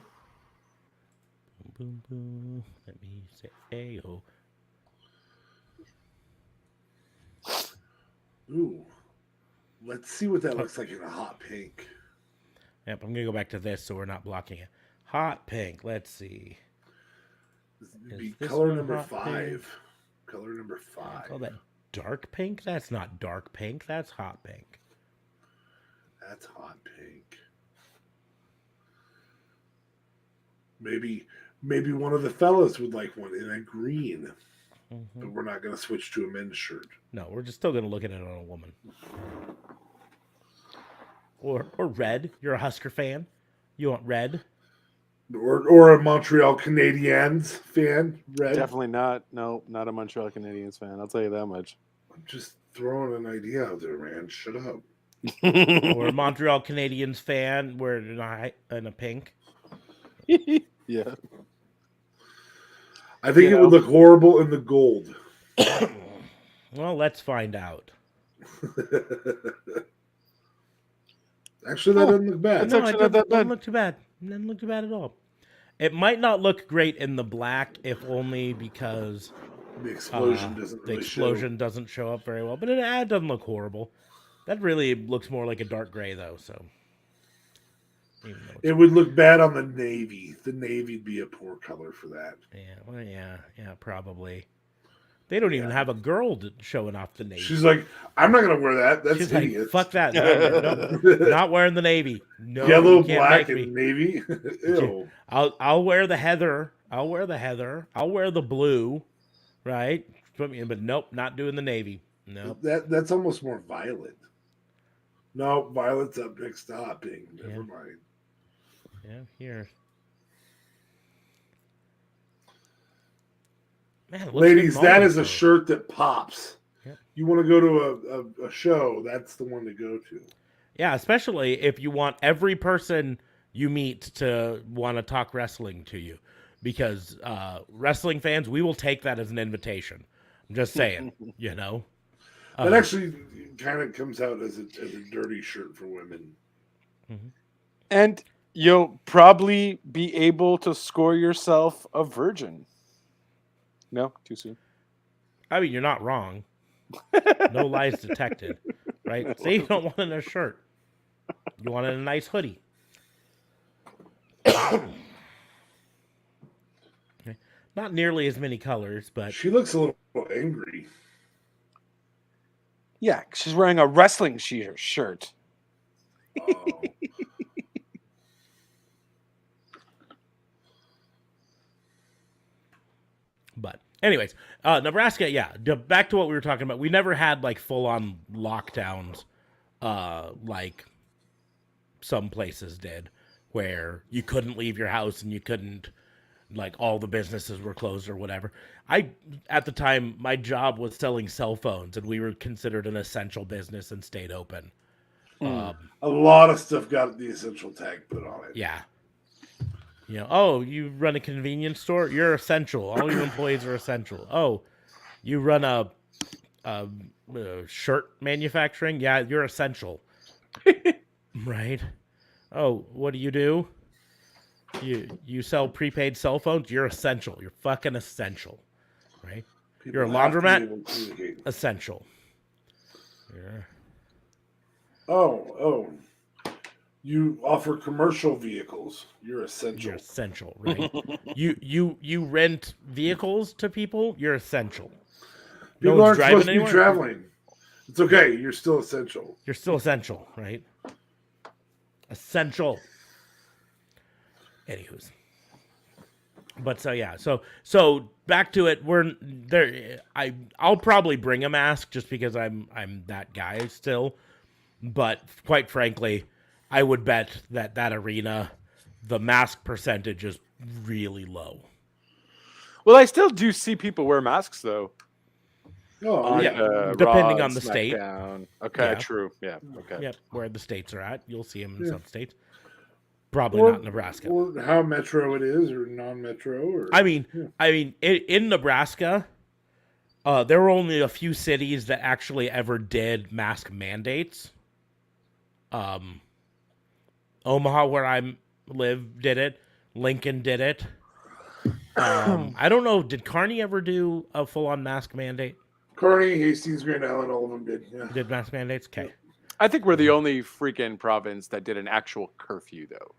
Speaker 3: Boom, boom, boom. Let me hear you say "ayo."
Speaker 4: Ooh. Let's see what that looks like in a hot pink.
Speaker 3: Yep, I'm gonna go back to this so we're not blocking it. Hot pink. Let's see.
Speaker 4: This would be color number
Speaker 3: hot
Speaker 4: 5. color number
Speaker 3: I
Speaker 4: 5.
Speaker 3: call that dark pink. That's not dark pink. That's hot pink.
Speaker 4: That's hot pink. Maybe one of the fellas would like one in a green.
Speaker 3: Mm-hmm.
Speaker 4: But we're not going to switch to a men's shirt.
Speaker 3: No, we're just still going to look at it on a woman. Or red. You're a Husker fan. You want red?
Speaker 4: Or a Montreal Canadiens fan. Red.
Speaker 6: Definitely not. No, not a Montreal Canadiens fan. I'll tell you that much.
Speaker 4: I'm just throwing an idea out there, man. Shut up.
Speaker 3: Or a Montreal Canadiens fan wearing in a pink.
Speaker 6: Yeah.
Speaker 4: I think it would look horrible in the gold.
Speaker 3: Well, let's find out.
Speaker 4: Actually, that doesn't look bad.
Speaker 6: It's
Speaker 3: No,
Speaker 6: actually
Speaker 3: it
Speaker 6: not that
Speaker 3: doesn't
Speaker 6: bad.
Speaker 3: look too bad. It doesn't look too bad at all. It might not look great in the black, if only because
Speaker 4: The explosion doesn't
Speaker 3: the
Speaker 4: really
Speaker 3: explosion doesn't show up very well. But it doesn't look horrible. That really looks more like a dark gray, though. So even though
Speaker 4: It would look bad on the navy. The navy'd be a poor color for that.
Speaker 3: yeah, probably. They don't even have a girl showing off the navy.
Speaker 4: She's like, I'm not going to wear that. That's
Speaker 3: She's
Speaker 4: hideous.
Speaker 3: like, fuck that. No, not wearing the navy. No,
Speaker 4: Yellow,
Speaker 3: you can't
Speaker 4: black,
Speaker 3: make me.
Speaker 4: and navy. Ew.
Speaker 3: I'll wear the heather. I'll wear the blue, right? But nope, not doing the navy. Nope.
Speaker 4: That's almost more violet. No, violet's up next to hot pink. Never mind.
Speaker 3: Yeah, here. Man, it looks
Speaker 4: Ladies,
Speaker 3: good
Speaker 4: that
Speaker 3: molded,
Speaker 4: is a
Speaker 3: though.
Speaker 4: shirt that pops.
Speaker 3: Yep.
Speaker 4: You want to go to a show, that's the one to go to.
Speaker 3: Yeah, especially if you want every person you meet to want to talk wrestling to you. Because wrestling fans, we will take that as an invitation. I'm just saying, you know.
Speaker 4: That actually kind of comes out as a dirty shirt for women.
Speaker 6: And you'll probably be able to score yourself a virgin. No, too soon.
Speaker 3: I mean, you're not wrong. No lies detected, right? Say you don't want it in a shirt. You want it in a nice hoodie. Okay. Not nearly as many colors, but
Speaker 4: She looks a little angry.
Speaker 6: Yeah, she's wearing a wrestling shirt.
Speaker 4: Oh.
Speaker 3: anyways, Nebraska, yeah. Back to what we were talking about. We never had like full on lockdowns, like some places did, where you couldn't leave your house and you couldn't, like, all the businesses were closed or whatever. At the time, my job was selling cell phones, and we were considered an essential business and stayed open.
Speaker 4: A lot of stuff got the essential tag put on it.
Speaker 3: Yeah. You know, oh, you run a convenience store? You're essential. All your employees are essential. Oh, you run a shirt manufacturing? Yeah, you're essential. Right? Oh, what do? You sell prepaid cell phones? You're essential. You're fucking essential. Right? You're a
Speaker 4: People have to be
Speaker 3: laundromat?
Speaker 4: able to communicate.
Speaker 3: Essential. Yeah.
Speaker 4: Oh. You offer commercial vehicles. You're essential.
Speaker 3: You're essential, right? you rent vehicles to people? You're essential. No
Speaker 4: People
Speaker 3: one's
Speaker 4: aren't
Speaker 3: driving
Speaker 4: supposed to be
Speaker 3: anywhere?
Speaker 4: traveling. It's okay. You're still essential.
Speaker 3: You're still essential, right? Essential. Anywho's. But so yeah, so back to it. We're there. I'll probably bring a mask just because I'm that guy still. But quite frankly, I would bet that arena, the mask percentage is really low.
Speaker 6: Well, I still do see people wear masks though.
Speaker 4: Oh,
Speaker 6: On,
Speaker 3: yeah, depending
Speaker 6: Raw
Speaker 3: on the state.
Speaker 6: SmackDown. Okay,
Speaker 3: Yeah.
Speaker 6: true. Yeah. Okay.
Speaker 3: Yep, where the states are at, you'll see them in
Speaker 4: Yeah.
Speaker 3: some states. Probably
Speaker 4: Or-
Speaker 3: not Nebraska.
Speaker 4: Or how metro it is, or non-metro, or
Speaker 3: I mean, in Nebraska, there were only a few cities that actually ever did mask mandates. Omaha, where I live, did it. Lincoln did it. I don't know. Did Kearney ever do a full-on mask mandate?
Speaker 4: Kearney, Hastings, Grand Island, all of them did. Yeah.
Speaker 3: Did mask mandates? Okay.
Speaker 6: I think we're the only freaking province that did an actual curfew though.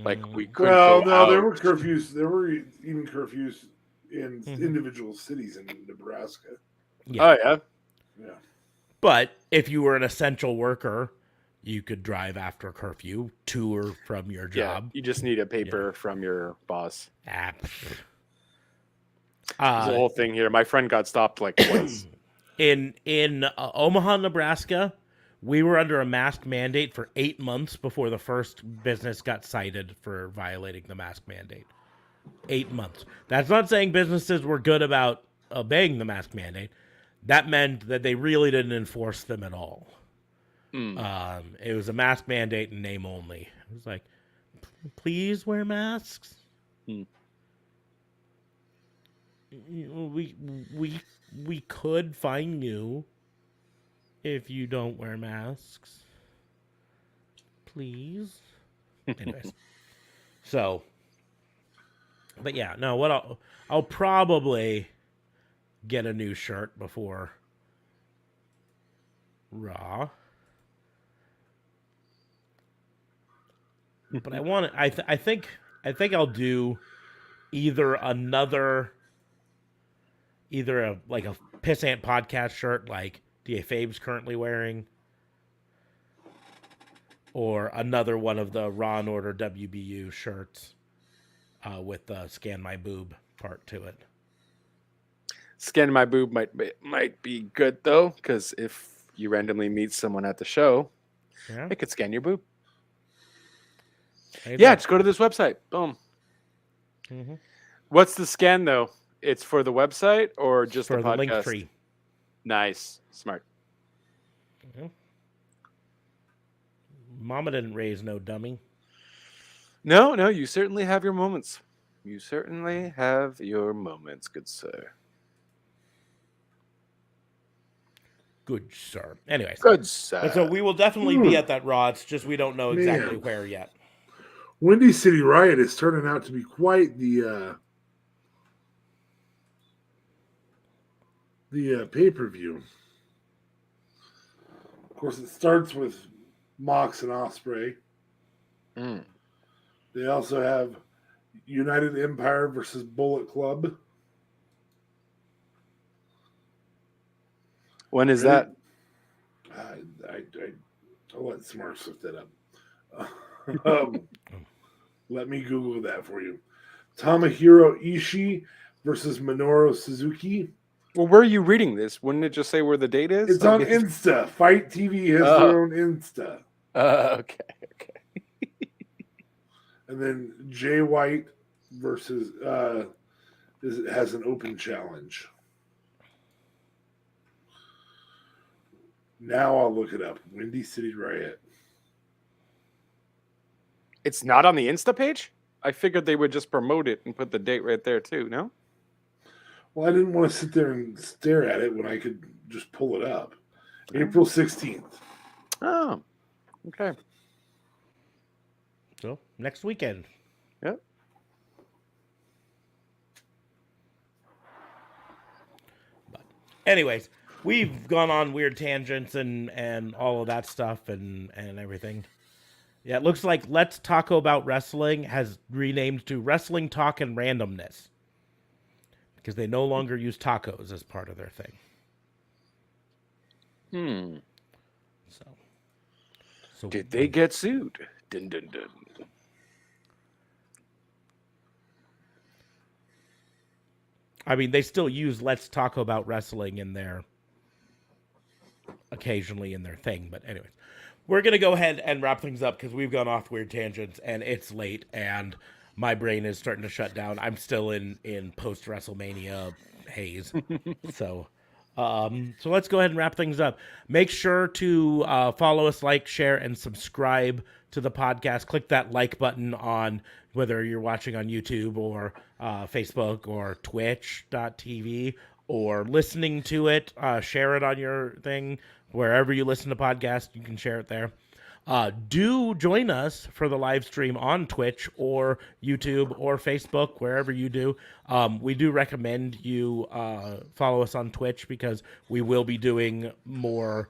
Speaker 6: Like we couldn't.
Speaker 4: Well,
Speaker 6: go
Speaker 4: no, there
Speaker 6: out.
Speaker 4: were curfews. There were even curfews in individual cities in Nebraska.
Speaker 3: Yeah.
Speaker 6: Oh yeah.
Speaker 4: Yeah.
Speaker 3: But if you were an essential worker, you could drive after curfew to or from your
Speaker 6: Yeah.
Speaker 3: job.
Speaker 6: You just need a paper from your boss.
Speaker 3: Ah,
Speaker 6: There's a whole thing here. My friend got stopped like twice.
Speaker 3: in Omaha, Nebraska, we were under a mask mandate for 8 months before the first business got cited for violating the mask mandate. 8 months. That's not saying businesses were good about obeying the mask mandate. That meant that they really didn't enforce them at all. It was a mask mandate in name only. It was like, please wear masks. We could fine you if you don't wear masks. Please. Anyways. So, but yeah, no, what I'll probably get a new shirt before Raw. But I want to, I think I'll do either a Pissant podcast shirt like DA Fabe's currently wearing, or another one of the Raw and Order WBU shirts with the Scan My Boob part to it.
Speaker 6: Scan My Boob might be good though, because if you randomly meet someone at the show,
Speaker 3: Yeah.
Speaker 6: they could scan your boob.
Speaker 3: Hey,
Speaker 6: Yeah, just go to this website. Boom.
Speaker 3: Mhm.
Speaker 6: What's the scan though? It's for the website or just
Speaker 3: for
Speaker 6: the
Speaker 3: the
Speaker 6: podcast?
Speaker 3: link tree.
Speaker 6: Nice, smart.
Speaker 3: Mama didn't raise no dummy.
Speaker 6: No, you certainly have your moments. You certainly have your moments, good sir.
Speaker 3: Good sir. Anyways.
Speaker 6: Good sir.
Speaker 3: But so we will definitely be at that Raw. It's just we don't know exactly where yet.
Speaker 4: Windy City Riot is turning out to be quite the pay-per-view. Of course, it starts with Mox and Osprey. They also have United Empire versus Bullet Club.
Speaker 6: When is that?
Speaker 4: I'll let Smart look that up. Let me Google that for you. Tomohiro Ishii versus Minoru Suzuki.
Speaker 6: Well, where are you reading this? Wouldn't it just say where the date is?
Speaker 4: It's on Insta. Fight TV has their own Insta.
Speaker 6: Okay.
Speaker 4: And then Jay White versus has an open challenge. Now I'll look it up. Windy City Riot.
Speaker 6: It's not on the Insta page? I figured they would just promote it and put the date right there too, no?
Speaker 4: Well, I didn't want to sit there and stare at it when I could just pull it up. April 16th.
Speaker 6: Oh, okay.
Speaker 3: So next weekend.
Speaker 6: Yep.
Speaker 3: But anyways, we've gone on weird tangents and all of that stuff and everything. Yeah, it looks like Let's Taco About Wrestling has renamed to Wrestling Talk and Randomness because they no longer use tacos as part of their thing. So
Speaker 6: Did they get sued? Dun, dun, dun.
Speaker 3: I mean, they still use Let's Talk About Wrestling in their occasionally in their thing, but anyways. We're going to go ahead and wrap things up because we've gone off weird tangents and it's late and my brain is starting to shut down. I'm still in post-WrestleMania haze. So let's go ahead and wrap things up. Make sure to follow us, like, share, and subscribe to the podcast. Click that like button on whether you're watching on YouTube or Facebook or Twitch.tv or listening to it. Share it on your thing. Wherever you listen to podcasts, you can share it there. Do join us for the live stream on Twitch or YouTube or Facebook, wherever you do. We do recommend you follow us on Twitch because we will be doing more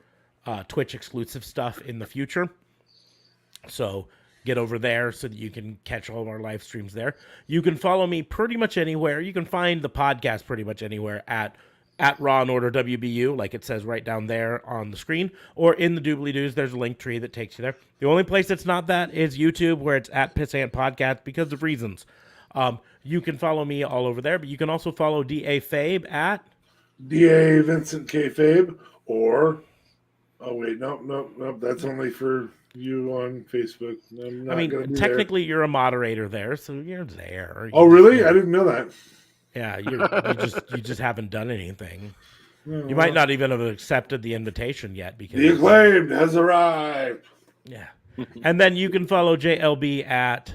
Speaker 3: Twitch exclusive stuff in the future. So get over there so that you can catch all of our live streams there. You can follow me pretty much anywhere. You can find the podcast pretty much anywhere at Raw and Order WBU, like it says right down there on the screen, or in the doobly-doos, there's a link tree that takes you there. The only place that's not that is YouTube, where it's at Pissant Podcast because of reasons. You can follow me all over there, but you can also follow D.A. Fabe at
Speaker 4: D.A. Vincent K. Fabe, or no, that's only for you on Facebook. I'm not gonna be
Speaker 3: technically you're a moderator there, so you're there.
Speaker 4: Oh, really? I didn't know that.
Speaker 3: Yeah, you just haven't done anything. You might not even have accepted the invitation yet because
Speaker 4: the acclaimed has arrived.
Speaker 3: Yeah. And then you can follow JLB at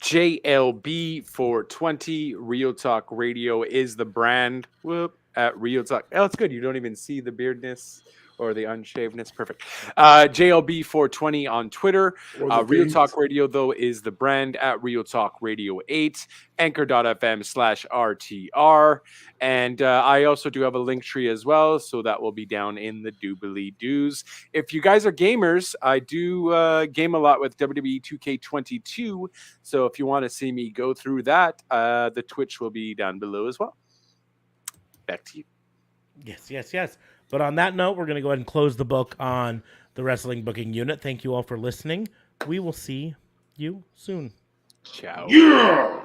Speaker 6: JLB420. Real Talk Radio is the brand. Whoop, at Real Talk. Oh, it's good. You don't even see the beardness or the unshavedness. Perfect. JLB420 on Twitter. Real Talk Radio, though, is the brand at Real Talk Radio 8, anchor.fm/RTR. And I also do have a link tree as well, so that will be down in the doobly doos. If you guys are gamers, I do game a lot with WWE 2K22. So if you want to see me go through that, the Twitch will be down below as well. Back to you.
Speaker 3: Yes. But on that note, we're going to go ahead and close the book on the Wrestling Booking Unit. Thank you all for listening. We will see you soon.
Speaker 6: Ciao.
Speaker 4: Yeah!